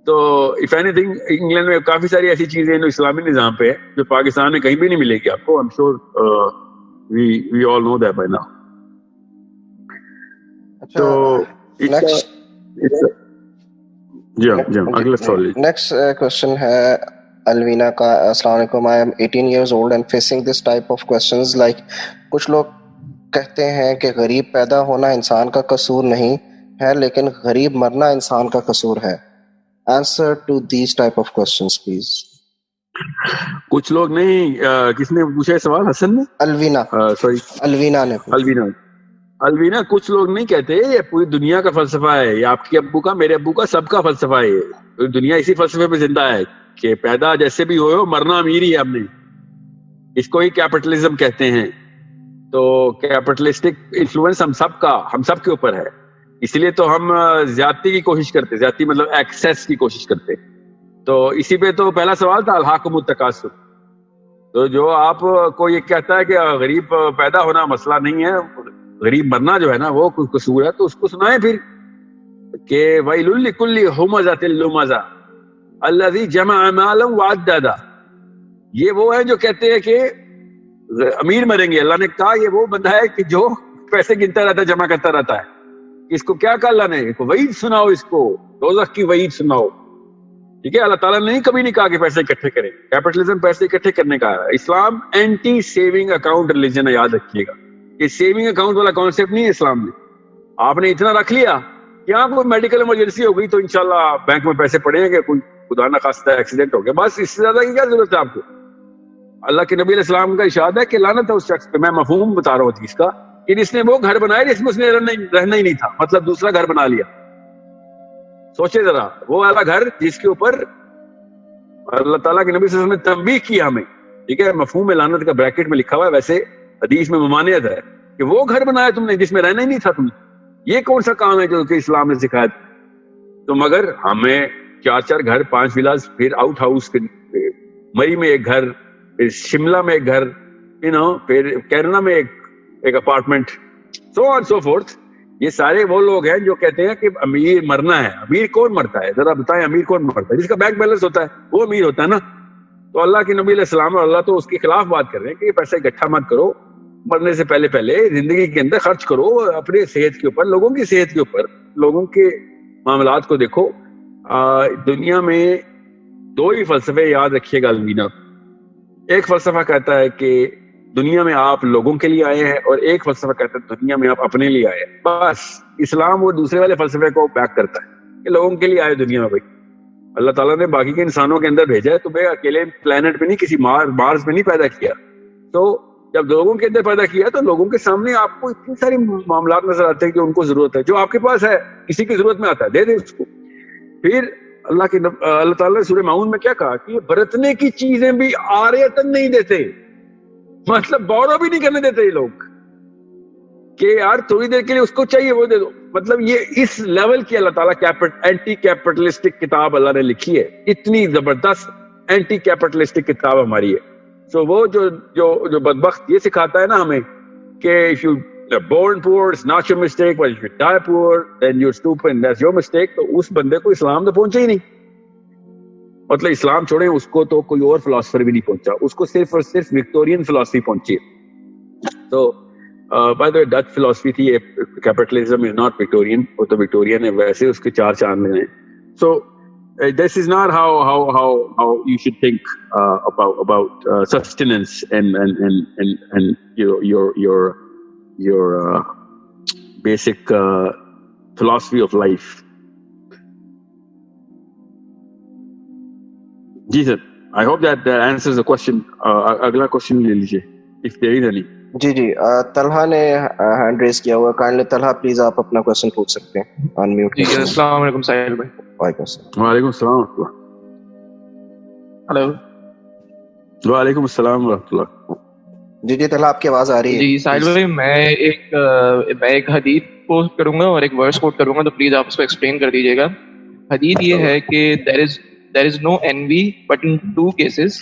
تو اف اینی تھنگ انگلینڈ میں کافی ساری ایسی چیزیں ہیں جو اسلامی نظام پہ ہے جو پاکستان میں کہیں بھی نہیں ملے گی آپ کو. I'm sure we all know that by now. تو اگلا سوال. نیکسٹ کوشچن ہے الوینا کا. السلام علیکم. I am 18 years old and facing this type of questions like کچھ لوگ کہتے ہیں کہ غریب پیدا ہونا انسان کا قصور نہیں ہے لیکن غریب مرنا انسان کا قصور ہے. Answer to these type of questions please. کچھ لوگ نہیں. کس نے پوچھا سوال؟ حسن نے؟ الوینا. سوری الوینا نے. الوینا کچھ لوگ نہیں کہتے یہ پوری دنیا کا فلسفہ ہے. یہ آپ کے ابو کا میرے ابو کا سب کا فلسفہ ہے. پوری دنیا اسی فلسفے پہ زندہ ہے کہ پیدا جیسے بھی ہو مرنا امیر ہی ہے. ہم نے اس کو ہی کیپٹلزم کہتے ہیں. تو کیپٹلسٹک انفلوئنس ہم سب کے اوپر ہے. اس لیے تو ہم زیادتی کی کوشش کرتے. زیادتی مطلب ایکسیس کی کوشش کرتے. تو اسی پہ تو پہلا سوال تھا الہاکم التکاثر. تو جو آپ کو یہ کہتا ہے کہ غریب پیدا ہونا مسئلہ نہیں ہے غریب مرنا جو ہے نا وہ قصور ہے تو اس کو سنائیں پھر کہ ویل لکل ہمزۃ لمزہ الذی جمع مالا وعددہ. یہ وہ ہے جو کہتے ہیں کہ امیر مریں گے. اللہ نے کہا یہ وہ بندہ ہے کہ جو پیسے گنتا رہتا ہے جمع کرتا رہتا ہے. اس کو کیا کہا اللہ نے؟ وعید سناؤ اس کو دوزخ کی وعید سناؤ. ٹھیک ہے. اللہ تعالیٰ نے کبھی نہیں کہا کہ پیسے اکٹھے کریں. کیپٹلزم پیسے اکٹھے کرنے کا ہے. اسلام اینٹی سیونگ اکاؤنٹ ریلیجن ہے. یاد رکھیے گا یہ سیونگ اکاؤنٹ والا کانسیپٹ نہیں ہے اسلام میں. آپ نے اتنا رکھ لیا کہ آپ کوئی میڈیکل ایمرجنسی ہو گئی تو انشاءاللہ بینک میں پیسے پڑیں گے. کوئی خدا نخواستہ ایکسیڈنٹ ہو گیا بس اس سے زیادہ کی کیا ضرورت ہے آپ کو. اللہ کے نبی علیہ السلام کا ارشاد ہے کہ لعنت ہے اس شخص پہ. میں مفہوم بتا رہا ہوں اس کا کہ جس نے وہ گھر بنایا جس میں اس نے رہنا ہی نہیں تھا. مطلب دوسرا گھر بنا لیا. سوچے ذرا وہ والا گھر جس کے اوپر اللہ تعالیٰ کے نبی صلی اللہ علیہ وسلم نے تنبیہ کی ہمیں. ٹھیک ہے. مفہوم لعنت کا بریکٹ میں لکھا ہوا ہے. ویسے حدیث میں ممانعت ہے کہ وہ گھر بنایا تم نے جس میں رہنا ہی نہیں تھا تم. یہ کون سا کام ہے جو کہ اسلام نے سکھایا تھا. تو مگر ہمیں 4 گھر 5 ولاز پھر آؤٹ ہاؤس مری میں ایک گھر پھر شملہ میں ایک گھر پھر کیرلا میں ایک اپارٹمنٹ سو آن سو فورتھ. یہ سارے وہ لوگ ہیں جو کہتے ہیں کہ امیر مرنا ہے. امیر کون مرتا ہے ذرا بتائیں. امیر کون مرتا ہے؟ جس کا بینک بیلنس ہوتا ہے وہ امیر ہوتا ہے نا. تو اللہ کے نبی علیہ السلام اور اللہ تو اس کے خلاف بات کر رہے ہیں کہ یہ پیسہ اکٹھا مت کرو. مرنے سے پہلے زندگی کے اندر خرچ کرو اپنے صحت کے اوپر لوگوں کی صحت کے اوپر لوگوں کے معاملات کو دیکھو. دنیا میں دو ہی فلسفے یاد رکھیے گا الوینا. ایک فلسفہ کہتا ہے کہ دنیا میں آپ لوگوں کے لیے آئے ہیں, اور ایک فلسفہ کہتا ہے دنیا میں آپ اپنے لیے آئے ہیں. بس اسلام وہ دوسرے والے فلسفے کو بیک کرتا ہے کہ لوگوں کے لیے آئے دنیا میں. بھائی اللہ تعالیٰ نے باقی کے انسانوں کے اندر بھیجا ہے, تمہیں اکیلے پلانٹ پہ نہیں, کسی مارس پہ نہیں پیدا کیا. تو جب لوگوں کے اندر پیدا کیا تو لوگوں کے سامنے آپ کو اتنے سارے معاملات نظر آتے ہیں کہ ان کو ضرورت ہے. جو آپ کے پاس ہے کسی کی ضرورت میں آتا ہے, دے دے اس کو. پھر اللہ تعالیٰ نے سورہ ماؤن میں کیا کہا کہ یہ برتنے کی چیزیں بھی عاریتاً نہیں دیتے, مطلب بورو بھی نہیں کرنے دیتے یہ لوگ کہ یار تھوڑی دیر کے لیے اس کو چاہیے وہ دے دو. مطلب یہ اس لیول کی اللہ تعالیٰ اینٹی کیپٹلسٹک کتاب اللہ نے لکھی ہے, اتنی زبردست اینٹی کیپٹلسٹک کتاب ہماری ہے. سو وہ جو بدبخت یہ سکھاتا ہے نا ہمیں کہ if you are born poor it's not your mistake, but if you die poor then you're stupid and that's your mistake. تو اس بندے کو اسلام تو پہنچا ہی نہیں. مطلب اسلام چھوڑیں, اس کو تو کوئی اور فلاسفر بھی نہیں پہنچا, اس کو صرف اور صرف وکٹورین فلاسفی پہنچی ہے. تو by the way Dutch philosophy تھی, کیپٹلزم از ناٹ وکٹورین, وہ تو وکٹورین ہے, ویسے اس کے 4 چاند ہیں. سو this is not how you should think about sustenance and your basic philosophy of life. G sir, I hope that answers the question. اگلا question لے لیجیے if there is any. جی طلحہ نے ہینڈ ریز کیا ہوا, کائنڈلی طلحہ پلیز آپ اپنا question پوچھ سکتے ہیں انمیوٹ. جی السلام علیکم ساحل بھائی. وعلیکم السلام. وعلیکم السلام ورحمۃ اللہ. ہلو. وعلیکم السلام ورحمۃ اللہ. جی طلحہ آپ کی آواز آ رہی ہے. جی ساحل بھائی, میں ایک حدیث پوسٹ کروں گا اور ایک ورس کوٹ کروں گا, تو پلیز آپ اس کو ایکسپلین کر دیجیے گا. حدیث یہ ہے کہ there is no envy but in 2 cases.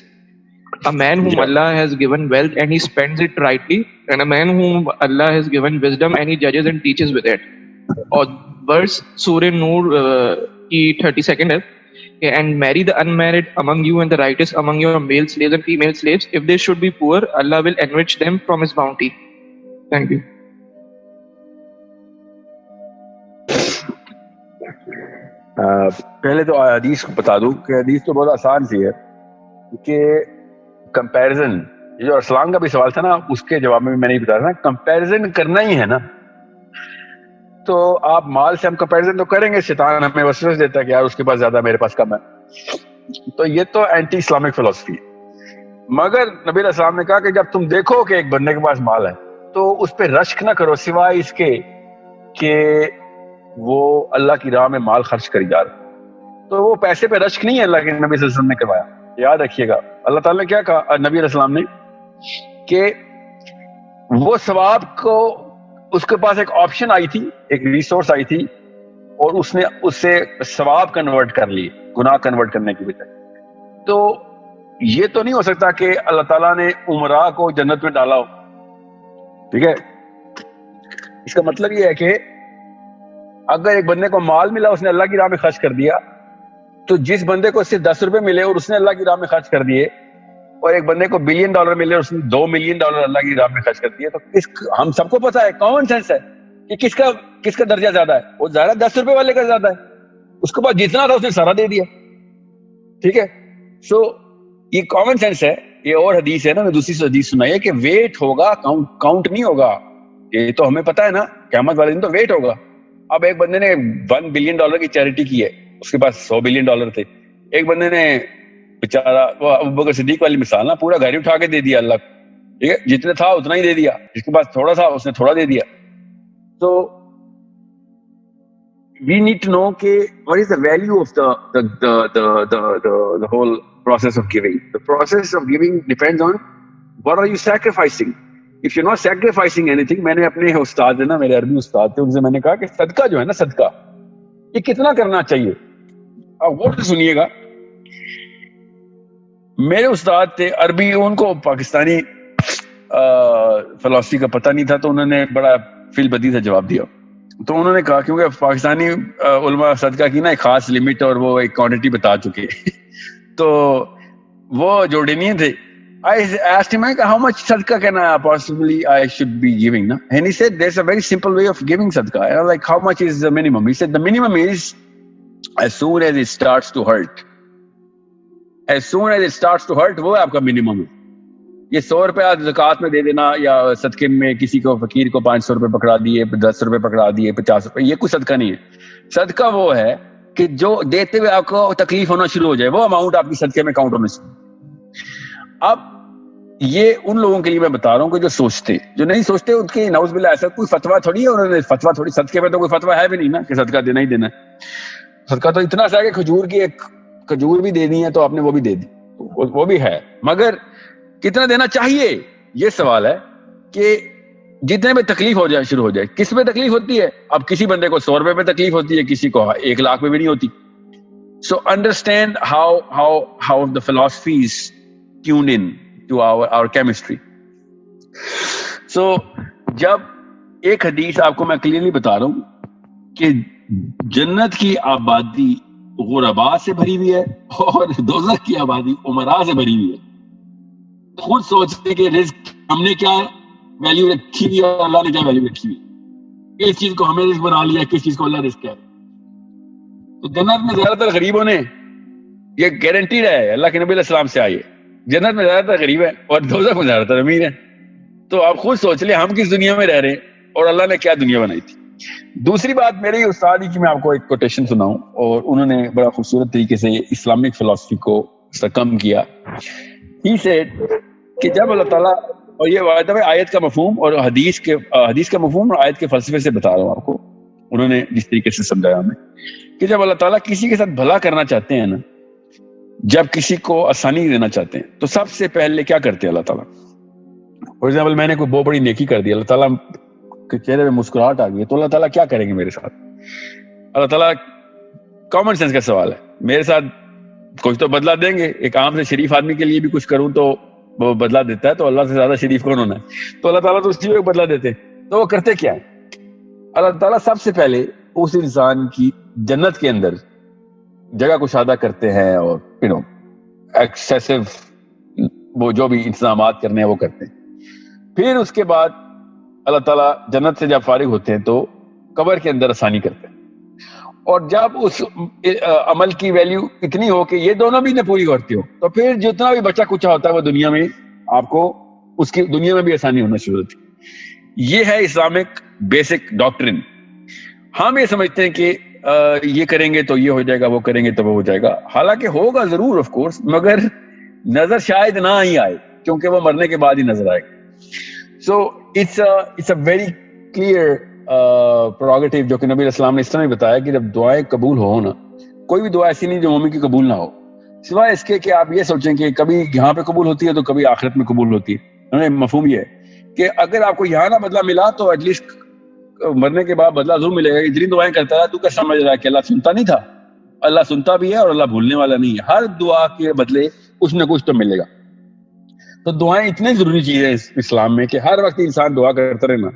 A man whom Allah has given wealth and he spends it rightly, and a man whom Allah has given wisdom and he judges and teaches with it. اور verse سورہ نور کی 32nd ہے کہ and marry the unmarried among you and the righteous among your male slaves and female slaves. If they should be poor, Allah will enrich them from his bounty. Thank you. پہلے تو حدیث کو بتا دوں کہ حدیث تو بہت آسان سی ہے کہ کمپیرزن, جو ارسلان کا بھی سوال تھا نا اس کے جواب میں میں نہیں بتا رہا, کمپیرزن کرنا ہی ہے نا. تو آپ مال سے ہم کمپیرزن تو کریں گے, شیطان ہمیں وسوسہ دیتا ہے کہ یار اس کے پاس زیادہ میرے پاس کم ہے. تو یہ تو اینٹی اسلامک فلسفی ہے. مگر نبی علیہ السلام نے کہا کہ جب تم دیکھو کہ ایک بندے کے پاس مال ہے تو اس پہ رشک نہ کرو سوائے اس کے کہ وہ اللہ کی راہ میں مال خرچ کری جا رہا. تو وہ پیسے پہ رشک نہیں ہے اللہ کے نبی صلی اللہ علیہ وسلم نے کروایا. یاد رکھیے گا اللہ تعالیٰ نے کیا کہا نبی علیہ السلام نے کہ وہ ثواب کو, اس کے پاس ایک آپشن آئی تھی, ایک ریسورس آئی تھی, اور اس نے اس سے ثواب کنورٹ کر لی گناہ کنورٹ کرنے کی بجائے. تو یہ تو نہیں ہو سکتا کہ اللہ تعالیٰ نے عمرہ کو جنت میں ڈالا ہو. ٹھیک ہے, اس کا مطلب یہ ہے کہ اگر ایک بندے کو مال ملا, اس نے اللہ کی راہ میں خرچ کر دیا, تو جس بندے کو صرف 10 روپے ملے اور اس نے اللہ کی راہ میں خرچ کر دیے, اور ایک بندے کو $1 بلین ملے اور اس نے $2 ملین اللہ کی راہ میں خرچ کر دیے, تو ہم سب کو پتا ہے, کامن سینس ہے کہ کس کا درجہ زیادہ ہے. وہ زیادہ 10 روپے والے کا زیادہ ہے, اس کے پاس جتنا تھا اس نے سارا دے دیا. ٹھیک ہے, سو یہ کامن سینس ہے. یہ اور حدیث ہے نا, میں دوسری حدیث سنائی ہے کہ ویٹ ہوگا, کاؤنٹ نہیں ہوگا. یہ تو ہمیں پتا ہے نا, قیامت والے دن تو ویٹ ہوگا. اب ایک بندے نے $1 بلین کی چیریٹی کی ہے, اس کے پاس $100 بلین تھے. ایک بندے نے بیچارہ, وہ ابوبکر صدیق والی مثال نا, پورا گھر ہی اٹھا کے دے دیا اللہ کو. ٹھیک ہے, جتنے تھا اتنا ہی دے دیا, جس کے پاس تھوڑا تھا اس نے تھوڑا دے دیا. تو we need to know کہ what is the value of the whole process of giving. The process of giving depends on what are you sacrificing. If you're not sacrificing anything, میں نے اپنے استاد ہے نا, میرے عربی استاد تھے, ان سے میں نے کہا کہ صدقہ جو ہے نا, صدقہ یہ کتنا کرنا چاہیے. اب وہ سنیے گا, میرے استاد تھے عربی, ان کو پاکستانی فلسفی کا پتہ نہیں تھا, تو انہوں نے بڑا فیل بدی سے جواب دیا. تو انہوں نے کہا کیونکہ پاکستانی علماء صدقہ کی نا ایک خاص لمٹ اور وہ ایک کوانٹٹی بتا چکے, تو وہ جورڈینین تھے. I asked him, how much sadaqah can I should be giving? Na? And he said, there's a very simple way of giving sadaqah. And I was like, how much is the minimum? He said, the minimum is as soon as it starts to hurt. as soon as it starts to hurt, وہ آپ کا minimum ہے. یہ 100 روپے زکوٰۃ میں دے دینا یا صدقے میں کسی کو فقیر کو 500 روپے پکڑا دیے, 10 روپے پکڑا دیے, 50 روپے, یہ کوئی صدقہ نہیں ہے. صدقہ وہ ہے کہ جو دیتے ہوئے آپ کو تکلیف ہونا شروع ہو جائے, وہ اماؤنٹ آپ کی صدقے میں کاؤنٹ ہونا شروع. اب یہ ان لوگوں کے لیے میں بتا رہا ہوں کہ جو سوچتے, جو نہیں سوچتے ان کے نعوذ باللہ ایسا کوئی فتویٰ تھوڑی ہے, انہوں نے فتویٰ تھوڑی, صدقے میں تو کوئی فتویٰ ہے بھی نہیں نا کہ صدقہ دینا ہی دینا ہے. صدقہ تو اتنا سا ہے کہ کھجور کی ایک کھجور بھی دینی ہے تو آپ نے وہ بھی دے دی, وہ بھی ہے, مگر کتنا دینا چاہیے یہ سوال ہے. کہ جتنے میں تکلیف ہو جائے شروع ہو جائے. کس پہ تکلیف ہوتی ہے؟ اب کسی بندے کو 100 روپے پہ تکلیف ہوتی ہے, کسی کو 1 لاکھ پہ بھی نہیں ہوتی. So understand how the philosophies tuned in to our chemistry. So جب ایک حدیث آپ کو میں کلیئرلی بتا رہا ہوں کہ جنت کی آبادی غرباء سے بھری ہوئی ہے اور دوزخ کی آبادی امراء سے بھری ہوئی ہے. خود سوچتے کہ رزق ہم نے کیا ویلیو رکھی ہوئی اور اللہ نے کیا ویلیو رکھی ہوئی, کس چیز کو ہمیں رزق بنا لیا, کس چیز کو اللہ رزق کہہ رہا ہے. تو جنت میں زیادہ تر غریبوں نے, یہ گارنٹیڈ ہے, اللہ کے نبی علیہ السلام سے آئیے, جنت میں زیادہ تر غریب ہے اور دوزخ میں زیادہ تر امیر ہے. تو آپ خود سوچ لیں ہم کس دنیا میں رہ رہے ہیں اور اللہ نے کیا دنیا بنائی تھی. دوسری بات, میرے استاد ہی کی میں آپ کو ایک کوٹیشن سناؤں, اور انہوں نے بڑا خوبصورت طریقے سے اسلامک فلسفی کو سرکم کیا. ہی سیڈ کہ جب اللہ تعالیٰ, اور یہ آیت کا مفہوم اور حدیث کا مفہوم اور آیت کے فلسفے سے بتا رہا ہوں آپ کو, انہوں نے جس طریقے سے سمجھایا ہمیں, کہ جب اللہ تعالیٰ کسی کے ساتھ بھلا کرنا چاہتے ہیں نا, جب کسی کو آسانی دینا چاہتے ہیں تو سب سے پہلے کیا کرتے ہیں اللہ تعالیٰ. فار ایگزامپل میں نے کوئی بہت بڑی نیکی کر دی, اللہ تعالیٰ کے چہرے میں مسکراہٹ آ گئی, تو اللہ تعالیٰ کیا کریں گے میرے ساتھ؟ اللہ تعالیٰ, کامن سینس کا سوال ہے, میرے ساتھ کچھ تو بدلہ دیں گے. ایک عام سے شریف آدمی کے لیے بھی کچھ کروں تو وہ بدلہ دیتا ہے, تو اللہ سے زیادہ شریف کون ہونا ہے؟ تو اللہ تعالیٰ تو اسی کو بدلہ دیتے. تو وہ کرتے کیا ہے؟ اللہ تعالیٰ سب سے پہلے اس انسان کی جنت کے اندر جگہ کشادہ کرتے ہیں, اور ایکسیسو وہ جو بھی انتظامات کرنے ہیں وہ کرتے ہیں. پھر اس کے بعد اللہ تعالیٰ جنت سے جب فارغ ہوتے ہیں تو قبر کے اندر آسانی کرتے ہیں, اور جب اس عمل کی ویلیو اتنی ہو کہ یہ دونوں بھی نہ پوری کرتی ہو, تو پھر جتنا بھی بچا کچا ہوتا ہے وہ دنیا میں آپ کو اس کی دنیا میں بھی آسانی ہونا شروع ہوتی. یہ ہے اسلامک بیسک ڈاکٹرن. ہم یہ سمجھتے ہیں کہ یہ کریں گے تو یہ ہو جائے گا, وہ کریں گے تو وہ ہو جائے گا. حالانکہ ہوگا ضرور آف کورس, مگر نظر شاید نہ ہی آئے, کیونکہ وہ مرنے کے بعد ہی نظر آئے گا. So it's a very clear prerogative جو کہ نبی علیہ السلام نے اس طرح ہی بتایا کہ جب دعائیں قبول ہو نا, کوئی بھی دعا ایسی نہیں جو مومن کی قبول نہ ہو, سوائے اس کے کہ آپ یہ سوچیں کہ کبھی یہاں پہ قبول ہوتی ہے تو کبھی آخرت میں قبول ہوتی ہے. مفہوم یہ ہے کہ اگر آپ کو یہاں نہ بدلہ ملا تو ایٹ لیسٹ مرنے کے بعد بدلہ ضرور ملے گا. اتنی دعائیں کرتا رہا, تو کیا سمجھ رہا ہے کہ اللہ سنتا نہیں تھا؟ اللہ سنتا بھی ہے اور اللہ بھولنے والا نہیں ہے. ہر دعا کے بدلے کچھ نہ کچھ تو ملے گا. تو دعائیں اتنی ضروری چیز ہے اسلام میں کہ ہر وقت انسان دعا کرتا رہنا,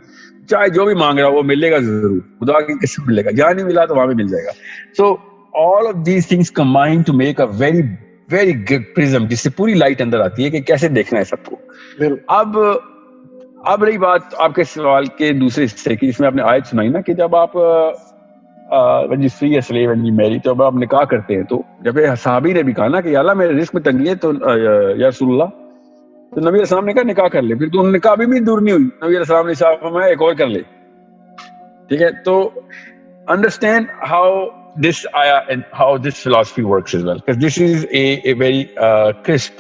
چاہے جو بھی مانگ رہا ہو وہ ملے گا ضرور. خدا کی قسم ملے گا, جہاں نہیں ملا تو وہاں بھی مل جائے گا. So all of these things combine to make a very very good prism, جس سے پوری لائٹ اندر آتی ہے کہ کیسے دیکھنا ہے سب کو. اب رہی بات آپ کے سوال کے دوسرے حصے کی, جس میں آپ نے آیت سنائی نا کہ جب آپ جب آپ نکاح کرتے ہیں, تو جب صحابی نے بھی کہا نا کہ اللہ میرے رزق میں تنگی ہے, تو یا رسول اللہ, تو نبی علیہ السلام نے کہا نکاح کر لے. پھر تو انہوں نے کہا ابھی بھی دور نہیں ہوئی, نبی علیہ السلام نے فرمایا ایک اور کر لے. ٹھیک ہے, تو understand how this philosophy works as well, because this is a very crisp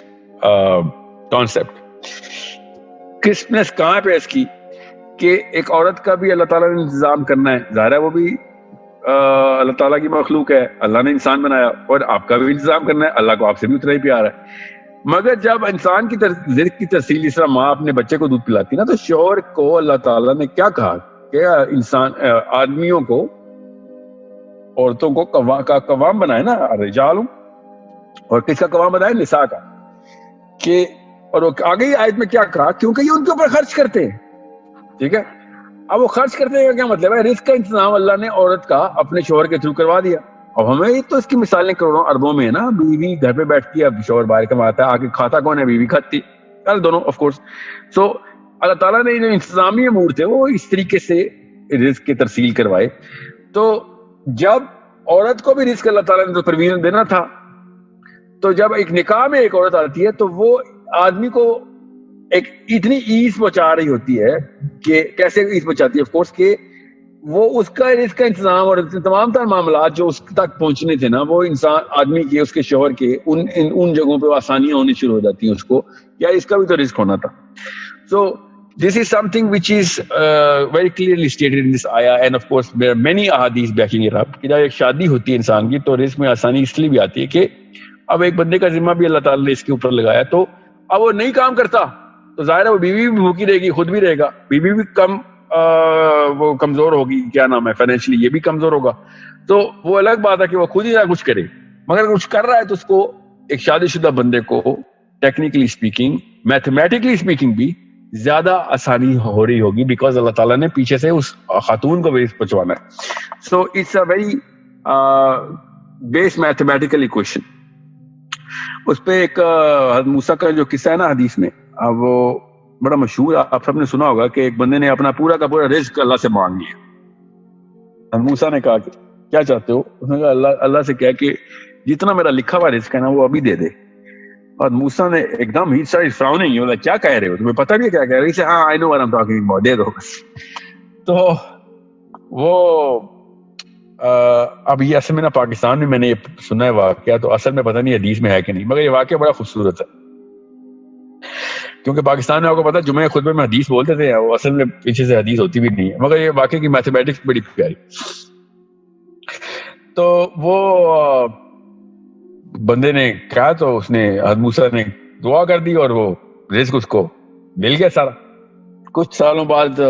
concept. کرسپنس کہاں پہ اس کی کہ ایک عورت کا بھی اللہ تعالیٰ نے انتظام کرنا ہے. ظاہر ہے وہ بھی اللہ تعالیٰ کی مخلوق ہے, اللہ نے انسان بنایا, اور آپ کا بھی انتظام کرنا ہے. اللہ کو آپ سے بھی اتنا ہی پیار ہے. مگر جب انسان کی رزق کی ترسیل, جس طرح ماں اپنے بچے کو دودھ پلاتی نا, تو شوہر کو اللہ تعالیٰ نے کیا کہا کہ انسان آدمیوں کو, عورتوں کو قوام بنائے نا, رجال, اور کس کا قوام بنائے؟ نساء کا. کہ اور آگے ہی آیت میں کیا کہا, کیونکہ یہ ان کے اوپر خرچ کرتے ہیں. ٹھیک ہے, اب وہ خرچ کرنے کا کیا مطلب ہے؟ رزق کا انتظام اللہ نے عورت کا اپنے شوہر کے تھرو کروا دیا. اب ہمیں تو اس کی مثالیں کروڑوں اربوں میں ہے نا. بیوی گھر پہ بیٹھتی ہے, اب شوہر باہر کماتا ہے, آگے کھاتا کون ہے؟ بیوی کھاتی, دونوں آف کورس. سو اللہ تعالیٰ نے جو انتظامی امور تھے وہ اس طریقے سے رزق کی ترسیل کروائے. تو جب عورت کو بھی رزق اللہ تعالیٰ نے تو پروین دینا تھا, تو جب ایک نکاح میں ایک عورت آتی ہے تو وہ آدمی کو ایک اتنی ایز پہنچا رہی ہوتی ہے کہ کیسے ایز پہنچاتی ہے, آف کورس کہ وہ اس کا انتظام اور تمام تر معاملات جو اس تک پہنچنے تھے نا, وہ انسان آدمی کے, اس کے شوہر کے ان جگہوں پہ آسانیاں ہونی شروع ہو جاتی ہیں اس کو, یا اس کا بھی تو رزق ہونا تھا. سو this is something which is very clearly stated in this ayah, and of course there are many ahadith backing it up کہ جب ایک شادی ہوتی ہے انسان کی تو رزق میں آسانی اس لیے بھی آتی ہے کہ اب ایک بندے کا ذمہ بھی اللہ تعالیٰ نے اس کے اوپر لگایا, تو اب وہ نہیں کام کرتا تو ظاہر ہے وہ بیوی بھی بھوکی رہے گی, خود بھی رہے گا, بیوی بھی وہ کمزور ہوگی, کیا نام ہے, فائنینشلی یہ بھی کمزور ہوگا. تو وہ الگ بات ہے کہ وہ خود ہی نہ کچھ کرے, مگر کچھ کر رہا ہے تو اس کو ایک شادی شدہ بندے کو ٹیکنیکلی اسپیکنگ, میتھمیٹکلی اسپیکنگ بھی زیادہ آسانی ہو رہی ہوگی, بیکاز اللہ تعالیٰ نے پیچھے سے اس خاتون کو بھی پہنچوانا ہے. So it's a very base mathematical equation. اس پہ ایک موسیٰ کا جو قصہ ہے نا حدیث میں, وہ بڑا مشہور, آپ سب نے سنا ہوگا کہ ایک بندے نے اپنا پورا کا پورا رزق اللہ سے مانگ لیا. موسیٰ نے کہا کہ کیا چاہتے ہو؟ اس نے کہا اللہ سے کہا کہ جتنا میرا لکھا ہوا رزق ہے نا وہ ابھی دے دے. اور موسیٰ نے ایک دم ہی ساری فراؤننگ, بولا کیا کہہ رہے ہو, تمہیں پتہ بھی ہے کیا کہہ رہے ہو؟ ہاں I know what I am talking about, دے دو. تو وہ اب یہ اصل میں نا پاکستان میں نے یہ سنا ہے واقعہ, تو اصل میں پتہ نہیں حدیث میں ہے کہ نہیں, مگر یہ واقعہ بڑا خوبصورت ہے کیونکہ پاکستان میں آپ کو پتا جمعہ خطبے میں حدیث بولتے تھے, وہ اصل میں پیچھے سے حدیث ہوتی بھی نہیں ہے, مگر یہ واقعہ کی میتھمیٹکس بڑی پیاری. تو وہ بندے نے کہا تو اس نے موسیٰ نے دعا کر دی اور وہ رزق اس کو مل گیا سارا. کچھ سالوں بعد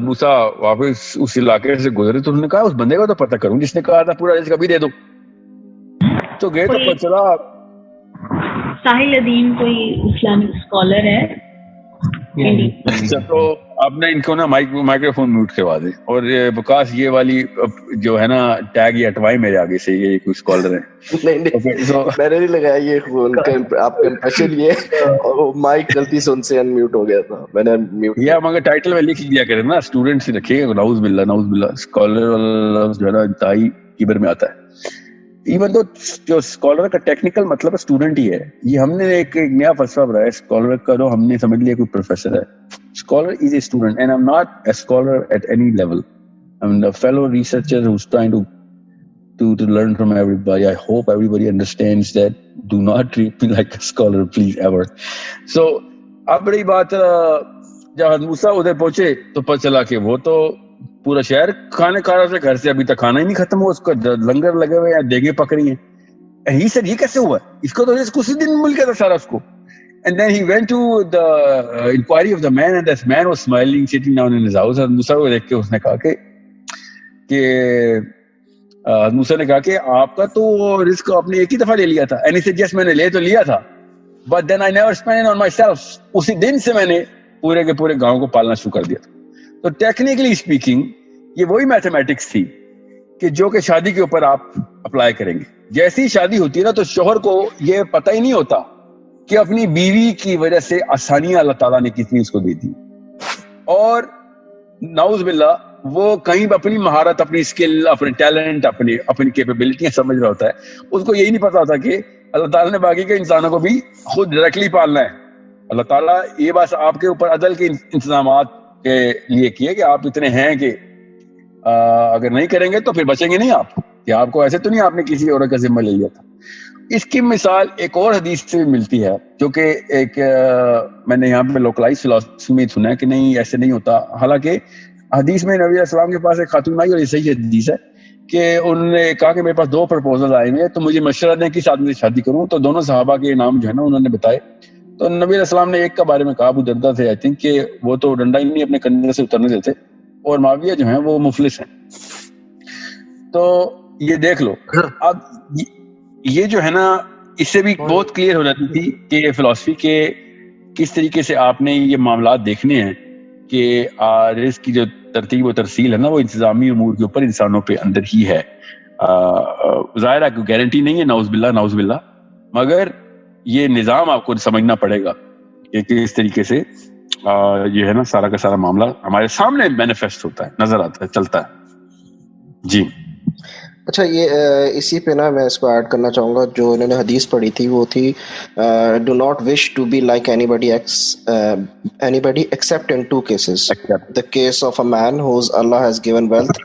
موسیٰ واپس اس علاقے سے گزرے تو انہوں نے کہا اس بندے کو تو پتہ کروں جس نے کہا تھا پورا رزق ابھی دے دو. تو گئے تو پتہ چلا ساحل الدین کوئی اسلامک اسکالر ہے. اچھا, تو آپ نے ان کو نا مائکرو فون میوٹ کروا دیں, اور بکاس یہ والی جو ہے نا ٹیگ یہ ہٹوائیں میرے آگے سے, یہ کوئی اسکالر ہیں. میں نے نہیں لگایا یہ فون, آپ کا امپریشن یہ مائک غلطی سے ان سے ان میوٹ ہو گیا تھا, میں نے میوٹ یا مگر ٹائٹل میں لکھ دیا کرے نا اسٹوڈنٹ سے رکھے گا, نعوذ باللہ نعوذ باللہ. اسکالر والا جو ہے نا انتہائی کبر میں آتا ہے. ایون تو جو اسکالر کا ٹیکنیکل مطلب اسٹوڈنٹ ہی ہے, یہ ہم نے ایک نیا فلسفہ بنایا اسکالر کا, جو ہم نے سمجھ لیا کوئی پروفیسر ہے. Scholar is a student and I am not a scholar at any level. I am a fellow researcher who's trying to learn from everybody. I hope everybody understands that. Do not treat me like a scholar, please, ever. So اب بڑی بات, جب موسیٰ ادھر پہنچے تو پتہ چلا کہ وہ تو پورا شہر کھانے کھا رہا تھا, گھر سے ابھی تک کھانا ہی نہیں ختم ہوا, اس کا لنگر لگے ہوئے ہیں, دیگیں پک رہی ہیں. ہی سر یہ کیسے ہوا, اس کو تو اسی دن مل گیا تھا سارا اس کو. And then he went to the inquiry of the man, and that man was smiling, sitting down in his house. اور موسیٰ کو دیکھ کے اس نے کہا کہ موسیٰ نے کہا کہ آپ کا تو رزق آپ نے ایک ہی دفعہ لے لیا تھا. And he said, yes, میں نے لے تو لیا تھا, but then I never spent it on myself. اسی دن سے میں نے پورے کے پورے گاؤں کو پالنا شروع کر دیا تھا. تو ٹیکنیکلی اسپیکنگ یہ وہی میتھمیٹکس تھی کہ جو کہ شادی کے اوپر آپ اپلائی کریں گے. جیسی شادی ہوتی ہے نا تو شوہر کو یہ پتہ ہی نہیں ہوتا کہ اپنی بیوی کی وجہ سے آسانیاں اللہ تعالیٰ نے کتنی اس کو دی تھی, اور نعوذ باللہ وہ کہیں اپنی مہارت, اپنی اسکل, اپنے ٹیلنٹ, اپنی کیپیبلٹیاں سمجھ رہا ہوتا ہے. اس کو یہی نہیں پتا ہوتا کہ اللہ تعالیٰ نے باقی کے انسانوں کو بھی خود ڈائریکٹلی پالنا ہے. اللہ تعالیٰ یہ بات آپ کے اوپر عدل کے انتظامات کے لیے کیے کہ آپ اتنے ہیں کہ اگر نہیں کریں گے تو پھر بچیں گے نہیں آپ, کہ آپ کو ایسے تو نہیں آپ نے کسی اور کا ذمہ لے لیا تھا. اس کی مثال ایک اور حدیث سے بھی ملتی ہے, جو کہ ایک میں نے یہاں پہ لوکلائز فلاسفی میں سنا ہے کہ نہیں ایسے نہیں ہوتا. حالانکہ حدیث میں نبی علیہ السلام کے پاس ایک خاتون آئی, اور یہ صحیح حدیث ہے کہ انہوں نے کہا کہ میرے پاس 2 پرپوزل آئے ہیں, تو مجھے مشورہ دیں کس آدمی سے شادی کروں. تو دونوں صحابہ کے نام جو ہے نا انہوں نے بتائے. تو نبی علیہ السلام نے ایک کا بارے میں کہا, ابو دردہ تھے آئی تھنک, کہ وہ تو ڈنڈا ہی نہیں اپنے کندھے سے اترنے دیتے, اور معاویہ جو ہیں وہ مفلس ہیں. تو یہ دیکھ لو, اب یہ جو ہے نا اس سے بھی بہت کلیئر ہو جاتی تھی کہ فلسفی کے کس طریقے سے آپ نے یہ معاملات دیکھنے ہیں کہ رزق کی جو ترتیب و ترسیل ہے نا وہ انتظامی امور کے اوپر انسانوں پہ اندر ہی ہے. ظاہر ہے کوئی گارنٹی نہیں ہے, نعوذ باللہ نعوذ باللہ, مگر یہ نظام آپ کو سمجھنا پڑے گا کہ کس طریقے سے یہ ہے نا سارا کا سارا معاملہ ہمارے سامنے مینیفیسٹ ہوتا ہے, نظر آتا ہے, چلتا ہے. جی اچھا یہ اسی پہ نا میں اس کو ایڈ کرنا چاہوں گا. جو انہوں نے حدیث پڑھی تھی وہ تھی do not wish to be like anybody except in two cases. The case of a man whose Allah has given wealth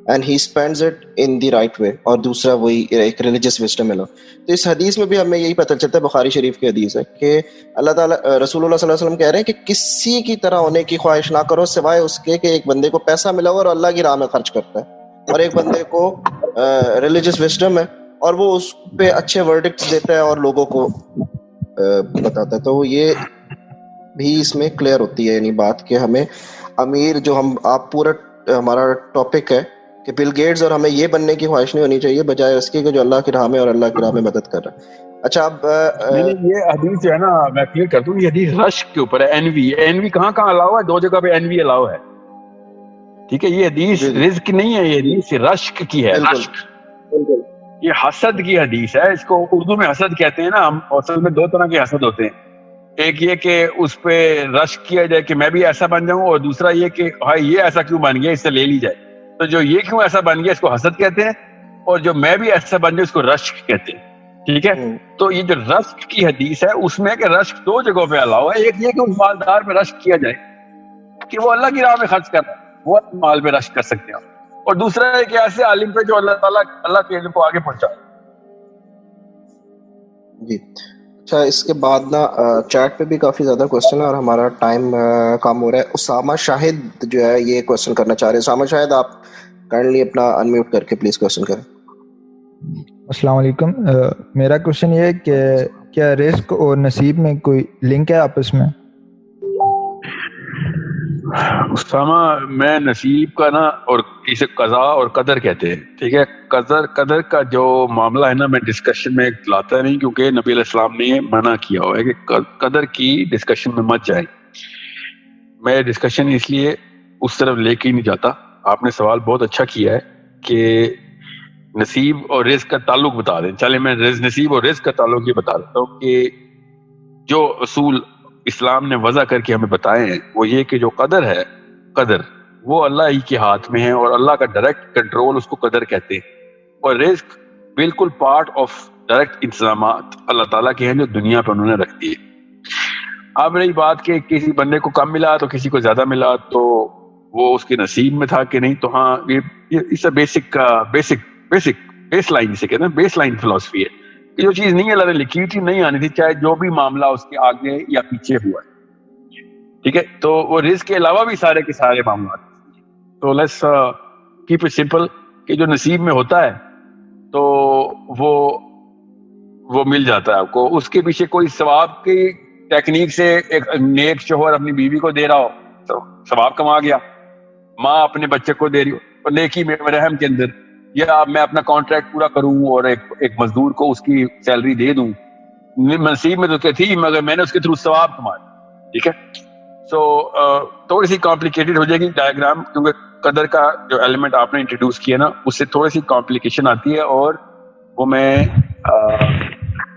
and he spends it in the right way, اور دوسرا وہی ایک ریلیجیس وزڈم ملا. تو اس حدیث میں بھی ہمیں یہی پتہ چلتا ہے, بخاری شریف کی حدیث ہے کہ اللہ تعالیٰ رسول اللہ صلی اللہ علیہ وسلم کہہ رہے ہیں کہ کسی کی طرح ہونے کی خواہش نہ کرو سوائے اس کے کہ ایک بندے کو پیسہ ملا ہو اور اللہ کی راہ میں خرچ کرتا ہے, اور ایک بندے کو ریلیجیس وزڈم ہے اور وہ اس پہ اچھے ورڈکٹس دیتا ہے اور لوگوں کو بتاتا ہے. تو یہ بھی اس میں کلیئر ہوتی ہے یعنی بات کہ ہمیں امیر جو آپ پورا ہمارا ٹاپک ہے کہ بل گیٹس اور ہمیں یہ بننے کی خواہش نہیں ہونی چاہیے بجائے اس کی کہ جو اللہ کی راہ میں اور اللہ کی راہ میں مدد کر رہا ہے. اچھا اب یہ حدیث جو ہے نا میں کلیئر کر دوں, یہ حدیث رشک کے اوپر ہے. انوی کہاں الاؤ ہے, 2 جگہ پہ انوی الاؤ ہے. ٹھیک ہے, یہ حدیث رزق نہیں ہے, یہ حدیث رشک کی ہے. رشک یہ حسد کی حدیث ہے. اس کو اردو میں حسد کہتے ہیں نا. ہم اصل میں 2 طرح کے حسد ہوتے ہیں. ایک یہ کہ اس پہ رشک کیا جائے کہ میں بھی ایسا بن جاؤں, اور دوسرا یہ کہ ہاں یہ ایسا کیوں بن گیا, اس سے لے لی جائے. تو جو یہ کیوں ایسا بن گیا اس کو حسد کہتے ہیں, اور جو میں بھی ایسا بن جاؤں اس کو رشک کہتے ہیں. ٹھیک ہے, تو یہ جو رشک کی حدیث ہے اس میں کہ رشک 2 جگہوں پہ الاؤ ہے. ایک یہ کہ اس مالدار پہ رشک کیا جائے کہ وہ اللہ کی راہ میں خرچ کر رہا ہے, وہ مال پہ رشک کر سکتے ہیں. اور دوسرا ہے کہ ایسے عالم پہ جو اللہ تعالیٰ اللہ کے علم کو آگے پہنچائے. جی اچھا, اس کے بعد نا چیٹ پہ بھی کافی زیادہ کوشچن ہے اور ہمارا ٹائم کم ہو رہا ہے. اسامہ شاہد جو ہے یہ کوشچن کرنا چاہ رہے ہیں. اسامہ شاہد آپ کائنڈلی اپنا انمیوٹ کر کے پلیز کوشچن کریں. السلام علیکم. میرا کوشچن یہ ہے کہ کیا رزق اور نصیب میں کوئی لنک ہے آپس میں؟ اسامہ, میں نصیب کا نا اور اسے قضا اور قدر کہتے ہیں. ٹھیک ہے, قدر کا جو معاملہ ہے نا میں ڈسکشن میں لاتا نہیں, کیونکہ نبی علیہ السلام نے منع کیا ہوا ہے کہ قدر کی ڈسکشن میں مت جائیں. میں ڈسکشن اس لیے اس طرف لے کے ہی نہیں جاتا. آپ نے سوال بہت اچھا کیا ہے کہ نصیب اور رزق کا تعلق بتا دیں. چلے میں نصیب اور رزق کا تعلق یہ بتا دیتا ہوں کہ جو اصول اسلام نے وضع کر کے ہمیں بتائے ہیں وہ یہ کہ جو قدر وہ اللہ ہی کے ہاتھ میں ہے, اور اللہ کا ڈائریکٹ کنٹرول اس کو قدر کہتے ہیں. اور رزق بالکل پارٹ آف ڈائریکٹ انتظامات اللہ تعالیٰ کے ہیں جو دنیا پہ انہوں نے رکھ دیے. اب رہی بات کہ کسی بندے کو کم ملا تو کسی کو زیادہ ملا تو وہ اس کے نصیب میں تھا کہ نہیں, تو ہاں یہ بیس لائن سے کہتے ہیں, بیس لائن فلسفی ہے کہ جو چیز نہیں اللہ نے لکھی ہوئی تھی نہیں آنی تھی, چاہے جو بھی معاملہ اس کے آگے یا پیچھے ہوا ہے. ٹھیک ہے, تو وہ رزق کے علاوہ بھی سارے کے سارے معاملات. تو لیٹس کیپ اٹ سمپل کہ جو نصیب میں ہوتا ہے تو وہ مل جاتا ہے آپ کو. اس کے پیچھے کوئی ثواب کی ٹیکنیک سے ایک نیک شوہر اپنی بیوی کو دے رہا ہو تو ثواب کما گیا, ماں اپنے بچے کو دے رہی ہو اور نیکی میں رحم کے اندر, یا میں اپنا کانٹریکٹ پورا کروں اور ایک مزدور کو اس کی سیلری دے دوں, نصیب میں تو تھی مگر میں نے اس کے تھرو ثواب کمایا. ٹھیک ہے, سو تھوڑی سی کمپلیکیٹڈ ہو جائے گی ڈائیگرام, کیونکہ قدر کا جو ایلیمنٹ آپ نے انٹروڈیوس کیا نا اس سے تھوڑی سی کمپلیکیشن آتی ہے, اور وہ میں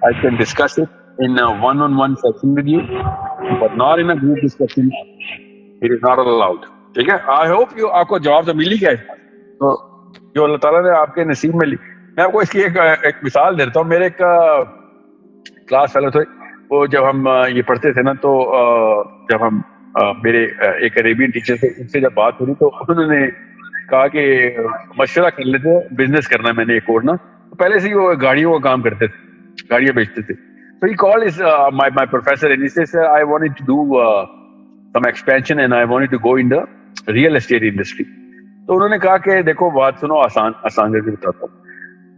I can discuss it in a one-on-one session with you, but not in a group discussion. It is not allowed. ٹھیک ہے, I hope آپ کو جواب تو مل ہی گیا. تو جو اللہ تعالیٰ نے آپ کے نصیب میں میں آپ کو اس کی ایک مثال دیتا ہوں. میرے ایک کلاس فیلو تھے, وہ جب ہم یہ پڑھتے تھے نا تو جب ہم میرے ایک عربین ٹیچر تھے, ان سے جب بات ہوئی تو انہوں نے کہا کہ مشورہ کر لیتے, بزنس کرنا ہے میں نے ایک اور نا. پہلے سے ہی وہ گاڑیوں کا کام کرتے تھے, گاڑیاں بیچتے تھے. So he called my professor and he says, I wanted to do some expansion and I wanted to go in the real estate industry. تو انہوں نے کہا کہ دیکھو بات سنو, آسان کر کے بتاتا ہوں.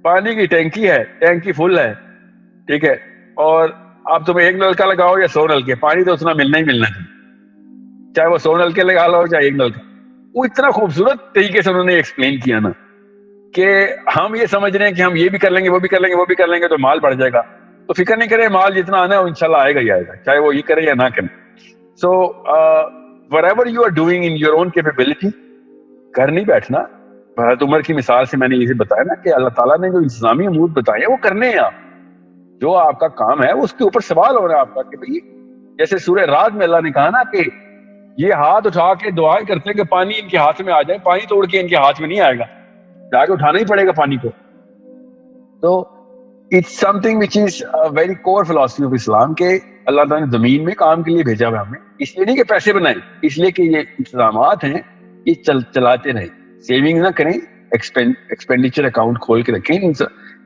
پانی کی ٹینکی ہے, ٹینکی فل ہے, ٹھیک ہے, اور آپ تمہیں 1 نلکا لگاؤ یا 100 نلکے, پانی تو اتنا ملنا ہی ملنا ہے, چاہے وہ 100 نلکے لگا لو چاہے 1 نلکا. وہ اتنا خوبصورت طریقے سے انہوں نے ایکسپلین کیا نا کہ ہم یہ سمجھ رہے ہیں کہ ہم یہ بھی کر لیں گے وہ بھی کر لیں گے تو مال بڑھ جائے گا. تو فکر نہیں کرے, مال جتنا آنا ہے وہ انشاءاللہ آئے گا ہی آئے گا, چاہے وہ یہ کرے یا نہ کرے. سو whatever you are doing in your own capability, گھر نہیں بیٹھنا. حضرت عمر کی مثال سے میں نے یہ بتایا نا کہ اللہ تعالیٰ نے جو انتظامی امور بتائے ہیں وہ کرنے ہیں. آپ جو آپ کا کام ہے اس کے اوپر سوال ہو رہا ہے آپ کا کہ بھائی, جیسے سورہ رات میں اللہ نے کہا نا کہ یہ ہاتھ اٹھا کے دعائیں کرتے ہیں کہ پانی ان کے ہاتھ میں آ جائے, پانی توڑ کے ان کے ہاتھ میں نہیں آئے گا. جا کے اٹھانا ہی پڑے گا پانی کو. تو it's something which is very core philosophy of Islam کہ اللہ تعالیٰ نے زمین میں کام کے لیے بھیجا ہوا ہمیں, اس لیے نہیں کہ پیسے بنائیں, اس لیے کہ یہ انتظامات ہیں یہ چلاتے رہیں, سیونگ نہ کریں, ایکسپینڈیچر اکاؤنٹ کھول کے رکھیں,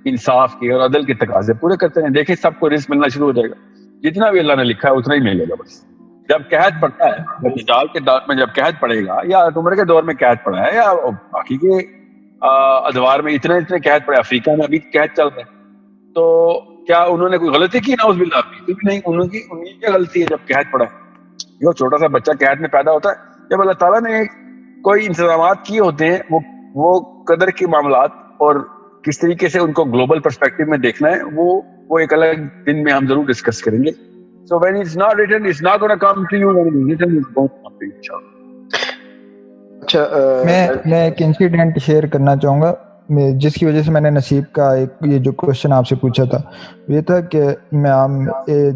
انصاف کے اور عدل کے تقاضے پورے کرتے ہیں. دیکھیں سب کو رزق ملنا شروع ہو جائے گا, جتنا بھی اللہ نے لکھا ہے اتنا ہی ملے گا. بس جب قحط پڑتا ہے, جب نجال کے دور میں جب قحط پڑے گا, یا عمر کے دور میں قحط پڑا ہے, یا باقی کے ادوار میں اتنے قحط پڑے, افریقہ میں ابھی قحط چل رہا ہے, تو کیا انہوں نے کوئی غلطی کی؟ نعوذ باللہ کی نہیں, انہوں کی کیا غلطی ہے جب قحط پڑا ہے؟ جو چھوٹا سا بچہ قحط میں پیدا ہوتا ہے, جب اللہ تعالیٰ نے کوئی انتظامات کیے ہوتے ہیں, وہ قدر کے معاملات اور کس طریقے سے ان کو گلوبل پرسپیکٹو میں دیکھنا ہے, وہ ایک الگ دن میں ہم ضرور ڈسکس کریں گے. So when it's not written, it's not going to come to you. When it's written, it's going to come to you, inshallah. اچھا, میں ایک انسیڈنٹ شیئر کرنا چاہوں گا جس کی وجہ سے میں نے نصیب کا یہ جو کوشچن آپ سے پوچھا تھا, یہ تھا کہ میں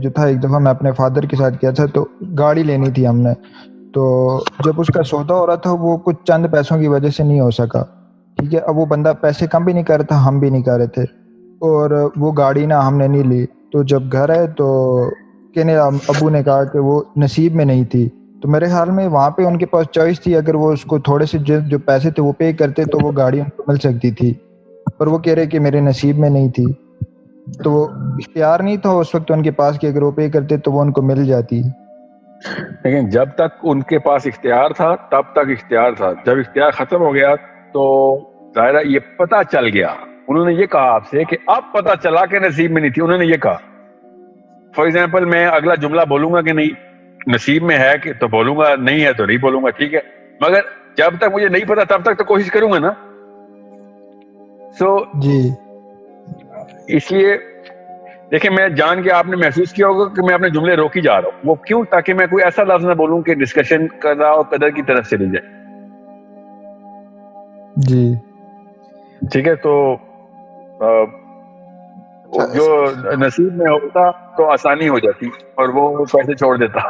جو تھا ایک دفعہ میں اپنے فادر کے ساتھ گیا تھا, تو گاڑی لینی تھی ہم نے, تو جب اس کا سودا ہو رہا تھا وہ کچھ چند پیسوں کی وجہ سے نہیں ہو سکا. ٹھیک ہے, اب وہ بندہ پیسے کم بھی نہیں کر رہا تھا, ہم بھی نہیں کر رہے تھے, اور وہ گاڑی نا ہم نے نہیں لی. تو جب گھر آئے تو ابو نے کہا کہ وہ نصیب میں نہیں تھی. تو میرے خیال میں وہاں پہ ان کے پاس چوائس تھی, اگر وہ اس کو تھوڑے سے جو پیسے تھے وہ پے کرتے تو وہ گاڑی ان کو مل سکتی تھی, پر وہ کہہ رہے کہ میرے نصیب میں نہیں تھی. تو وہ اختیار نہیں تھا اس وقت ان کے پاس کہ اگر وہ پے کرتے تو وہ ان کو مل جاتی. لیکن جب تک ان کے پاس اختیار تھا تب تک اختیار تھا, جب اختیار ختم ہو گیا تو ظاہرہ یہ پتہ چل گیا. انہوں نے یہ کہا آپ سے کہ اب پتہ چلا کہ نصیب میں نہیں تھی, انہوں نے یہ کہا. فار ایگزامپل میں اگلا جملہ بولوں گا کہ نہیں نصیب میں ہے کہ تو بولوں گا, نہیں ہے تو نہیں بولوں گا, ٹھیک ہے, مگر جب تک مجھے نہیں پتا تب تک تو کوشش کروں گا نا. سو جی اس لیے دیکھیں, میں جان کے آپ نے محسوس کیا ہوگا کہ میں اپنے جملے روک ہی جا رہا ہوں. وہ کیوں؟ تاکہ میں کوئی ایسا لفظ نہ بولوں کہ ڈسکشن کر رہا ہو قدر کی طرف سے نہیں جائے. جی ٹھیک ہے, تو جو نصیب میں ہوتا تو آسانی ہو جاتی اور وہ پیسے چھوڑ دیتا.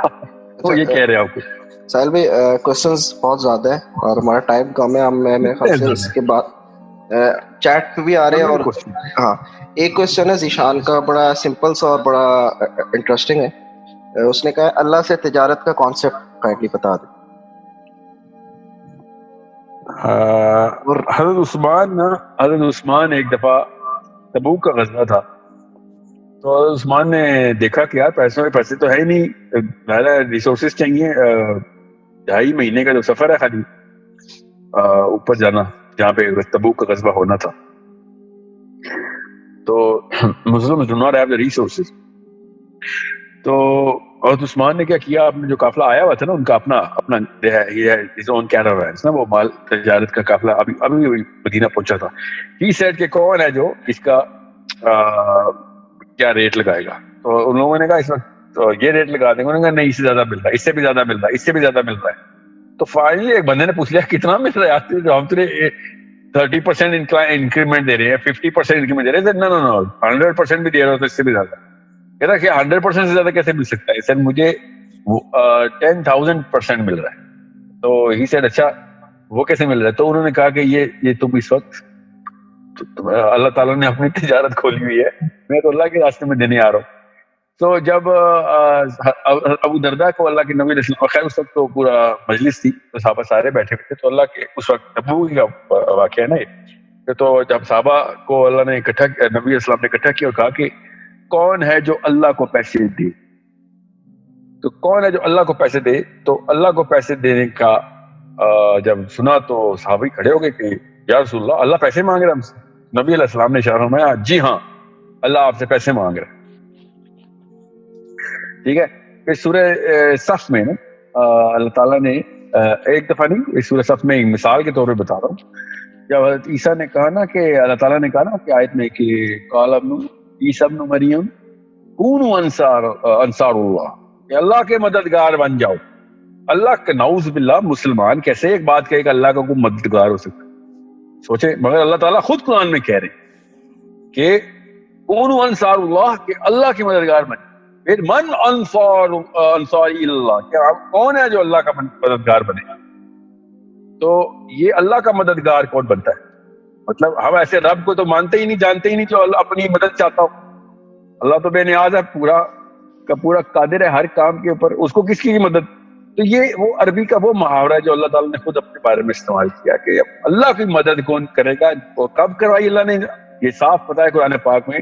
تو یہ کہہ رہے ہو کچھ ساحل بھائی, کوشچنز بہت زیادہ ہیں اور ہمارا ٹائم کم ہے. ہم میرے خیال سے اس کے بعد چیٹ پہ بھی آ رہے ہیں. اور ہاں, ایک کوشچن ہے ذیشان کا, بڑا سمپل سا اور بڑا انٹرسٹنگ ہے. اس نے کہا اللہ سے تجارت کا کانسیپٹ کائنڈلی بتا دیں. حضرت عثمان ایک دفعہ تبوک کا غزوہ تھا, تو عثمان نے دیکھا کہ یار پیسے تو ہے ہی نہیں, ریسورسز چاہیے. 2.5 مہینے کا جو سفر ہے خالی اوپر جانا جہاں پہ تبوک کا غزوہ ہونا تھا, تو Muslims do not have the resources. تو حضرت عثمان نے کیا کیا, آپ نے جو قافلہ آیا ہوا تھا نا ان کا اپنا اون کیراوانز نا, وہ مال تجارت کا قافلہ ابھی مدینہ پہنچا تھا. ہی سیڈ کہ کون ہے جو اس کا کیا ریٹ لگائے گا. تو ان لوگوں نے کہا اس وقت تو یہ ریٹ لگا دیں گے. انہوں نے کہا نہیں, اس سے زیادہ مل رہا ہے, اس سے بھی زیادہ مل رہا ہے, اس سے بھی زیادہ مل رہا ہے. تو فائنلی ایک بندے نے پوچھ لیا کتنا مل رہا ہے, جو ہم تجھے 30% انکریمنٹ دے رہے ہیں, 50% انکریمنٹ دے رہے ہیں. نو 100% بھی دے رہے ہو تو اس سے بھی زیادہ. کہتا کہ 100% سے زیادہ کیسے مل سکتا ہے؟ سر مجھے 10,000% مل رہا ہے. تو ہی سیڈ اچھا وہ کیسے مل رہا ہے؟ تو انہوں نے کہا کہ یہ تم اس وقت اللہ تعالیٰ نے اپنی تجارت کھولی ہوئی ہے, میں تو اللہ کے راستے میں دینے آ رہا ہوں. تو جب ابو دردہ کو اللہ کے نبی علیہ السلام, خیر اس وقت تو پورا مجلس تھی تو صحابہ سارے بیٹھے ہوئے تھے, تو اللہ کے اس وقت تبوک کا واقعہ ہے نا یہ. تو جب صحابہ کو اللہ نے نبی علیہ السلام نے اکٹھا کیا اور کہا کہ کون ہے جو اللہ کو پیسے دے, تو کون ہے جو اللہ کو پیسے دے. تو اللہ کو پیسے دینے کا جب سنا تو صحابی کھڑے ہو گئے کہ یا رسول اللہ, اللہ پیسے مانگ رہا ہم سے. نبی علیہ السلام نے اشارہ فرمایا جی ہاں, اللہ آپ سے پیسے مانگ رہا ہے. ٹھیک ہے, پھر سورہ صف میں نا اللہ تعالیٰ نے ایک دفعہ نہیں, اس سورہ صف میں ایک مثال کے طور پہ بتا رہا ہوں. جب حضرت عیسیٰ نے کہا نا کہ اللہ تعالیٰ نے کہا نا کہ آیت میں کہ قال عیسیٰ ابن مریم کونوا انصار اللہ, کہ اللہ کے مددگار بن جاؤ. اللہ کا نعوذ باللہ, مسلمان کیسے ایک بات کہے کہ اللہ کا کوئی مددگار ہو سکتا ہے؟ سوچے. مگر اللہ تعالیٰ خود قرآن میں کہہ رہے ہیں کہ کونوا انصار اللہ, کہ اللہ کے مددگار بن. پھر من انصاری اللہ, کہ کون ہے جو اللہ کا مددگار بنے گا؟ تو یہ اللہ کا مددگار کون بنتا ہے؟ مطلب ہم ایسے رب کو تو مانتے ہی نہیں, جانتے ہی نہیں جو اپنی مدد چاہتا ہو. اللہ تو بے نیاز ہے, پورا کا پورا قادر ہے ہر کام کے اوپر, اس کو کس کی مدد. تو یہ وہ عربی کا وہ محاورہ ہے جو اللہ تعالیٰ نے خود اپنے بارے میں استعمال کیا کہ اللہ کی مدد کون کرے گا, وہ کب کروائی اللہ نے. یہ صاف پتہ ہے قرآن پاک میں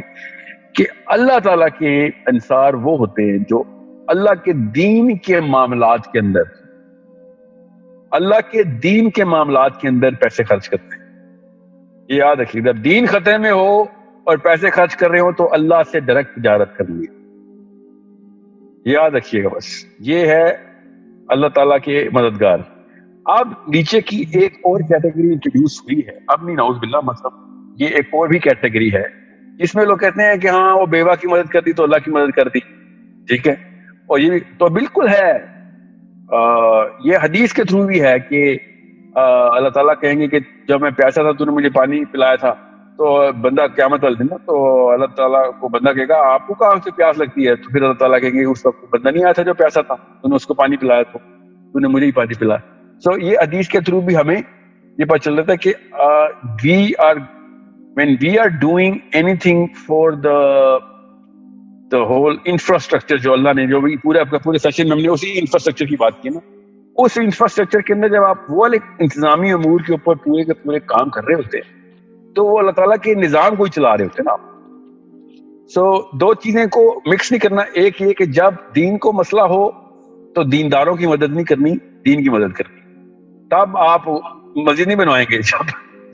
کہ اللہ تعالیٰ کے انصار وہ ہوتے ہیں جو اللہ کے دین کے معاملات کے اندر, اللہ کے دین کے معاملات کے اندر پیسے خرچ کرتے ہیں. یہ یاد رکھیے, جب دین خطرے میں ہو اور پیسے خرچ کر رہے ہو تو اللہ سے ڈائریکٹ تجارت کرنی ہے. یاد رکھیے گا بس, یہ ہے اللہ تعالیٰ کے مددگار. اب نیچے کی ایک اور کیٹیگری انٹروڈیوس ہوئی ہے, اب نہیں نعوذ باللہ, مطلب یہ ایک اور بھی کیٹیگری ہے جس میں لوگ کہتے ہیں کہ ہاں وہ بیوہ کی مدد کرتی تو اللہ کی مدد کرتی. ٹھیک ہے, اور یہ تو بالکل ہے, یہ حدیث کے تھرو بھی ہے کہ اللہ تعالیٰ کہیں گے کہ جب میں پیاسا تھا تو نے مجھے پانی پلایا تھا, تو بندہ قیامت والے دن نا تو اللہ تعالیٰ کو بندہ کہے گا آپ کو کہاں سے پیاس لگتی ہے, تو پھر اللہ تعالیٰ کہیں گے اس وقت بندہ نہیں آیا تھا جو پیاسا تھا, تو نے اس کو پانی پلایا, تو نے مجھے ہی پانی پلایا. سو یہ حدیث کے تھرو بھی ہمیں یہ پتہ چل رہا ہے کہ when we are doing anything for the whole infrastructure جو اللہ نے جو بھی پورے سیشن میں ہم نے اسی انفراسٹرکچر کی بات کی نا, اس انفراسٹرکچر کے اندر جب آپ وہ انتظامی امور کے اوپر پورے کے پورے کام کر رہے ہوتے ہیں تو وہ اللہ تعالیٰ کے نظام کو ہی چلا رہے ہوتے ہیں نا. سو دو چیزیں کو مکس نہیں کرنا. ایک یہ کہ جب دین کو مسئلہ ہو تو دینداروں کی مدد نہیں کرنی, دین کی مدد کرنی. تب آپ مسجد نہیں بنوائیں گے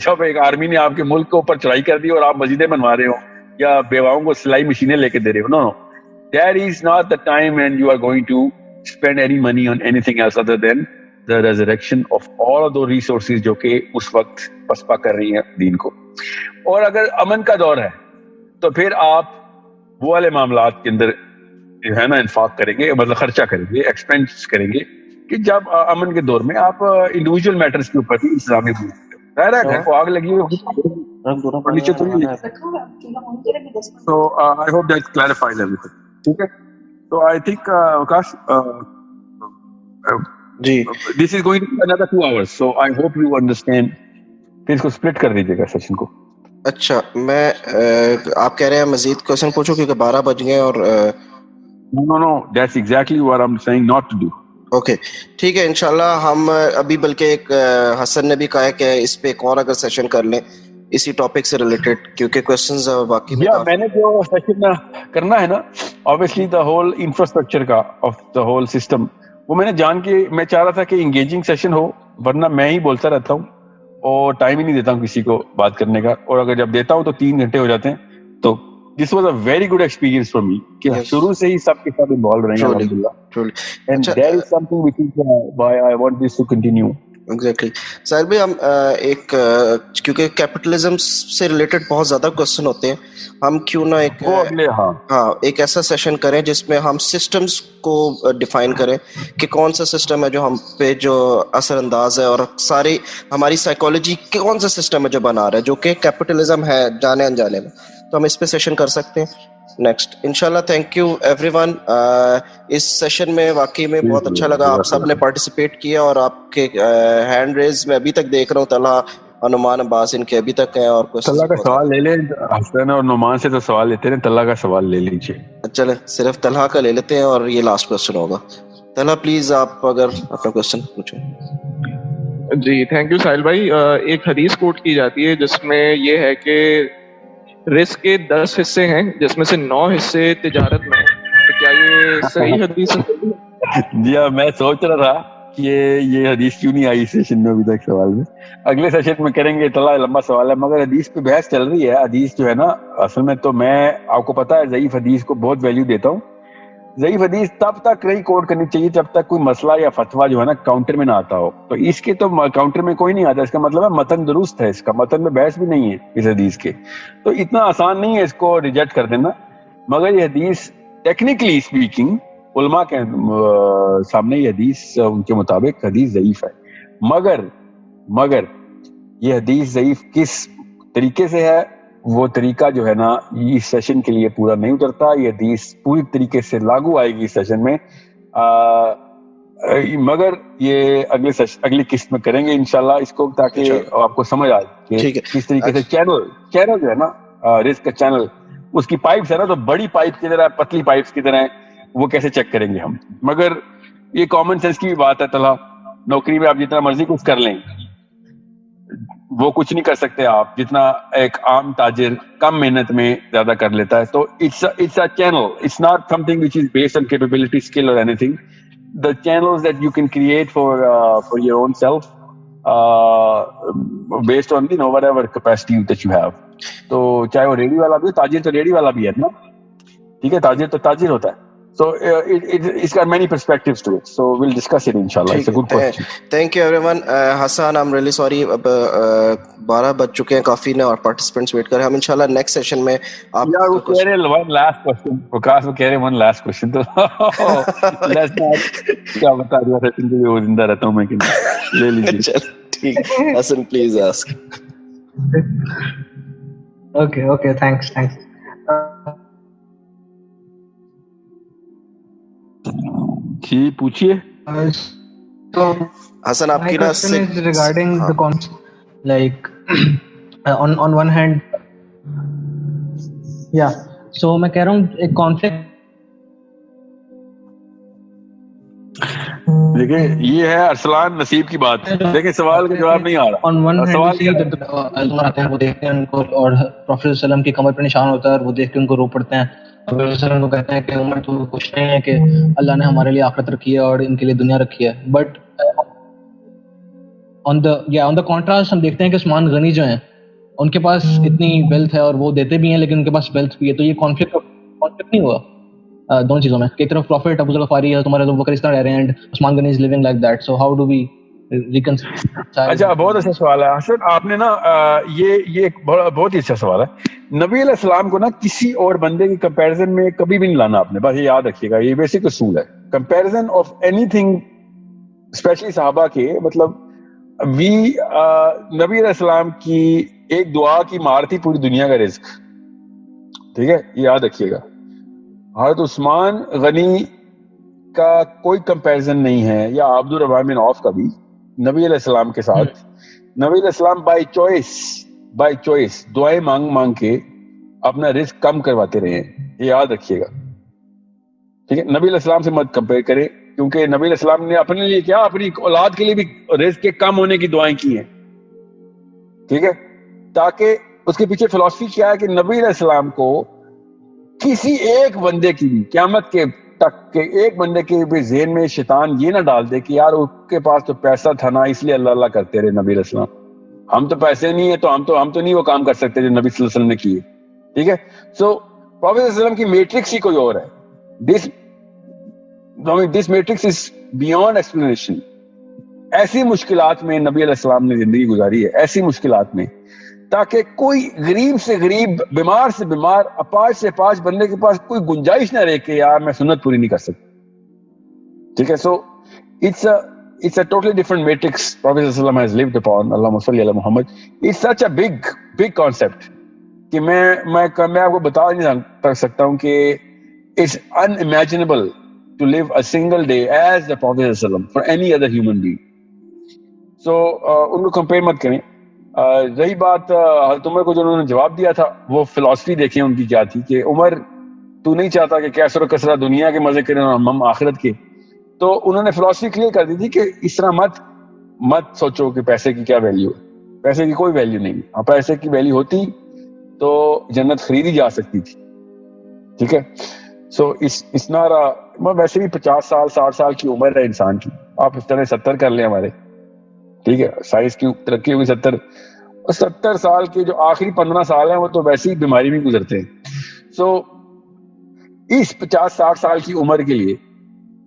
جب ایک آرمی نے آپ کے ملک کے اوپر چڑھائی کر دی اور آپ مسجدیں بنوا رہے ہو یا بیواؤں کو سلائی مشینیں لے کے دے رہے ہو. نو, that is not the time when you are going to spend any money on anything else other than the resurrection of all of those resources جو کہ اس وقت پسپا کر رہی ہیں دین کو. اور اگر امن کا دور ہے تو پھر آپ وہ والے معاملات کے اندر جو ہے نا انفاق کریں گے, مطلب خرچہ کریں گے, ایکسپینس کریں گے کہ جب امن کے دور میں آپ انڈیویجول میٹرز کے اوپر بھی انتظامی گھر کو آگ لگی ہوئی نیچے تو نہیں. So I hope that clarifies everything. ٹھیک ہے, so I think Akash, G this is going to be another 2 hours, so I hope you understand. پھر اس کو split کر دیجیے گا سیشن کو. اچھا, میں آپ کہہ رہے ہیں مزید کوشچن پوچھو کیونکہ 12 بج گئے اور No, that's exactly what I'm saying not to do. Okay ٹھیک ہے, انشاءاللہ ہم ابھی بلکہ ایک حسن نے بھی کہا ہے کہ اس پہ ایک اور اگر سیشن کر لیں اسی ٹاپک سے ریلیٹڈ, کیونکہ کوسچنز واقعی میں نے جو سیشن کرنا ہے نا obviously the whole infrastructure کا of the whole system, وہ میں نے جان کے میں چاہ رہا تھا کہ انگیجنگ سیشن ہو, ورنہ میں ہی بولتا رہتا ہوں اور ٹائم ہی نہیں دیتا ہوں کسی کو بات کرنے کا, اور اگر جب دیتا ہوں تو 3 گھنٹے ہو جاتے ہیں. تو this was a very good experience for me کہ شروع سے ہی سب کے ساتھ انوالو رہے ہیں الحمدللہ, and there is something which is why I want this to continue. Exactly. Sahil بھائی, ہم ایک کیونکہ کیپٹلزم سے ریلیٹڈ بہت زیادہ کوسچن ہوتے ہیں, ہم کیوں نہ ایک ایسا سیشن کریں جس میں ہم سسٹمز کو ڈیفائن کریں کہ کون سا سسٹم ہے جو ہم پہ جو اثر انداز ہے, اور ساری ہماری سائیکالوجی کون سا سسٹم ہے جو بنا رہا ہے جو کہ کیپٹلزم ہے جانے انجانے میں. تو ہم اس پہ سیشن کر سکتے ہیں نیکسٹ انشاءاللہ. Thank you everyone. اس سیشن میں واقعی میں بہت اچھا لگا, آپ سب نے پارٹیسپیٹ کیا, اور آپ کے ہینڈ ریز میں ابھی تک دیکھ رہا ہوں, طلحہ اور نعمان عباس ان کے ابھی تک ہیں. اور طلحہ کا سوال لے لیں, حسن اور نعمان سے تو سوال لیتے ہیں, طلحہ کا سوال لے لیجیے. چلیں صرف طلحہ کا لے لیتے ہیں اور یہ لاسٹ کوسچن ہوگا. طلحہ پلیز آپ اگر اپنا کوسچن پوچھیں. جی تھینک یو ساحل بھائی. ایک حدیث کوٹ کی جاتی ہے جس میں یہ ہے کہ رزق کے 10 حصے ہیں جس میں سے 9 حصے تجارت میں ہیں. تو کیا یہ صحیح حدیث ہے؟ جی ہاں, میں سوچ رہا تھا کہ یہ حدیث کیوں نہیں آئی سیشن میں ابھی تک سوال میں. اگلے سیشن میں کریں گے, اتنا لمبا سوال ہے, مگر حدیث پہ بحث چل رہی ہے. حدیث جو ہے نا اصل میں تو میں آپ کو پتا ہے ضعیف حدیث کو بہت ویلیو دیتا ہوں. ضعیف حدیث تب تک نہیں کوٹ کرنی چاہیے جب تک کوئی مسئلہ یا فتویٰ جو ہے نا کاؤنٹر میں نہ آتا ہو. تو اس کے تو کاؤنٹر میں کوئی نہیں آتا, اس کا مطلب ہے متن درست ہے, اس کا متن میں بحث بھی نہیں ہے اس حدیث کے. تو اتنا آسان نہیں ہے اس کو ریجیکٹ کر دینا. مگر یہ حدیث ٹیکنیکلی اسپیکنگ علماء کے سامنے یہ حدیث ان کے مطابق حدیث ضعیف ہے. مگر یہ حدیث ضعیف کس طریقے سے ہے, وہ طریقہ جو ہے نا اس سیشن کے لیے پورا نہیں اترتا. یہ حدیث پوری طریقے سے لاگو آئے گی اس سیشن میں مگر یہ اگلی قسط میں کریں گے انشاءاللہ اس کو, تاکہ آپ کو سمجھ آئے کہ کس طریقے سے چینل جو ہے نا رزق کا چینل, اس کی پائپس ہے نا, تو بڑی پائپ کی طرح پتلی پائپس کی طرح وہ کیسے چیک کریں گے ہم. مگر یہ کامن سینس کی بھی بات ہے, طلحہ نوکری میں آپ جتنا مرضی کچھ کر لیں وہ کچھ نہیں کر سکتے آپ جتنا ایک عام تاجر کم محنت میں زیادہ کر لیتا ہے. تو it's a channel, it's not something which is based on capability, skill or anything. The channels that you can create for your own self based on whatever capacity that you have. تو چاہے وہ ready والا بھی ہو, تاجر تو ready والا بھی ہے نا, ٹھیک ہے, تاجر تو تاجر ہوتا ہے. So it's got many perspectives to it. So we'll discuss it inshallah. It's a good question. Thank you everyone. Hassan, I'm really sorry. اب 12 بج چکے ہیں کافی نے اور participants wait کر رہے ہیں. ہم انشاءاللہ next session میں آپ وہ کہہ رہے one last question. وکاس وہ کہہ رہے one last question. تو let's not کیا بتا دیا سیشن کے لیے وہ زندہ رہتا ہوں میں کہ لے لیجیے. ٹھیک, حسن پلیز ask. Okay, thanks. جی پوچھیے. حسن آپ کی regarding the concept, like on one hand, yeah, so میں کہہ رہا ہوں ایک conflict. دیکھیں یہ ہے ارسلان نصیب کی بات. دیکھیں سوال کا جواب نہیں آ رہا. On one hand آتے ہیں وہ دیکھتے ہیں ان کو اور پروفیٹ صلی اللہ علیہ وسلم کی کمر پہ نشان ہوتا ہے اور وہ دیکھ کے ان کو رو پڑتے ہیں. اب وسلم کو کہتے ہیں کہ عمر تو کچھ نہیں ہے کہ اللہ نے ہمارے لیے آخرت رکھی ہے اور ان کے لیے دنیا رکھی ہے. بٹ آن دا کانٹراسٹ ہم دیکھتے ہیں کہ عثمان غنی جو ہیں ان کے پاس اتنی ویلتھ ہے اور وہ دیتے بھی ہیں لیکن ان کے پاس ویلتھ بھی ہے. تو یہ کانفلکٹ نہیں ہوا دونوں چیزوں میں کہ ایک طرف پروفیٹ ابو ذر غفاری ہے, تمہارے ابو بکر اس طرح رہ رہے ہیں and Usman Ghani is living like that. So how do we reconcile? اچھا, بہت اچھا سوال ہے حسن آپ نے نا. یہ ایک بہت ہی اچھا سوال ہے. نبی علیہ السلام کو نا کسی اور بندے کی کمپیریزن میں کبھی بھی نہیں لانا آپ نے, بس یہ یاد رکھیے گا, یہ بیسک اصول ہے. Comparison of anything especially صحابہ کے, مطلب نبی علیہ السلام کی ایک دعا کی مار تھی پوری دنیا کا رزق, ٹھیک ہے, یہ یاد رکھیے گا. حضرت عثمان غنی کا کوئی کمپیریزن نہیں ہے, یا عبد الرحمن بن عوف کا بھی نبی علیہ السلام کے ساتھ. نبی علیہ السلام بائی چوائس دعائیں مانگ کے اپنا رزق کم کرواتے رہے ہیں, یہ یاد رکھیے گا, ٹھیک ہے. نبی علیہ السلام سے مت کمپیئر کریں, کیونکہ نبی علیہ السلام نے اپنے لیے کیا, اپنی اولاد کے لیے بھی رزق کے کم ہونے کی دعائیں کی ہیں, ٹھیک ہے. تاکہ اس کے پیچھے فلسفی کیا ہے کہ نبی علیہ السلام کو کسی ایک بندے کی بھی قیامت کے تک کے ایک بندے کے بھی ذہن میں شیطان یہ نہ ڈال دے کہ یار اس کے پاس تو پیسہ تھا نا اس لیے اللہ اللہ کرتے رہے نبی علیہ السلام, ہم تو پیسے نہیں ہے تو ہم تو نہیں وہ کام کر سکتے جو نبی صلی اللہ علیہ وسلم نے کیے, ٹھیک ہے. سو پروفیٹ صلی اللہ علیہ وسلم کی میٹرکس ہی کوئی اور ہے. This matrix is beyond explanation. ایسی مشکلات میں نبی علیہ السلام نے زندگی گزاری ہے, ایسی مشکلات میں, تاکہ کوئی غریب سے غریب, بیمار سے بیمار, اپاہج سے اپاہج بندے کے پاس کوئی گنجائش نہ رہے کہ یار میں سنت پوری نہیں کر سکتا, ٹھیک ہے. سو it's a totally different matrix Prophet ﷺ has lived upon. Allahumma salli ala Muhammad. It's such a big concept کہ میں آپ کو بتا نہیں سکتا ہوں کہ it's unimaginable to live a single day as the Prophet ﷺ for any other human being. So ان کو کمپیئر مت کریں. رہی بات حضرت عمر کو جو انہوں نے جواب دیا تھا, وہ فلسفی دیکھیں ان کی کیا تھی کہ عمر تو نہیں چاہتا کہ کیسر و کسرہ دنیا کے مزے کریں اور ہم آخرت کے. تو انہوں نے فلسفی کلیئر کر دی تھی کہ اس طرح مت سوچو کہ پیسے کی کیا ویلیو ہے. پیسے کی کوئی ویلیو نہیں. پیسے کی ویلیو ہوتی تو جنت خریدی جا سکتی تھی, ٹھیک ہے. سو اس ویسے بھی 50 سال 60 سال کی عمر ہے انسان کی, آپ اس طرح 70 کر لیں ہمارے, ٹھیک ہے. سائنس کی ترقی ہوگی 70 سال کے جو آخری 15 سال ہیں وہ تو ویسے ہی بیماری میں گزرتے ہیں. سو اس 50-60 سال کی عمر کے لیے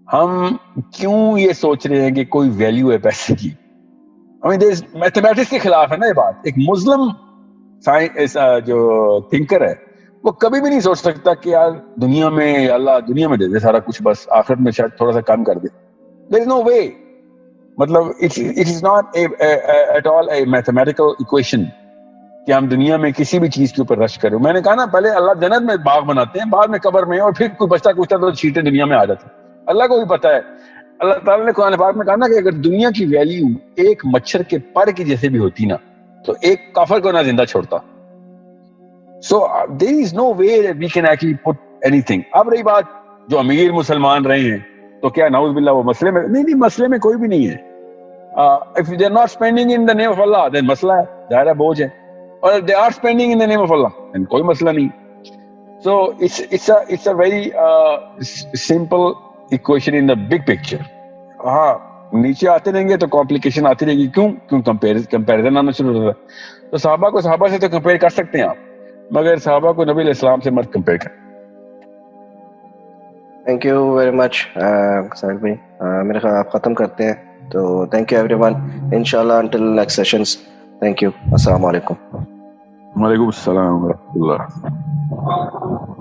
ہم کیوں یہ سوچ رہے ہیں کہ کوئی ویلیو ہے پیسے کی. میتھمیٹکس کے خلاف ہے نا یہ بات. ایک مسلم جو تھنکر ہے وہ کبھی بھی نہیں سوچ سکتا کہ یار دنیا میں اللہ دنیا میں دے دے سارا کچھ, بس آخرت میں شاید تھوڑا سا کم کر دے. there is no way. مطلب it is not at all a mathematical equation کہ ہم دنیا میں کسی بھی چیز کے اوپر رش کریں. میں نے کہا نا پہلے اللہ جنت میں باغ بناتے ہیں, بعد میں قبر میں, اور پھر کوئی بچتا کچھ تو چھیٹیں دنیا میں آ جاتے ہیں. اللہ کو بھی پتا ہے اللہ تعالیٰ نے قرآن پاک میں کہا نا کہ اگر دنیا کی ویلیو ایک مچھر کے پر کی جیسے بھی ہوتی نا تو ایک کافر کو نہ زندہ چھوڑتا. سو there is no way that we can actually put anything. اب رہی بات جو امیر مسلمان رہے ہیں تو کیا نعوذ باللہ وہ مسئلے میں نہیں مسئلے میں کوئی بھی نہیں ہے. If they are not spending in the name of Allah then مسئلہ ہے, ظاہر ہے بوجھ ہے. اور they are spending in the name of Allah then کوئی مسئلہ نہیں. So it's a very simple equation in the big picture. ہاں نیچے آتے رہیں گے تو کمپلیکیشن آتی رہے گی. کیوں کمپیریزن آنا شروع ہوتا ہے. تو صحابہ سے تو کمپیئر کر سکتے ہیں آپ, مگر صحابہ کو نبی علیہ السلام سے مت کمپیئر کریں. تھینک یو ویری مچ ساحل بھائی. میرے خیال آپ ختم کرتے ہیں, تو تھینک یو ایوری ون. انشاءاللہ until next sessions. Thank you. السلام علیکم. وعلیکم السلام ورحمۃ اللہ.